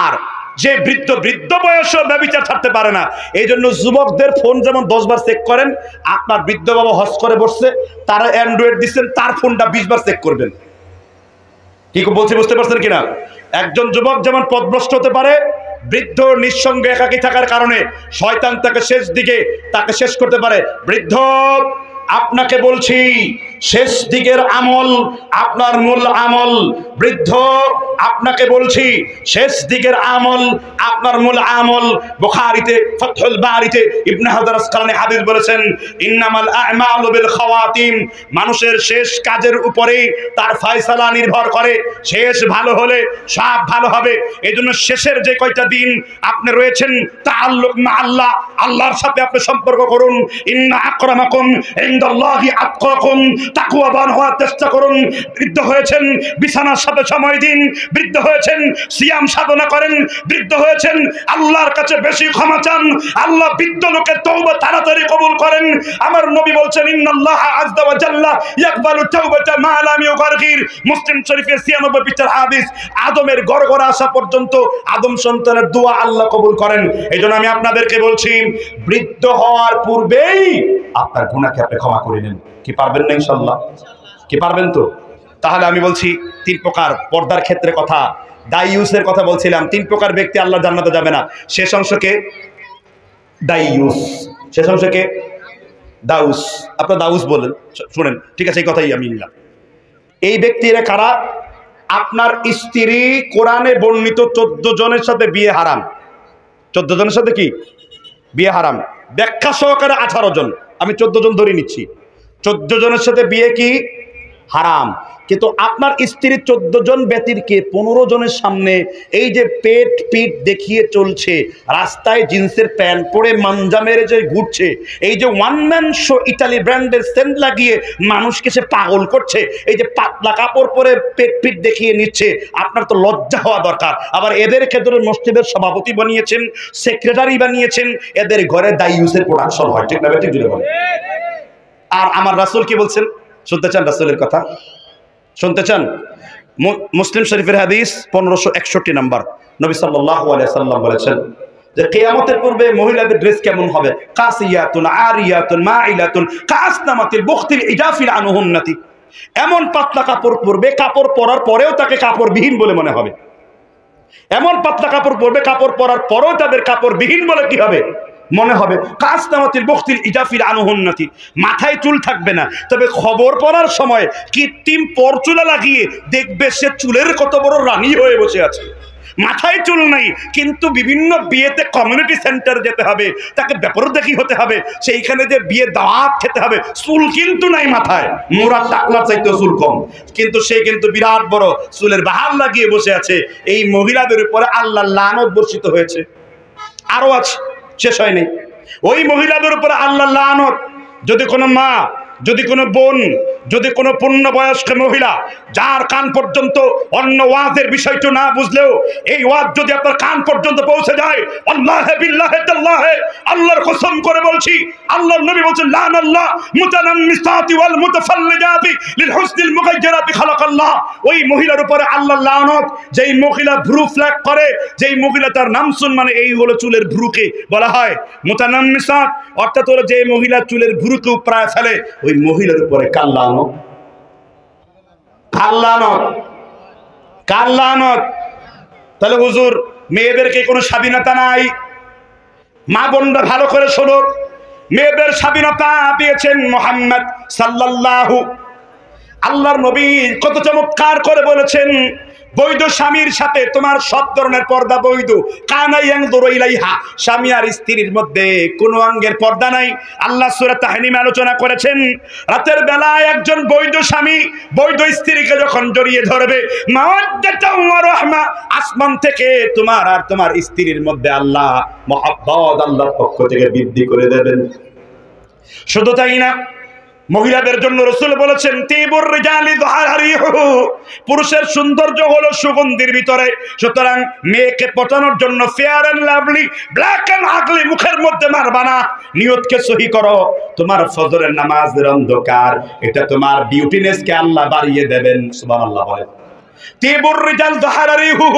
S2: আর যে বৃদ্ধ বয়সে ব্যভিচার ছাড়তে পারে না, এই জন্য যুবকদের ফোন যেমন 10 বার চেক করেন, আপনার বৃদ্ধ বাবা হজ করে বসছে, তারা অ্যান্ড্রয়েড দিচ্ছেন, তার ফোনটা 20 বার চেক করবেন। কি বলছি বুঝতে পারছেন কিনা? একজন যুবক যেমন পথভ্রষ্ট হতে পারে, বৃদ্ধ নিঃসঙ্গে একাকী থাকার কারণে শয়তান তাকে শেষ করতে পারে। বৃদ্ধ, আপনাকে বলছি শেষ দিকের আমল আপনার মূল আমল। বৃদ্ধ, আপনাকে বলছি শেষ দিকের আমল আপনার মূল আমল। বুখারীতে ফাতহুল বারীতে ইবনে হাজার আসকালানী হাদিস বলেছেন, ইন্নামাল আ'মালু বিল খাওয়াতিম, মানুষের শেষ কাজের উপরেই তার ফয়সালা নির্ভর করে। শেষ ভালো হলে সব ভালো হবে। এজন্য শেষের যে কয়টা দিন আপনি রয়েছেন তাআল্লুক মা আল্লাহ, আল্লাহর সাথে আপনি সম্পর্ক করুন। ইন্না আকরামাকুম ইনদাল্লাহি আতকাকুম, তাকওয়াবান হওয়ার চেষ্টা করুন। বৃদ্ধ হয়েছেন, বিছানার সাথে সময় দিন। বৃদ্ধ হয়েছেন, সিয়াম সাধনা করেন। বৃদ্ধ হয়েছেন, আল্লাহর কাছে বেশি ক্ষমা চান। আল্লাহ বৃদ্ধ লোকের তওবা তাড়াতাড়ি কবুল করেন। আমার নবী বলছেন ইন্নাল্লাহ আযজা ওয়া জাল্লা ইয়াকবালু তাওবাতা মা লাম ইউগারগির। মুসলিম শরীফের 96 পৃষ্ঠার হাদিস। আদমের গড়গড়া আসা পর্যন্ত আদম সন্তানের দোয়া আল্লাহ কবুল করেন। এইজন্য আমি আপনাদেরকে বলছি, বৃদ্ধ হওয়ার পূর্বেই আপনার গুনাহকে আপনি ক্ষমা করে নেন। কি পারবেন না ইনশাআল্লাহ? কি পারবেন তো? তাহলে আমি বলছি 3 প্রকার পর্দার ক্ষেত্রে কথা, দাইয়ুসের কথা বলছিলাম। 3 প্রকার ব্যক্তি আল্লাহ জান্নাতে যাবে না। শেষ অংশকে দাইয়ুস, শেষ অংশকে দাউস। আপনারা দাউস বলেন, শুনেন, ঠিক আছে, এই কথাই আমি নিলাম। এই ব্যক্তিরা কারা? আপনার স্ত্রী কোরআনে বর্ণিত 14 জনের সাথে বিয়ে হারাম। 14 জনের সাথে কি বিয়ে হারাম? ব্যাখ্যা সহকারে 18 জন, আমি 14 জন ধরে নিচ্ছি। 14 জনের সাথে বিয়ে কি হারাম। কিন্তু আপনার স্ত্রী 14 জন ব্যতীতকে 15 জনের সামনে এই যে পেট পিঠ দেখিয়ে চলছে, রাস্তায় জিন্সের প্যান্ট পরে মাঞ্জা মেরে যে ঘুরছে, এই যে ওয়ান ম্যান শো ইতালি ব্র্যান্ডের সেন্ট লাগিয়ে মানুষকে সে পাগল করছে, এই যে পাতলা কাপড় পরে পেট পিঠ দেখিয়ে নিচ্ছে, আপনার তো লজ্জা হওয়া দরকার। আবার এদের ক্ষেত্রে মসজিদের সভাপতি বানিয়েছেন, সেক্রেটারি বানিয়েছেন, এদের ঘরে দাইয়ুসের প্রোডাকশন হয়। ঠিক না? ঠিক জুড়ে বলেন। আর আমার রাসূল কি বলছেন শুনতে চান? রাসূলের কথা শুনতে চান? মুসলিম শরীফের হাদিস 1561 নম্বর। নবী সাল্লাল্লাহু আলাইহি সাল্লাম বলেছেন যে কিয়ামতের পূর্বে মহিলাদের ড্রেস কেমন হবে, কাসিয়াতুন আরিয়াতুন মাইলাতুন কাসনামাতিল বুখতিল ইজাফিল আনহুন্নাতি, এমন পাতলা কাপড় পরবে, কাপড় পরার পরেও তাকে কাপড়বিহীন বলে মনে হবে। এমন পাতলা কাপড় পরবে, কাপড় পরার পরেও তাদের কাপড়বিহীন বলে কি হবে মনে হবে। কাসনামাতিল বুখতিল ইজাফিল আনহুন্নাতি, মাথায় চুল থাকবে না, তবে খবর পড়ার সময় কৃত্রিম পরচুলা লাগিয়ে দেখবে সে চুলের কত বড় রানী হয়ে বসে আছে। মাথায় চুল নাই, কিন্তু বিভিন্ন বিয়েতে কমিউনিটি সেন্টার যেতে হবে, তাকে বেপরদেখি হতে হবে, সেইখানে যে বিয়ে দাওয়াত খেতে হবে, চুল কিন্তু নাই মাথায়, মোরা টাকলা চাইতেও চুল কম, কিন্তু সে কিন্তু বিরাট বড় চুলের বাহার লাগিয়ে বসে আছে। এই মহিলাদের উপরে আল্লাহর লানত বর্ষিত হয়েছে। আরো আছে, শেষ হয়নি। ওই মহিলাদের উপরে আল্লাহর লানত, যদি কোনো মা, যদি কোনো বোন, যদি কোনো পূর্ণবয়স্ক মহিলা যার কান পর্যন্ত অন্য ওয়াজের বিষয়টা না বুঝলেও এই ওয়াজ যদি আপনার কান পর্যন্ত পৌঁছে যায়, আল্লাহে বিল্লাহে তাল্লাহে, আল্লাহর কসম করে বলছি, আল্লাহর নবী বলেছেন লানাল্লাহ মুতানাম্মিসাতি ওয়াল মুতাফাল্লিজাতি লিল হুসনিল মুগায়্যিরাতি খালাকাল্লাহ। ওই মহিলার উপরে আল্লাহর লানত, যেই মহিলা ভ্রু ফ্ল্যাক করে, যেই মহিলা তার নামসুন মানে এই হলো চুলের ভ্রুকে বলা হয় মুতানাম্মিসাত, অর্থাৎ হলো যে মহিলা চুলের ভ্রুকে উপড়ায় ফেলে, ওই মহিলার উপরে কার লানত, কার লানত, কার লানত। তাহলে হুজুর মেয়েদেরকে কোনো স্বাধীনতা নাই? মা বোনরা ভালো করে শোনো, মেয়েদের স্বাধীনতা দিয়েছেন মুহাম্মদ সাল্লাল্লাহু, আল্লাহর নবী কত চমৎকার করে বলেছেন, বৈধ স্বামীর সাথে তোমার সব ধরনের পর্দা বৈধ। কানা ইয়ানজুরু ইলাইহা, স্বামী আর স্ত্রীর মধ্যে কোনো অঙ্গের পর্দা নাই। আল্লাহ সূরা তাহরিমে আলোচনা করেছেন, রাতের বেলায় একজন বৈধ স্বামী বৈধ স্ত্রীকে যখন জড়িয়ে ধরবে, মাওয়াদ্দাতাও ওয়া রাহমা, আসমান থেকে তোমার আর তোমার স্ত্রীর মধ্যে আল্লাহ মহব্বত আল্লাহর পক্ষ থেকে বৃদ্ধি করে দেবেন। শুধু তাই না, মহিলাদের জন্য রাসূল বলেছেন তিবুর রিজালি যুহারিহু, পুরুষের সৌন্দর্য হলো সুগন্ধির ভিতরে। সুতরাং মেয়েকে পটানোর জন্য fair and lovely, black and ugly মুখের মধ্যে মারবা না। নিয়তকে সহি করো, তোমার ফজরের নামাজের অন্ধকার এটা তোমার বিউটিনেসকে আল্লাহ বাড়িয়ে দেবেন। সুবহানাল্লাহ বলেন। তিবুর রিজাল যুহারিহু,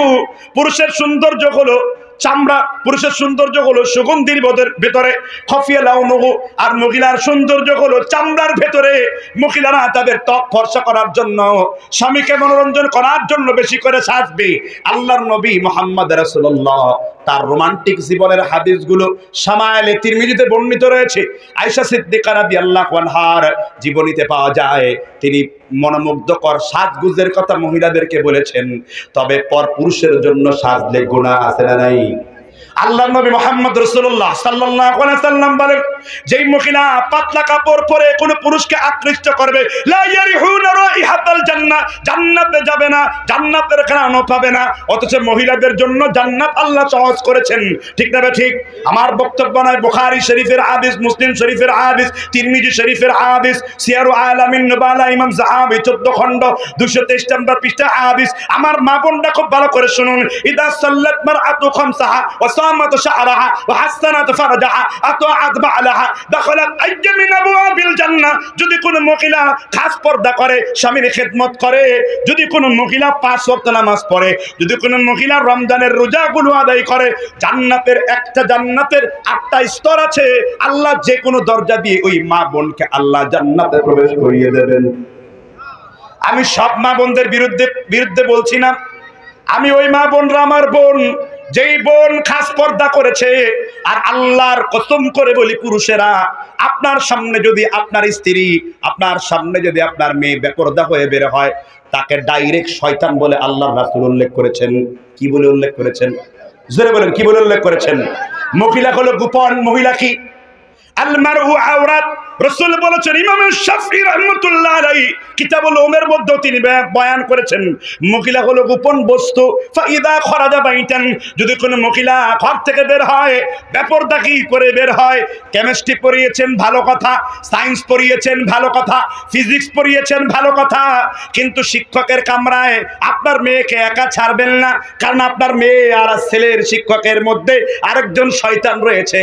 S2: পুরুষের সৌন্দর্য হলো চামড়া, পুরুষের সৌন্দর্য হলো সুগন্ধির ভেতরে, খফিয়া লাউনুহু, আর মহিলার সৌন্দর্য হলো চামড়ার ভেতরে। মহিলারা তাদের ত্বক ফর্সা করার জন্য, স্বামীকে মনোরঞ্জন করার জন্য বেশি করে সাজবে। আল্লাহর নবী মুহাম্মদ রাসূলুল্লাহ তার রোমান্টিক জীবনের হাদিসগুলো শামায়েলে তিরমিজিতে বর্ণিত রয়েছে। আয়েশা সিদ্দিকা রাদিয়াল্লাহু আনহার জীবনীতে পাওয়া যায়, তিনি মনোমুগ্ধকর সাজগুজের কথা মহিলাদেরকে বলেছেন। তবে পর পুরুষের জন্য সাজলে গুনাহ আছে না নাই? আল্লাহর নবী মুহাম্মদ রাসূলুল্লাহ সাল্লাল্লাহু আলাইহি সাল্লাম বলেন, যেই মহিলা পাতলা কাপড় পরে কোন পুরুষকে আকৃষ্ট করবে, লা ইয়ারিহুনা রাইহাতাল জান্নাহ, জান্নাতে যাবে না, জান্নাতের ঘ্রাণ পাবে না। অথচ মহিলাদের জন্য জান্নাত আল্লাহ সহজ করেছেন। ঠিক না ঠিক? আমার বক্তব্য নয়, বুখারী শরীফের হাদিস, মুসলিম শরীফের হাদিস, তিরমিজি শরীফের হাদিস, সিয়ারু আলামিন নুবালা ইমাম যাহাবী 14 খণ্ড 223 নম্বর পৃষ্ঠা হাদিস। আমার মা বোনরা খুব ভালো করে শুনুন, ইদা সাল্লাত মারআতু খামসাহা ওয়া সামাত শাহরাহা ওয়া হাসানাত ফারজাহা আতাআত বা'লাহা দাখালাত আইয়্যা মিন আবওয়াবিল জান্নাহ। যদি কোন মহিলা খাস পর্দা করে, স্বামীর খেদমত করে, যদি কোন মহিলা 5 ওয়াক্ত নামাজ পড়ে, যদি কোন মহিলা রমজানের রোজাগুলো আদায় করে, জান্নাতের 8টা স্তর আছে। আল্লাহ যে কোনো দরজা দিয়ে ওই মা বোনকে আল্লাহ জান্নাতে প্রবেশ করিয়ে দেবেন। আমি সব মা বোনদের বিরুদ্ধে বলছি না, আমি ওই মা বোনরা আমার বোন, যেই বোন খাস পর্দা করেছে। আর আল্লাহর কসম করে বলি, পুরুষেরা আপনার সামনে যদি আপনার স্ত্রী, আপনার সামনে যদি আপনার মেয়ে বেপরদা হয়ে বের হয়, তাকে ডাইরেক্ট শয়তান বলে আল্লাহর রাসূল উল্লেখ করেছেন। কি বলে উল্লেখ করেছেন? জোরে বলেন, কি বলে উল্লেখ করেছেন? মহিলা হলো গোপন। মহিলা কি? আল মারউ আওরাত। রাসূল বলেছেন, ইমাম শাফিঈ রাহমাতুল্লাহ আলাইহি কিতাবুল উমের মধ্যে তিনি বয়ান করেছেন, মহিলা হলো গোপন বস্তু। ফাইদা খরাজা বাইতান, যদি কোনো মহিলা ঘর থেকে বের হয়, বেপরদা কি করে বের হয়? কেমিস্ট্রি পড়িয়েছেন ভালো কথা, সায়েন্স পড়িয়েছেন ভালো কথা, ফিজিক্স পড়িয়েছেন ভালো কথা, কিন্তু শিক্ষকের কামরায় আপনার মেয়েকে একা ছাড়বেন না, কারণ আপনার মেয়ে আর ছেলের শিক্ষকের মধ্যে আরেকজন শয়তান রয়েছে।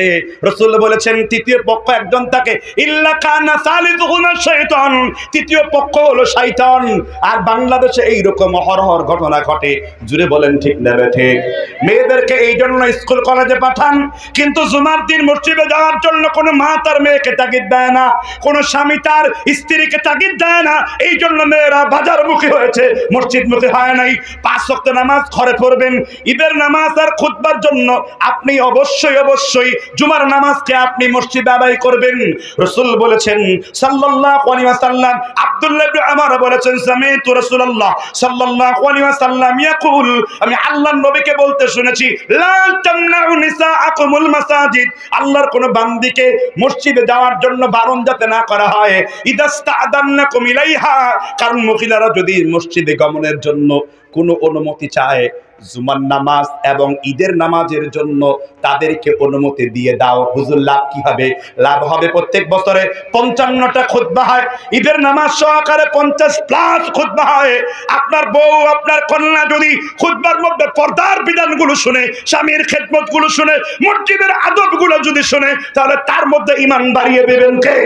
S2: রাসূল বলেছেন, তৃতীয় পক্ষ একজন থাকে, ইল্লা কাল্লা কানা সালিসুহুমা শাইতান, তৃতীয় পক্ষ হলো শয়তান। আর বাংলাদেশে এইরকম অহরহ ঘটনা ঘটে, জুড়ে বলেন ঠিক না ঠিক? মেয়েদেরকে এই জন্য স্কুল কলেজে পাঠান, কিন্তু জুমার দিন মসজিদে যাওয়ার জন্য কোনো মা তার মেয়েকে তাগিদ দেয় না, কোনো স্বামী তার স্ত্রীকে তাগিদ দেয় না। এই জন্য মেয়েরা বাজারমুখী হয়েছে, মসজিদমুখী হয় নাই। 5 ওয়াক্ত নামাজ ঘরে পড়বেন, ঈদের নামাজ আর খুতবার জন্য আপনি অবশ্যই জুমার নামাজকে আপনি মসজিদে আদায় করবেন। রাসূল বলেছেন সাল্লাল্লাহু আলাইহি ওয়াসাল্লাম, আব্দুল্লাহ ইবনে উমর বলেছেন, সামি'তু রাসূলুল্লাহ সাল্লাল্লাহু আলাইহি ওয়াসাল্লাম ইয়াকুল, আমি আল্লাহর নবীকে বলতে শুনেছি, লা তামনাউ নিসাআকুমুল মাসাজিদ, আল্লাহর কোন বান্দিকে মসজিদে যাওয়ার জন্য বারণ যাতে না করা হয়। ইদাস্তাদান্নাকুম ইলাইহা, কারণ মহিলারা যদি মসজিদে গমনের জন্য কোনো অনুমতি চায়, জুমার নামাজ এবং ঈদের নামাজের জন্য তাদেরকে অনুমতি দিয়ে দাও। হুজুর লাভ কি হবে? লাভ হবে প্রত্যেক বছরে 55টা খুতবা হয়, ঈদের নামাজ সহকারে 50+ খুতবা হয়। আপনার বউ, আপনার কন্যা যদি খুতবার মধ্যে পর্দার বিধানগুলো শুনে, স্বামীর খেদমতগুলো শুনে, মসজিদের আদবগুলো যদি শুনে, তাহলে তার মধ্যে ঈমান বাড়িয়ে দেবেন কে?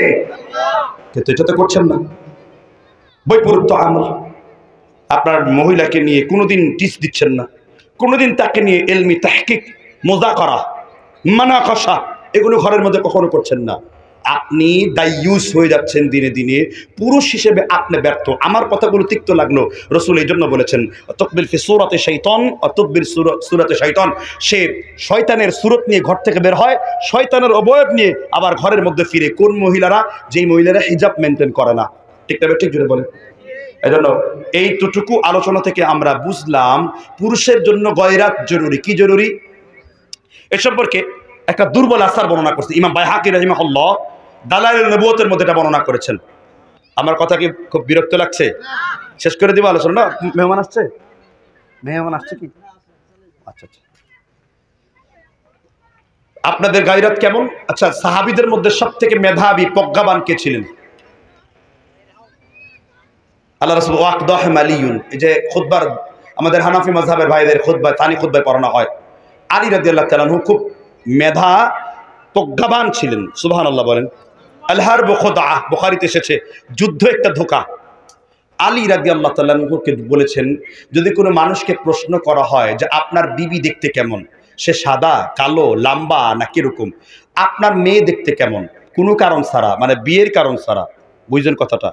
S2: কিন্তু এটা তো করছেন না। বৈপরীত্য আমল। আপনার মহিলাকে নিয়ে কোনোদিন টিচ দিচ্ছেন না, কোনোদিন তাকে নিয়ে ইলমি তাহকিক, মুযাকারা, মানাকাশা এগুলো ঘরের মধ্যে কখনো করছেন না। আপনি দায়ুস হয়ে যাচ্ছেন দিনে দিনে, পুরুষ হিসেবে আপনি ব্যর্থ। আমার কথাগুলো তিক্ত লাগলো, রাসূল এই জন্য বলেছেন তাকবিল ফি সূরাতে শাইতান তাকবির সূরাতে শাইতান, সে শয়তানের সূরত নিয়ে ঘর থেকে বের হয়, শয়তানের অবয়ব নিয়ে আবার ঘরের মধ্যে ফিরে। কোন মহিলারা? যেই মহিলারা হিজাব মেনটেন করে না। ঠিক না? ঠিক জুড়ে বলেন। এজন্য এইটুকু আলোচনা থেকে আমরা বুঝলাম পুরুষের জন্য গয়রাত জরুরি। কি জরুরি? এ সম্পর্কে একটা দুর্বল আসার বর্ণনা করছে ইমাম বাইহাকি রাহিমাহুল্লাহ, দালাইলুন নবুওয়াতের মধ্যে এটা বর্ণনা করেছেন। আমার কথা কি খুব বিরক্ত লাগছে? শেষ করে দিব আলোচনা না? মেহমান আসছে? মেহমান আসছে কি? আচ্ছা আচ্ছা। আপনাদের গায়রাত কেমন? আচ্ছা, সাহাবীদের মধ্যে সবথেকে মেধাবী প্রজ্ঞাবান কে ছিলেন? আল্লাহ রাসূল ওয়াকদাহ মালিয়ুন, এই যে খুতবার আমাদের হানাফি মাযহাবের ভাইদের খুতবায়, তানি খুতবায় পড়ানো হয়, আলী রাদিয়াল্লাহু তাআলা আনহু খুব মেধা প্রজ্ঞাবান ছিলেন। সুবহানাল্লাহ বলেন। আল হারব খুদআ, বুখারীতে এসেছে, যুদ্ধ একটা ধোঁকা। আলী রাদিয়াল্লাহু তাআলা আনহুকে বলেছেন, যদি কোনো মানুষকে প্রশ্ন করা হয় যে আপনার বিবি দেখতে কেমন, সে সাদা, কালো, লম্বা না কিরকম, আপনার মেয়ে দেখতে কেমন, কোনো কারণ ছাড়া, মানে বিয়ের কারণ ছাড়া, বুঝলেন কথাটা?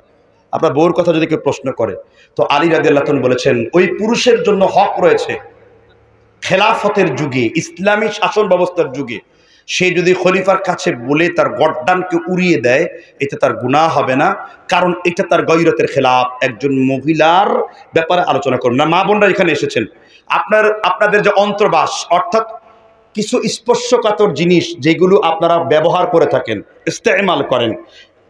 S2: আপনার বউর কথা যদি কেউ প্রশ্ন করে, তো আলী রাদিয়াল্লাহু তাআলা বলেছেন ওই পুরুষের জন্য হক রয়েছে খেলাফতের যুগে, ইসলামী শাসন ব্যবস্থার যুগে, সে যদি খলিফার কাছে বলে তার গর্দানকে উড়িয়ে দেয়, এতে তার গুনাহ হবে না, কারণ এটা তার গয়রতের খেলাফ। একজন মহিলার ব্যাপারে আলোচনা করুন না। মা বোনরা এখানে এসেছেন, আপনাদের যে অন্তর্বাস, অর্থাৎ কিছু স্পর্শকাতর জিনিস যেগুলো আপনারা ব্যবহার করে থাকেন, ইস্তেমাল করেন,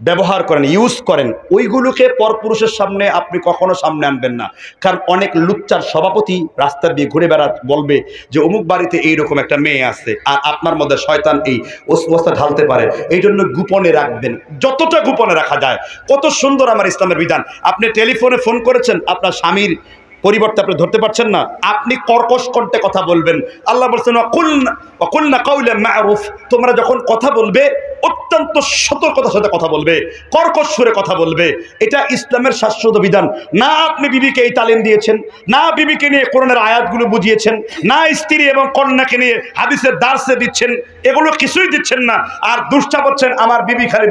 S2: ব্যবহার করেন, ইউজ করেন, ওইগুলোকে পরপুরুষের সামনে আপনি কখনো সামনে আনবেন না। কারণ অনেক লুচ্চার সভাপতি রাস্তা দিয়ে ঘুরে বলবে যে অমুক বাড়িতে এইরকম একটা মেয়ে আছে, আর আপনার মধ্যে শয়তান এই ওসওয়াসা ঢালতে পারে। এই জন্য গোপনে রাখবেন, যতটা গোপনে রাখা যায়। কত সুন্দর আমার ইসলামের বিধান। আপনি টেলিফোনে ফোন করেছেন, আপনার স্বামীর পরিবর্তে আপনি ধরতে পারছেন না, আপনি কর্কশ কণ্ঠে কথা বলবেন। আল্লাহ বলছেন ওয়াকুলনা কাওলান মা'রুফ, তোমরা যখন কথা বলবে অত্যন্ত সতর্কতার সাথে কথা বলবে, কর্কশ সুরে কথা বলবে। এটা ইসলামের শাশ্বত বিধান। না আপনি বিবিকে এই তালিম দিয়েছেন, না বিবিকে নিয়ে কোরআনের আয়াতগুলো বুঝিয়েছেন, না স্ত্রী এবং কন্যাকে নিয়ে হাদিসের দার্সে দিচ্ছেন, এগুলো কিছুই দিচ্ছেন না। আর দুষ্টা করছেন আমার বিবি খালি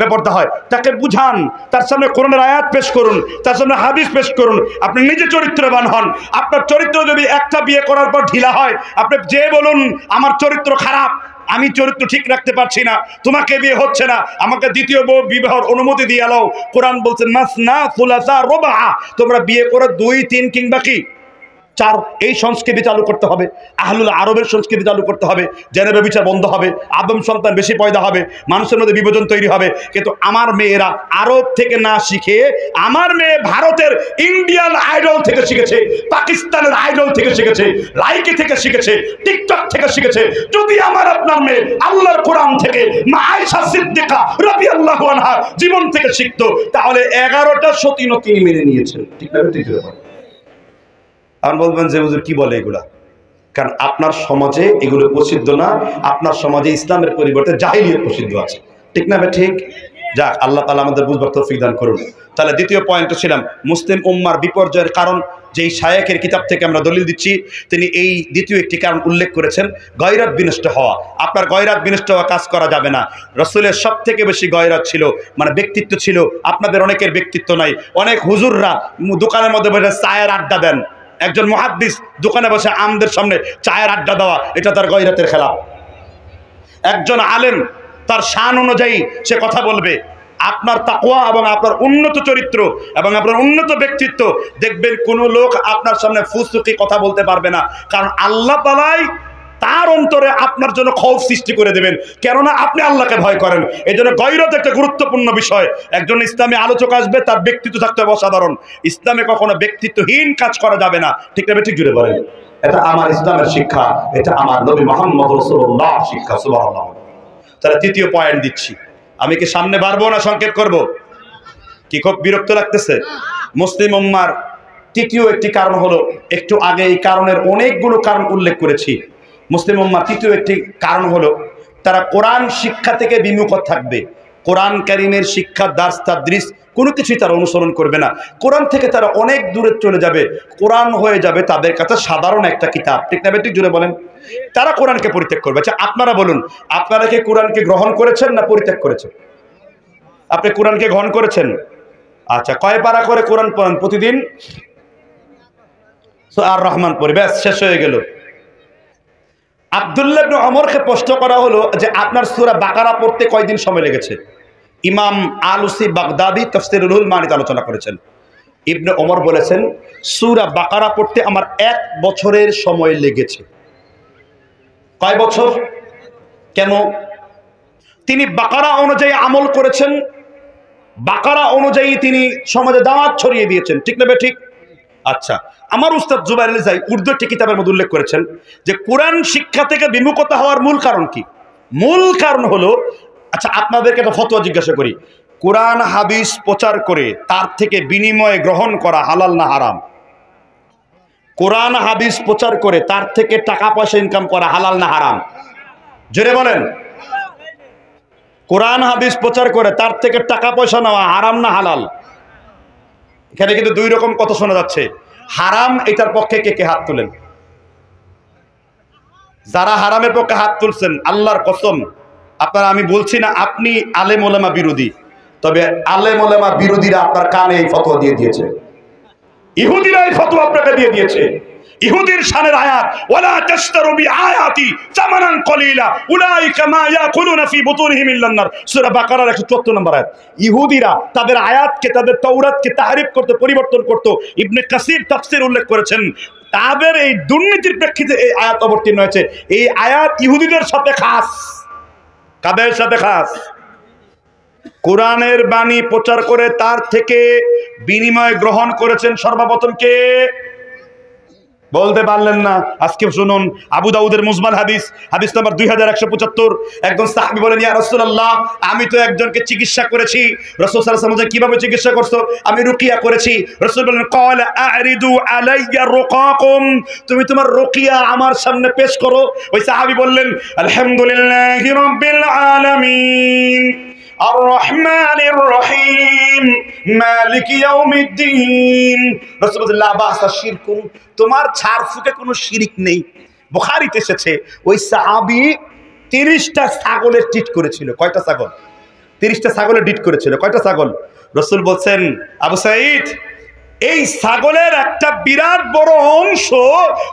S2: বেপরদা হয়। তাকে বুঝান, তার সামনে কোরআনের আয়াত পেশ করুন, তার সামনে হাদিস পেশ করুন। আপনি নিজে চরিত্রবান হন। আপনার চরিত্র যদি একটা বিয়ে করার পর ঢিলা হয়, আপনি যে বলুন আমার চরিত্র খারাপ, আমি চরিত্র ঠিক রাখতে পারছি না, তোমাকে বিয়ে হচ্ছে না, আমাকে দ্বিতীয় বিবাহের অনুমতি দিয়ে আলো। কোরআন বলছে মাসনা সুলাসা রুবা, তোমরা বিয়ে করে 2, 3 কিংবা কি 4 এই সংস্কৃতি চালু করতে হবে। আহলুল আরবের সংস্কৃতি চালু করতে হবে, জেনে ব্যভিচার বন্ধ হবে, আদম সন্তান বেশি পয়দা হবে, মানুষের মধ্যে বিভাজন তৈরি হবে। কিন্তু আমার মেয়েরা আরব থেকে না শিখে, আমার মেয়ে ভারতের ইন্ডিয়ান আইডল থেকে শিখেছে, পাকিস্তানের আইডল থেকে শিখেছে, লাইকি থেকে শিখেছে, টিকটক থেকে শিখেছে। যদি আমার আপনার মেয়ে আল্লাহর কোরআন থেকে, মা আয়েশা সিদ্দিকা রাদিয়াল্লাহু আনহা জীবন থেকে শিখতো, তাহলে 11টা সতীনও তিনি মেনে নিয়েছেন। ঠিক না? ঠিক আছে। আপনি বলবেন যে হুজুর কি বলে এগুলা? কারণ আপনার সমাজে এগুলো প্রসিদ্ধ না, আপনার সমাজে ইসলামের পরিবর্তে জাহিলিয়ত প্রসিদ্ধ আছে। ঠিক না? ঠিক। যাক, আল্লাহ তাআলা আমাদের বুঝবার তৌফিক দান করুন। তাহলে দ্বিতীয় পয়েন্টে ছিলাম মুসলিম উম্মার বিপর্যয়ের কারণ, যেই শায়েখের কিতাব থেকে আমরা দলিল দিচ্ছি, তিনি এই দ্বিতীয় একটি কারণ উল্লেখ করেছেন, গয়রাত বিনষ্ট হওয়া। আপনার গয়রাত বিনষ্ট হওয়া কাজ করা যাবে না। রাসূলের সব থেকে বেশি গয়রাত ছিল, মানে ব্যক্তিত্ব ছিল। আপনাদের অনেকের ব্যক্তিত্ব নাই। অনেক হুজুররা দোকানের মধ্যে বসে চায়ের আড্ডা দেন। একজন মুহাদ্দিস দোকানে বসে আমদের সামনে চায়ের আড্ডা দেওয়া, এটা তার গয়রাতের খেলাফ। একজন আলেম তার শান অনুযায়ী সে কথা বলবে। আপনার তাকওয়া এবং আপনার উন্নত চরিত্র এবং আপনার উন্নত ব্যক্তিত্ব, দেখবেন কোনো লোক আপনার সামনে ফুসুকি কথা বলতে পারবে না, কারণ আল্লাহ তাআলাই তার অন্তরে আপনার জন্য খৌফ সৃষ্টি করে দেবেন, কেননা আপনি আল্লাহকে ভয় করেন। এই জন্য গয়রত একটা গুরুত্বপূর্ণ বিষয়। একজন ইসলামী আলোচক আসবে, তার ব্যক্তিত্ব থাকতে হবে অসাধারণ। ইসলামে কখনো ব্যক্তিত্বহীন কাজ করা যাবে না, ঠিক না? ঠিক জুড়ে বলেন। এটা আমার ইসলামের শিক্ষা, এটা আমার নবী মুহাম্মদ রাসূলুল্লাহ শিক্ষা। সুবহানাল্লাহ। তাহলে তৃতীয় পয়েন্ট দিচ্ছি। আমি কি সামনে বাড়বো না সংক্ষেপ করব? কি খুব বিরক্ত লাগতেছে? মুসলিম উম্মার তৃতীয় একটি কারণ হলো, একটু আগে এই কারণের অনেকগুলো কারণ উল্লেখ করেছি। মুসলিম উম্মার তৃতীয় একটি কারণ হলো, তারা কোরআন শিক্ষা থেকে বিমুখ থাকবে। কোরআন কারীমের শিক্ষা, দার্স, তাদরিস কোনো কিছুই তারা অনুসরণ করবে না। কোরআন থেকে তারা অনেক দূরে চলে যাবে। কোরআন হয়ে যাবে তাদের কাছে সাধারণ একটা কিতাব, ঠিক না? ঠিক জোরে বলেন। তারা কোরআনকে পরিত্যাগ করবে। আচ্ছা, আপনারা বলুন, আপনারা কি কোরআনকে গ্রহণ করেছেন না পরিত্যাগ করেছেন? আপনি কোরআনকে গ্রহণ করেছেন? আচ্ছা, কয় পারা করে কোরআন পড়েন প্রতিদিন? আর রহমান পড়ি, ব্যাস শেষ হয়ে গেল। আব্দুল্লাহ ইবনে ওমরকে প্রশ্ন করা হলো যে আপনার সূরা বাকারা পড়তে কয়দিন সময় লেগেছে? ইমাম আলুসি বাগদাদি তাফসীরুল মানিতে আলোচনা করেছেন। ইবনে ওমর বলেছেন, সূরা বাকারা পড়তে আমার 1 বছরের সময় লেগেছে। কয় বছর? কেন? তিনি বাকারা অনুযায়ী আমল করেছেন, বাকারা অনুযায়ী তিনি সমাজে দাওয়াত ছড়িয়ে দিয়েছেন, ঠিক না? ঠিক। আচ্ছা, আমার উস্তাদ জুবাইর আলী জাই উর্দু একটি কিতাবের মধ্যে উল্লেখ করেছেন যে কোরআন শিক্ষা থেকে বিমুখতা হওয়ার মূল কারণ কি? মূল কারণ হলো, আচ্ছা আপনাদেরকে একটা ফতোয়া জিজ্ঞাসা করি, কোরআন হাদিস প্রচার করে তার থেকে বিনিময়ে গ্রহণ করা হালাল না হারাম? কোরআন হাদিস প্রচার করে তার থেকে টাকা পয়সা ইনকাম করা হালাল না হারাম? জোরে বলেন। কোরআন হাদিস প্রচার করে তার থেকে টাকা পয়সা নেওয়া হারাম না হালাল? এখানে কিন্তু দুই রকম কথা শোনা যাচ্ছে। হারাম এটার পক্ষে কে কে হাত তুলেন? যারা হারামের পক্ষে হাত তুলছেন, আল্লাহর কসম আপনারা, আমি বলছি না আপনি আলেম ওলামা বিরোধী, তবে আলেম ওলামা বিরোধীরা আপনার কানে এই ফতোয়া দিয়ে দিয়েছে। ইহুদিরা এই ফতোয়া আপনাকে দিয়ে দিয়েছে। ইহুদির শানের আয়াত, ওয়ালা তাশতারু বিআয়াতি সামানান কলিলা উলাইকা মা ইয়াকুলুনা ফি বুতুনিহিম ইল্লান নার, সূরা বাকারার 174 নম্বর আয়াত। ইহুদিরা তাদের আয়াতকে, তাদের তাওরাতকে তাহরিফ করতে, পরিবর্তন করত। ইবনে কাসির তাফসীর উল্লেখ করেছেন, তাদের এই দুর্নীতির প্রেক্ষিতে এই আয়াত অবতীর্ণ হয়েছে। এই আয়াত ইহুদিদের সাথে খাস। কাদের সাথে খাস? কোরআনের বাণী প্রচার করে তার থেকে বিনিময় গ্রহণ করেছেন সর্বপ্রথম কে? বলতে পারলেন না? আজকে শুনুন, আবু দাউদের মুজমাল হাদিস, হাদিস নাম্বার 2175। একজন সাহাবী বলেন, ইয়া রাসূলুল্লাহ, আমি তো একজনকে চিকিৎসা করেছি। রাসূল সাল্লাল্লাহু আলাইহি ওয়াসাল্লাম কিভাবে চিকিৎসা করছো? আমি রুকিয়া করেছি। রাসূল বলেন, ক্বালা আ'রিদু আলাইয়া রুকাকুম, তুমি তোমার রুকিয়া আমার সামনে পেশ করো। ওই সাহাবী বললেন, আলহামদুলিল্লাহি রাব্বিল আলামিন আর রহমানির রহিম মালিকি ইয়াউমিদ্দিন। রাসূলুল্লাহ বাসা শিরকুন, তোমার ছাড় ফুকে কোনো শিরিক নেই। বুখারীতে এসেছে ওই সাহাবী 30টা ছাগলের টিট করেছিল। কয়টা ছাগল? 30টা ছাগলের ডিট করেছিল। কয়টা ছাগল? রাসূল বলছেন, আবু সাঈদ, এই ছাগলের একটা বিরাট বড় অংশ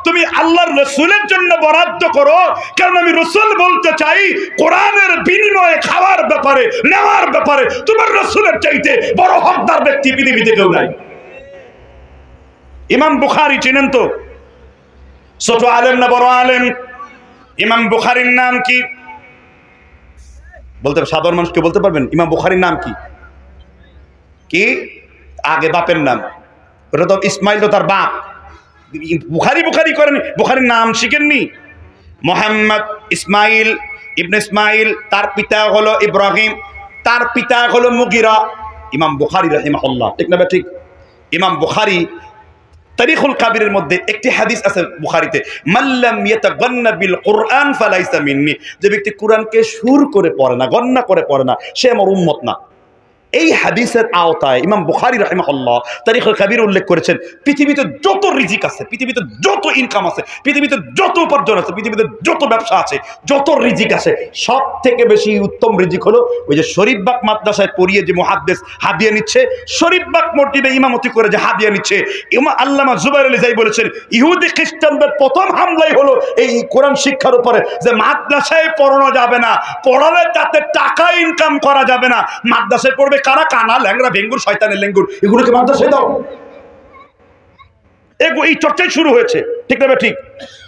S2: তুমি আল্লাহর রাসূলের জন্য বরাদ্দ করো, কারণ আমি রাসূল বলতে চাই, কোরআনের বিনিময়ে খাওয়ার ব্যাপারে, নেওয়ার ব্যাপারে তোমার রাসূলের চাইতে বড় হকদার ব্যক্তি পৃথিবীতে কেউ নাই। ইমাম বুখারী চিনেন তো? ছোট আলেম না বড় আলেম? ইমাম বুখারীর নাম কি? বলতে সাধারণ মানুষকে বলতে পারবেন ইমাম বুখারীর নাম কি? কি আগে বাপের নাম? ওটা তো ইসমাইল, তো তার বাপ। বুখারী বুখারী করেন, বুখারীর নাম শিখেননি? মোহাম্মদ ইসমাইল ইবনে ইসমাইল, তার পিতা হলো ইব্রাহিম, তার পিতা হলো মুগিরা। ইমাম বুখারী রাহিমাহুল্লাহ, ঠিক না? ঠিক। ইমাম বুখারী তারিখুল কাবিরের মধ্যে একটি হাদিস আছে বুখারীতে, মাল্লাম ইয়াতাগান্না বিল কুরআন ফালাইসা মিন্নি, যে ব্যক্তি কোরআনকে সুর করে পড়ে না, গন্না করে পড়ে না, সে আমার উম্মত না। এই হাদিসের আওতায় ইমাম বুখারী রাহিমাহুল্লাহ তারিখুল কাবীর উল্লেখ করেছেন, পৃথিবীতে যত রিজিক আছে, পৃথিবীতে যত ইনকাম আছে, পৃথিবীতে যত উপার্জন আছে, পৃথিবীতে যত ব্যবসা আছে, যত রিজিক আছে, সব থেকে বেশি উত্তম রিজিক হলো ওই যে শরীফবাগ মাদ্রাসায় পড়িয়ে যে মুহাদ্দিস হাদিয়া নিচ্ছে, শরীফবাগ মসজিদে ইমামতি করে যে হাদিয়া নিচ্ছে। আল্লামা জুবাইর আলী যাই বলেছেন, ইহুদি খ্রিস্টানদের প্রথম হামলাই হলো এই কোরআন শিক্ষার উপরে, যে মাদ্রাসায় পড়ানো যাবে না, পড়ালে তাতে টাকা ইনকাম করা যাবে না। মাদ্রাসায় পড়বে কারা? কানা, ল্যাংরা, ভেঙ্গুর, শয়তানের লেঙ্গুর, এগুলোকে মাদ্রাসায় দাও। এই চর্চাই শুরু হয়েছে, ঠিক না? ঠিক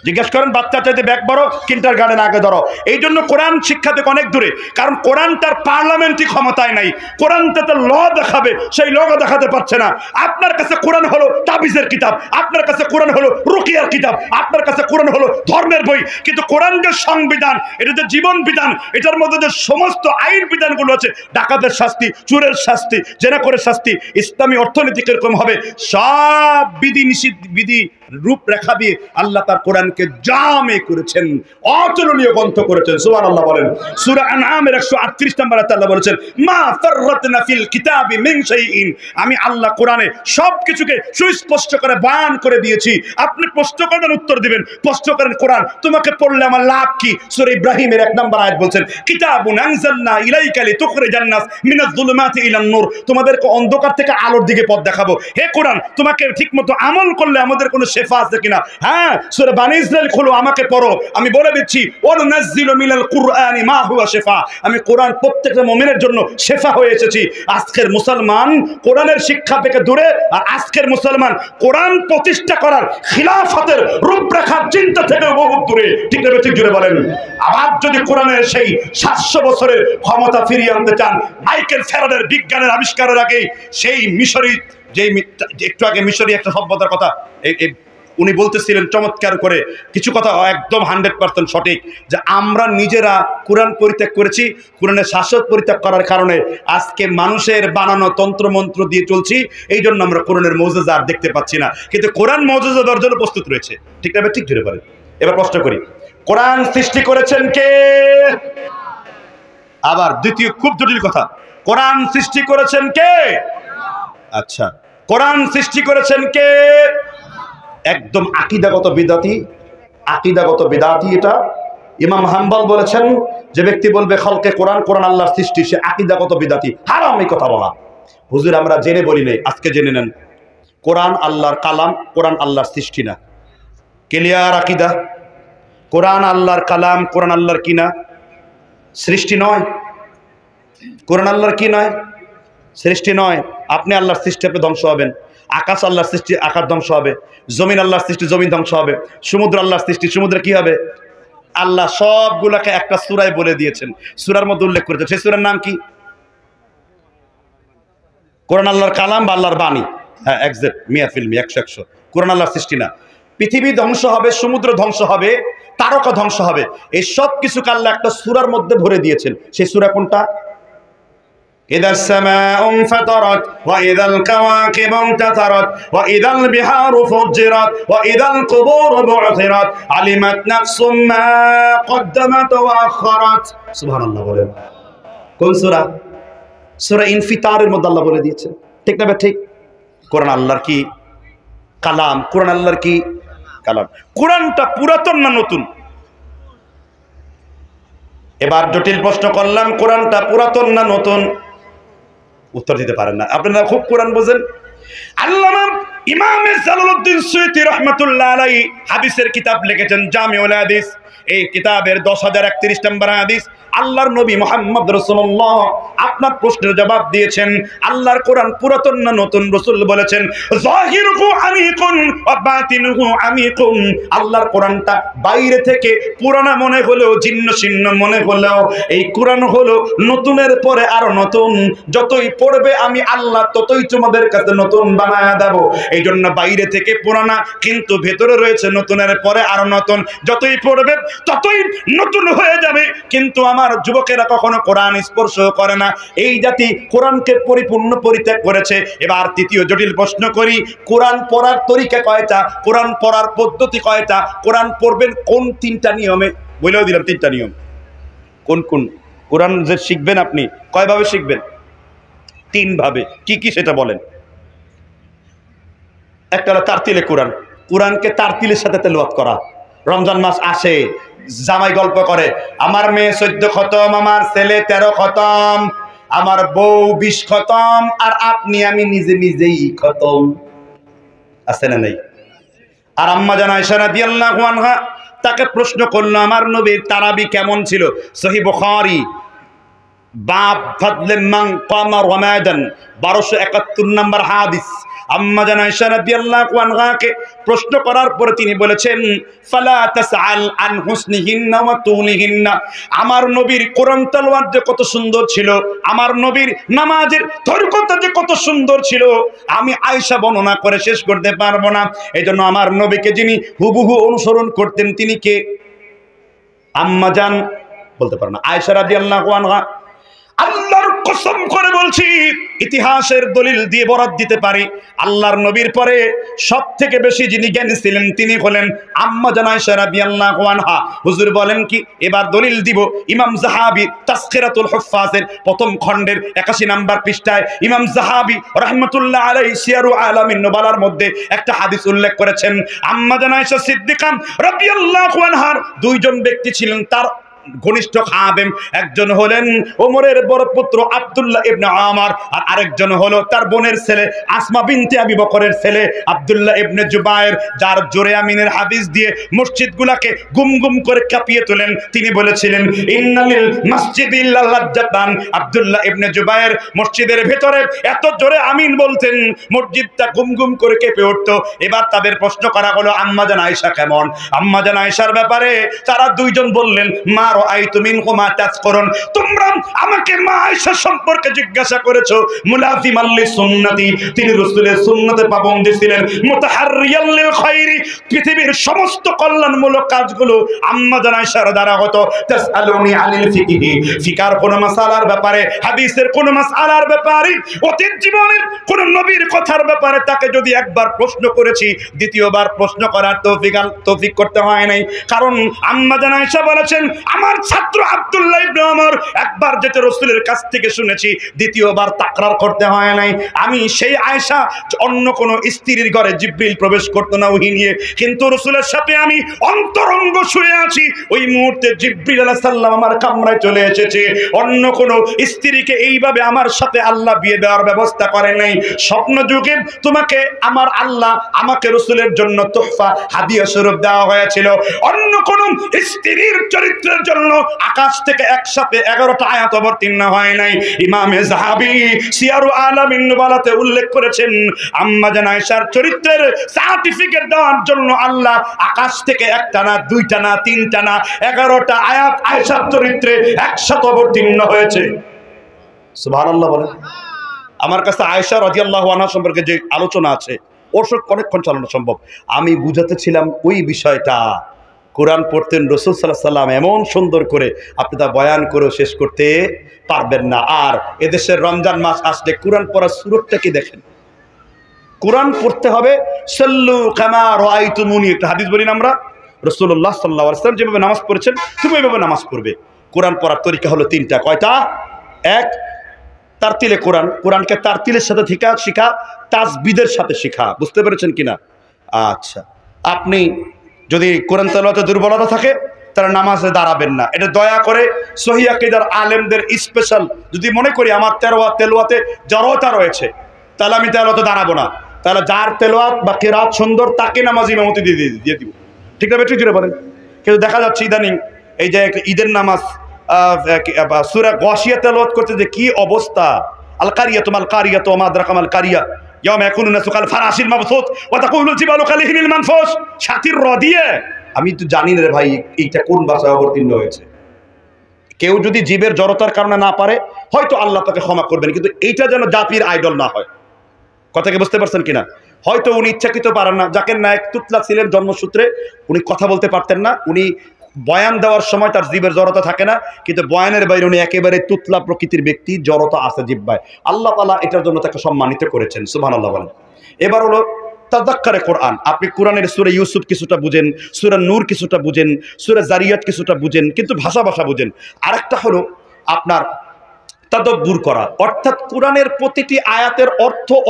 S2: জিজ্ঞেস করেন, বাচ্চা চাইতে ব্যাগ বড়, কিন্টার গার্ডেন আগে ধরো। এই জন্য কোরআন শিক্ষা থেকে অনেক দূরে, কারণ কোরআন তার পার্লামেন্টারি ক্ষমতায় নাই। কোরআন তাতে ল দেখাবে, সেই ল দেখাতে পারছে না। আপনার কাছে কোরআন হলো তাবিজের কিতাব, আপনার কাছে কোরআন হলো রুকিয়ার কিতাব, আপনার কাছে কোরআন হলো ধর্মের বই। কিন্তু কোরআন যে সংবিধান, এটা যে জীবন বিধান, এটার মধ্যে যে সমস্ত আইন বিধানগুলো আছে, ডাকাতের শাস্তি, চোরের শাস্তি, জেনা করে শাস্তি, ইসলামী অর্থনীতি কিরকম হবে, সব বিধি নিষিদ্ধ বিধি রূপরেখা দিয়ে আল্লাহ তার কোরআনকে জামে করেছেন, অতুলনীয় গ্রন্থ করেছেন। সুবহানাল্লাহ বলেন। সূরা আনআমের 138 নম্বর আয়াতে আল্লাহ বলেছেন, মা ফাররাতনা ফিল কিতাবি মিন শাইইন। আমি আল্লাহ কোরআনে সবকিছুকে সুস্পষ্ট করে বয়ান করে দিয়েছি। আপনি প্রশ্ন করবেন, উত্তর দিবেন। প্রশ্ন করেন, কোরআন তোমাকে পড়লে আমার লাভ কি? সূরা ইব্রাহিমের 1 নম্বর আয়াত বলছেন, কিতাবুন আনজালনা ইলাইকা লিতুখরিজান নাস মিনাজ যুলুমাতি ইলান নূর। তোমাদেরকে অন্ধকার থেকে আলোর দিকে পথ দেখাবো। হে কোরআন, তোমাকে ঠিকমতো আমল করলে আমাদের কোনো শেফা আছে কিনা? হ্যাঁ, সূরা বানী ইসরাইল খোলো, আমাকে পড়ো, আমি বলে দিচ্ছি, ওয়ানুনাজ্জিলু মিনাল কুরআনি মা হুয়া শিফা। আমি কোরআন প্রত্যেকটা মুমিনের জন্য শেফা হয়ে এসেছি। আজকের মুসলমান কোরআনের শিক্ষা থেকে দূরে, আর আজকের মুসলমান কোরআন প্রতিষ্ঠা করার খিলাফতের রূপরেখার চিন্তা থেকে বহু দূরে। ঠিক না? ঠিক জুড়ে বলেন। আবার যদি কোরআনের সেই 700 বছরের ক্ষমতা ফিরিয়ে আনতে চান, মাইকেল ফ্যারাডের বিজ্ঞানের আবিষ্কারের আগে সেই মিশরি, যে একটু আগে মিশরি একটা সভ্যতার কথা উনি বলতেছিলেন চমৎকার করে, কিছু কথা একদম 100% সঠিক, যে আমরা নিজেরা কোরআন পরিত্যাগ করেছি। কোরআনের শাসক পরিত্যাগ করার কারণে আজকে মানুষের বানানো তন্ত্রমন্ত্র দিয়ে চলছি। এই জন্য আমরা কোরআনের মৌজেজা আর দেখতে পাচ্ছি না, কিন্তু কোরআন মৌজেজা দেওয়ার জন্য প্রস্তুত রয়েছে। ঠিক না? ঠিক জুড়ে বলেন। এবার প্রশ্ন করি, কোরআন সৃষ্টি করেছেন কে? আবার দ্বিতীয় খুব জটিল কথা, কোরআন সৃষ্টি করেছেন কে? আচ্ছা, কোরআন সৃষ্টি করেছেন কে? একদম আকিদাগত বিদাতি, আকিদাগত বিদাতি এটা। ইমাম হাম্বল বলেছেন, যে ব্যক্তি বলবে খালকে কোরআন, কোরআন আল্লাহর সৃষ্টি, সে আকিদাগত বিদাতি। হারাম এই কথা বলা। হুজুর আমরা জেনে বলি নাই, আজকে জেনে নেন, কোরআন আল্লাহর কালাম, কোরআন আল্লাহর সৃষ্টি না। ক্লিয়ার আকিদা? কোরআন আল্লাহর কালাম, কোরআন আল্লাহর কি না? সৃষ্টি নয়। কোরআন আল্লাহর কি নয়? সৃষ্টি নয়। আপনি আল্লাহর সৃষ্টি, আপনি ধ্বংস হবেন। আকাশ আল্লাহর সৃষ্টি, আকাশ ধ্বংস হবে। জমিন আল্লাহর সৃষ্টি, জমিন ধ্বংস হবে। সমুদ্র আল্লাহর সৃষ্টি, সমুদ্রে কি হবে? আল্লাহ সবগুলাকে একটা সূরায় বলে দিয়েছেন, সূরার মধ্যে উল্লেখ করেছেন। সেই সূরার নাম কি? কোরআন আল্লাহর কালাম বা আল্লাহর বাণী। হ্যাঁ, এক্সাক্ট, মিয়া ফিল্মি 100 কোরআন আল্লাহর সৃষ্টি না। পৃথিবী ধ্বংস হবে, সমুদ্র ধ্বংস হবে, তারকা ধ্বংস হবে, এই সব কিছুকে আল্লাহ একটা সূরার মধ্যে ভরে দিয়েছেন। সেই সূরা কোনটা? إذا السماء انفطرت وإذا الكواكب انتثرت وإذا البحار فجرت وإذا القبور بعثرت علمت نفس ما قدمت وأخرت। সুবহানাল্লাহ বলেন। কোন সূরা? সূরা ইনফিতারের মধ্যে আল্লাহ বলে দিয়েছেন। ঠিক না? ঠিক। কোরআন আল্লাহর কি কালাম? কোরআন আল্লাহর কি কালাম? কোরআনটা পুরাতন না নতুন? এবার জটিল প্রশ্ন করলাম, কোরআনটা পুরাতন না নতুন? উত্তর দিতে পারেন না। আপনারা খুব কোরআন বোঝেন। আল্লামা ইমাম জালালউদ্দিন সুয়ুতী রাহমাতুল্লাহ আলাইহি হাদিসের কিতাব লিখেছেন, জামিউল হাদিস। এই কিতাবের 10031 নম্বর হাদিস। আল্লাহর নবী মুহাম্মদ রাসূলুল্লাহ আপনার প্রশ্নের জবাব দিয়েছেন, আল্লাহর কোরআন পুরাতন না নতুন? রাসূল বলেছেন, যাহিরুহু আমিকুন ওয়া বাতিনুহু আমিকুন। আল্লাহর কোরআনটা বাইরে থেকে পুরানা মনে হলেও, জীর্ণ শীর্ণ মনে হলেও, এই কোরআন হলো নতুনের পরে আরো নতুন। যতই পড়বে আমি আল্লাহ ততই তোমাদের কাছে নতুন বানায়া দেব। এই জন্য বাইরে থেকে পুরানা, কিন্তু ভেতরে রয়েছে নতুনের পরে আরো নতুন। যতই পড়বে ততই নতুন হয়ে যাবে। কিন্তু আমার যুবকেরা কখনো কোরআন স্পর্শ করে না। এই জাতি কোরআনকে পরিপূর্ণ পরিত্যাগ করেছে। এবার তৃতীয় জটিল প্রশ্ন করি, কোরআন পড়ার তরিকা কয়টা? কোরআন পড়ার পদ্ধতি কয়টা? কোরআন পড়বেন কোন 3টা নিয়মে? বলেও দিলাম 3টা নিয়ম। কোন কোন? কোরআন যে শিখবেন আপনি কয়ভাবে শিখবেন? 3 ভাবে। কি কি সেটা বলেন? একটা হলো তারতিলে কোরআন, কোরআনকে তারতিলের সাথে তেলাওয়াত করা। রমজান মাস আসে, জামাই গল্প করে, আমার মেয়ে 14 খতম, আমার ছেলে 13 খতম, আমার বউ 20 খতম, আর আপনি আমি নিজে নিজেই খতম। আছে না নাই? আর আম্মা জান আয়েশা রাদিয়াল্লাহু আনহা তাকে প্রশ্ন করলো, আমার নবীর তারাবি কেমন ছিল? সহিহ বুখারী বাব ফাদলে মান কামা রমাদান 1271 নম্বর হাদিস। আম্মা জান আয়েশা রাদিয়াল্লাহু আনহাকে প্রশ্ন করার পরে তিনি বলেছেন, ফালা তাসআল আন হুসনিহিন্না ওয়া তুলিহিন্না। আমার নবীর কোরআন তেলাওয়াত যে কত সুন্দর ছিল, আমার নবীর নামাজের ধৈর্যতা যে কত সুন্দর ছিল, আমি আয়েশা বর্ণনা করে শেষ করতে পারবো না। এইজন্য আমার নবীকে যিনি হুবহু অনুসরণ করতেন তিনি কে? আম্মা জান বলতে পারো না, আয়েশা রাদিয়াল্লাহু আনহা। আল্লাহর কসম করে বলছি, ইতিহাসের দলিল দিয়ে বরাত দিতে পারি, আল্লাহর নবীর পরে সবথেকে বেশি যিনি জ্ঞানী ছিলেন তিনি হলেন আম্মা জান আয়েশা রাদিয়াল্লাহু আনহা। হুজুর বলেন কি, এবার দলিল দিব। ইমাম যাহাবী তাসকিরাতুল হুফাজের প্রথম খণ্ডের 81 নম্বর পৃষ্ঠায় ইমাম যাহাবী রাহমাতুল্লাহ আলাইহি সিয়ারু আলামিন নুবালার মধ্যে একটা হাদিস উল্লেখ করেছেন। আম্মা জান আয়েশা সিদ্দিকা রাদিয়াল্লাহু আনহার 2 জন ব্যক্তি ছিলেন তার ঘনিষ্ঠ খাদেম। একজন হলেন ওমরের বড় পুত্র আব্দুল্লাহ ইবনে ওমর, আর আরেকজন হলো তার বোনের ছেলে আসমা বিনতে আবি বকরের ছেলে আব্দুল্লাহ ইবনে জুবায়ের, যার জোরে আমিনের হাদিস দিয়ে মসজিদগুলোকে গুম গুম করে কাঁপিয়ে তোলেন। তিনি বলেছিলেন, ইন্নালিল মসজিদিল লাজ্জাতান। আব্দুল্লাহ ইবনে জুবায়ের মসজিদের ভেতরে এত জোরে আমিন বলতেন, মসজিদটা গুম গুম করে কেঁপে উঠতো। এবার তাদের প্রশ্ন করা হলো, আম্মা জান আয়েশা কেমন? আম্মা জান আয়েশার ব্যাপারে তারা 2 জন বললেন, মা রাআইতু মিনকুমা তাযকুরুন। তোমরা আমাকে মা আয়েশা সম্পর্কে জিজ্ঞাসা করেছো, মুলাজিমাল লিসুন্নতি, তিনি রাসূলের সুন্নতে পাবন্দ ছিলেন, মুতাহাররিয়াল লিল খায়রি, পৃথিবীর সমস্ত কল্যাণমূলক কাজগুলো আম্মা জান আয়েশার দ্বারা হতো। তাসআলুনি আনিল ফিকহি, ফিকার কোন মাসআলার ব্যাপারে, হাদিসের কোন মাসআলার ব্যাপারে, অতীত জীবনের কোন নবীর কথার ব্যাপারে তাকে যদি একবার প্রশ্ন করেছি, দ্বিতীয়বার প্রশ্ন করার তৌফিক করতে হয় নাই। কারণ আম্মা জান আয়েশা বলেছেন, আমার ছাত্র আব্দুল্লাহ ইবনে ওমর একবার যেটা রাসূলের কাছ থেকে শুনেছি, দ্বিতীয়বার তাকরার করতে হয় নাই। আমি সেই আয়েশা, অন্য কোন স্ত্রীর ঘরে জিবরিল প্রবেশ করতো না ওহী নিয়ে, কিন্তু রাসূলের সাথে আমি অন্তরঙ্গ শুয়ে আছি, ওই মুহূর্তে জিবরিল আলাইহিস সালাম আমার কামরায় চলে এসেছে। অন্য কোন স্ত্রীকে এইভাবে আমার সাথে আল্লাহ বিয়ে দেওয়ার ব্যবস্থা করে নাই। স্বপ্ন যুগে তোমাকে আমার আল্লাহ আমাকে রাসূলের জন্য তোহফা হাদিয়া স্বরূপ দেওয়া হয়েছিল। অন্য কোন স্ত্রীর চরিত্রের জন্য আকাশ থেকে একসাথে 11টা আয়াত অবতীর্ণ হয় নাই। ইমামে যাহাবী সিয়ারু আলামিন নুবালাতে উল্লেখ করেছেন, আম্মা জান আয়েশার চরিত্রের সার্টিফিকেট দেওয়ার জন্য আল্লাহ আকাশ থেকে 1টা না 2টা না 3টা না 11টা আয়াত আয়েশার চরিত্রে একসাথে অবতীর্ণ হয়েছে। সুবহানাল্লাহ বলেন। আমার কাছে আয়েশা রাদিয়াল্লাহু আনহা সম্পর্কে যে আলোচনা আছে ওর সঙ্গে অনেকক্ষণ চালানো সম্ভব। আমি বুঝাতেছিলাম ওই বিষয়টা, কোরআন পড়তেন রাসূল সাল্লাল্লাহু আলাইহি সাল্লাম এমন সুন্দর করে, আপনি তা বয়ান করে শেষ করতে পারবেন না। আর এদেশের রমজান মাস আসলে কোরআন পড়ার সুরতটা কি দেখেন, কোরআন পড়তে হবে সাল্লু কামা রাআইতুমুনি, একটা হাদিস বলি না আমরা, রাসূলুল্লাহ সাল্লাল্লাহু আলাইহি ওয়াসাল্লাম যেভাবে নামাজ পড়েছেন তুমি এভাবে নামাজ পড়বে। কোরআন পড়ার তরিকা হলো 3টা। কয়টা? 1 তারতিলে কোরআন, কোরআনকে তারতিলের সাথে শিখা, তাজবিদের সাথে শিখা। বুঝতে পেরেছেন কিনা? আচ্ছা, আপনি যদি কোরআন তেলাওয়াতে দুর্বলতা থাকে তারা নামাজে দাঁড়াবেন না। এটা দয়া করে সহিহ আকীদার আলেমদের স্পেশাল, যদি মনে করি আমার তেলাওয়াতে জড়তা রয়েছে তাহলে আমি তেলাওয়াতে দাঁড়াবো না, তাহলে যার তেলাওয়াত বা কিরাত সুন্দর তাকে নামাজ ইমামতি দিয়ে দিব। ঠিক না? বেঠিক জুড়ে বলেন। কিন্তু দেখা যাচ্ছে ইদানিং এই যে ঈদের নামাজ সূরা গাশিয়া তেলাওয়াত করতে যে কি অবস্থা, আল কারিয়াতু মাল কারিয়াতু ওয়া মা আদরাকা মাল কারিয়া ইয়াউমা ইয়াকুনু নাসু কাল ফারাশিল মাবসুত ওয়া তাকুলুল জিবালু কালিহিমিল মানফুস। সাতির রদিয়ে, আমি তো জানি না রে ভাই এইটা কোন ভাষায় অবতীর্ণ হয়েছে। কেউ যদি জীবের জড়তার কারণে না পারে হয়তো আল্লাহ তাকে ক্ষমা করবেন, কিন্তু এইটা যেন জাতির আইডল না হয়। কথাকে বুঝতে পারছেন কিনা? হয়তো উনি ইচ্ছাকৃত পারেন না। জাকির নায়েক তুতলা ছিলেন জন্মসূত্রে, উনি কথা বলতে পারতেন না, উনি বয়ান দেওয়ার সময় তার জীবের জড়তা থাকে না, কিন্তু বয়ানের বাইরে উনি একেবারে তুতলা প্রকৃতির ব্যক্তি, জড়তা আছে জিহ্বায়। আল্লাহ তাআলা এটার জন্য তাকে সম্মানিত করেছেন। সুবহানাল্লাহ বলেন। এবার হলো তাযাক্কারে কোরআন। আপনি কোরআনের সূরা ইউসুফ কিছুটা বুঝেন, সূরা নূর কিছুটা বুঝেন, সূরা জারিয়াত কিছুটা বুঝেন, কিন্তু ভাষা বুঝেন। আরেকটা হলো আপনার তাদাব্বুর করা, অর্থাৎ কোরআনের প্রতিটি আয়াতের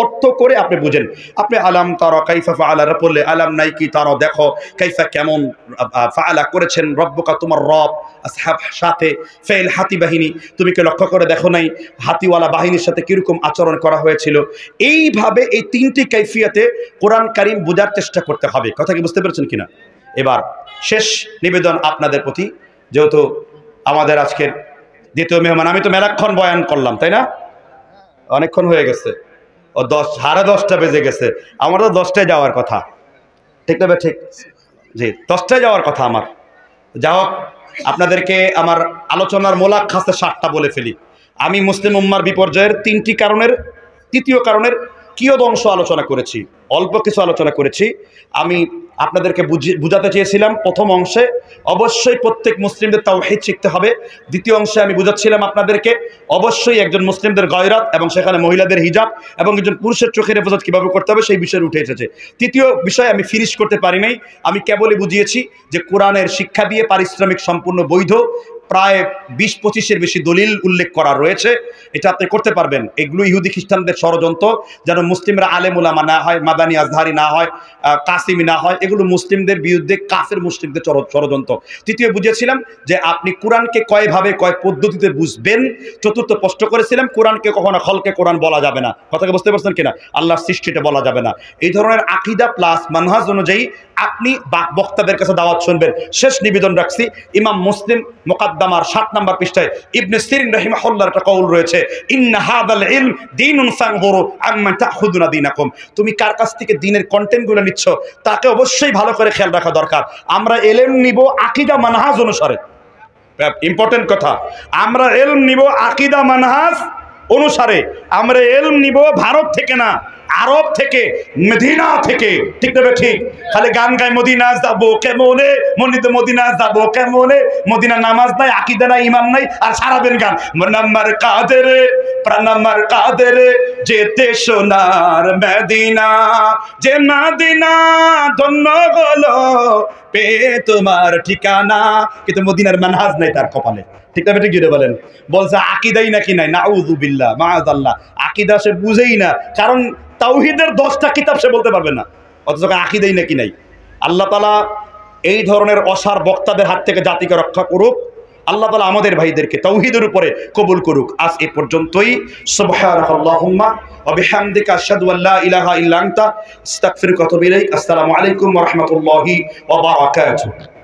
S2: অর্থ করে আপনি বুঝেন। আপনি আলাম তারা কাইফা ফাআলা পড়লে আলাম নাই কি তারা দেখো কাইফা কেমন ফাআলা করেছেন রব্বুকা তোমার রব আসহাব সাথে ফাইল হাতি বাহিনী, তুমি কি লক্ষ্য করে দেখো নাই হাতিওয়ালা বাহিনীর সাথে কিরকম আচরণ করা হয়েছিল। এইভাবে এই তিনটি কাইফিয়াতে কোরআন কারীম বোঝার চেষ্টা করতে হবে। কথা কি বুঝতে পেরেছেন কিনা? এবার শেষ নিবেদন আপনাদের প্রতি, যেহেতু আমাদের আজকের দ্বিতীয় মেহমান, আমি তো মেলাক্ষণ বয়ান করলাম তাই না, অনেকক্ষণ হয়ে গেছে, ও 10:30 বেজে গেছে, আমার তো 10টায় যাওয়ার কথা, ঠিক না? ঠিক জি, 10টায় যাওয়ার কথা আমার। যা হোক, আপনাদেরকে আমার আলোচনার মোলাক্ষাসে 7টা বলে ফেলি। আমি মুসলিম উম্মার বিপর্যয়ের 3টি কারণের তৃতীয় কারণের কিয়দংশ আলোচনা করেছি, অল্প কিছু আলোচনা করেছি। আমি আপনাদেরকে বুঝাতে চেয়েছিলাম প্রথম অংশে অবশ্যই প্রত্যেক মুসলিমদের তাওহীদ শিখতে হবে। দ্বিতীয় অংশে আমি বুঝাচ্ছিলাম আপনাদেরকে অবশ্যই একজন মুসলিমদের গয়রাত এবং সেখানে মহিলাদের হিজাব এবং একজন পুরুষের চোখের হেফাজত কীভাবে করতে হবে সেই বিষয়ে উঠে এসেছে। তৃতীয় বিষয় আমি ফিনিশ করতে পারি নাই, আমি কেবলই বুঝিয়েছি যে কোরআনের শিক্ষা দিয়ে পারিশ্রমিক সম্পূর্ণ বৈধ, প্রায় 20-25-এর বেশি দলিল উল্লেখ করা রয়েছে, এটা আপনি করতে পারবেন। এগুলো ইহুদি খ্রিস্টানদের ষড়যন্ত্র, যেন মুসলিমরা আলেম উলামা না হয়, মাদানী আজহারি না হয়, কাসিমি না হয়, এগুলো মুসলিমদের বিরুদ্ধে কাফের মুশরিকদের ষড়যন্ত্র। তৃতীয় বুঝিয়েছিলাম যে আপনি কোরআনকে কয়ভাবে কয় পদ্ধতিতে বুঝবেন। চতুর্থ স্পষ্ট করেছিলাম কোরআনকে কখনো খলকে কোরআন বলা যাবে না। কথাকে বুঝতে পারছেন কিনা? আল্লাহর সৃষ্টিটা বলা যাবে না। এই ধরনের আকীদা প্লাস মানহাজ অনুযায়ী আপনি বক্তাদের কাছে দাওয়াত শুনবেন। শেষ নিবেদন রাখছি, ইমাম মুসলিম মুকাদ্দামার 7 নম্বর পৃষ্ঠায় ইবনে সিরিন রাহিমাহুল্লাহর একটা কওল রয়েছে, ইন্না হাযাল ইলম দীনুন ফানজুরু আম্মান তাখুযুনা দীনাকুম। তুমি কার কাছ থেকে দ্বীনের কন্টেন্টগুলো নিচ্ছ তাকে অবশ্যই ভালো করে খেয়াল রাখা দরকার। আমরা ইলম নিব আকীদা মানহাজ অনুসারে, ইম্পর্টেন্ট কথা, আমরা ইলম নিব আকীদা মানহাজ অনুসারে। আমরা ইলম নিব ভারত থেকে না, আরব থেকে, মদিনা থেকে, ঠিক না? ঠিক। খালি গান গায় মদিনা যাবো কেমনে, মদিনা যাবো কেমনে, মদিনা নামাজ নাই, আকীদা নাই, ঈমান নাই, আর সারাদিন গান মনাম্মার কাদেরে প্রাণাম্মার কাদেরে যেতে সোনার মদিনা, যে মদিনা ধন্য হলো পেয়ে তোমার ঠিকানা, কিন্তু মদিনার মানহাজ নাই তার কপালে, ঠিক না? ঠিক গিয়ে বলেন, বলছে আকীদাই নাকি নাই, নাউযুবিল্লাহ মাআযাল্লাহ, আকীদা সে বুঝেই না, কারণ তাওহীদের 10টা কিতাব সে বলতে পারবে না, অথচ আকীদাই নাকি নাই। আল্লাহ তাআলা এই ধরনের অসার বক্তাদের হাত থেকে জাতিকে রক্ষা করুক। আল্লাহ তাআলা আমাদের ভাইদেরকে তাওহীদের উপরে কবুল করুক। আজ এ পর্যন্তই। সুবহানাল্লাহুম্মা ওয়া বিহামদিকা আশহাদু আল্লা ইলাহা ইল্লা আনতা আস্তাগফিরুকা ওয়া আতুবু ইলাইক। আসসালামু আলাইকুম ওয়া রাহমাতুল্লাহি ওয়া বারাকাতুহু।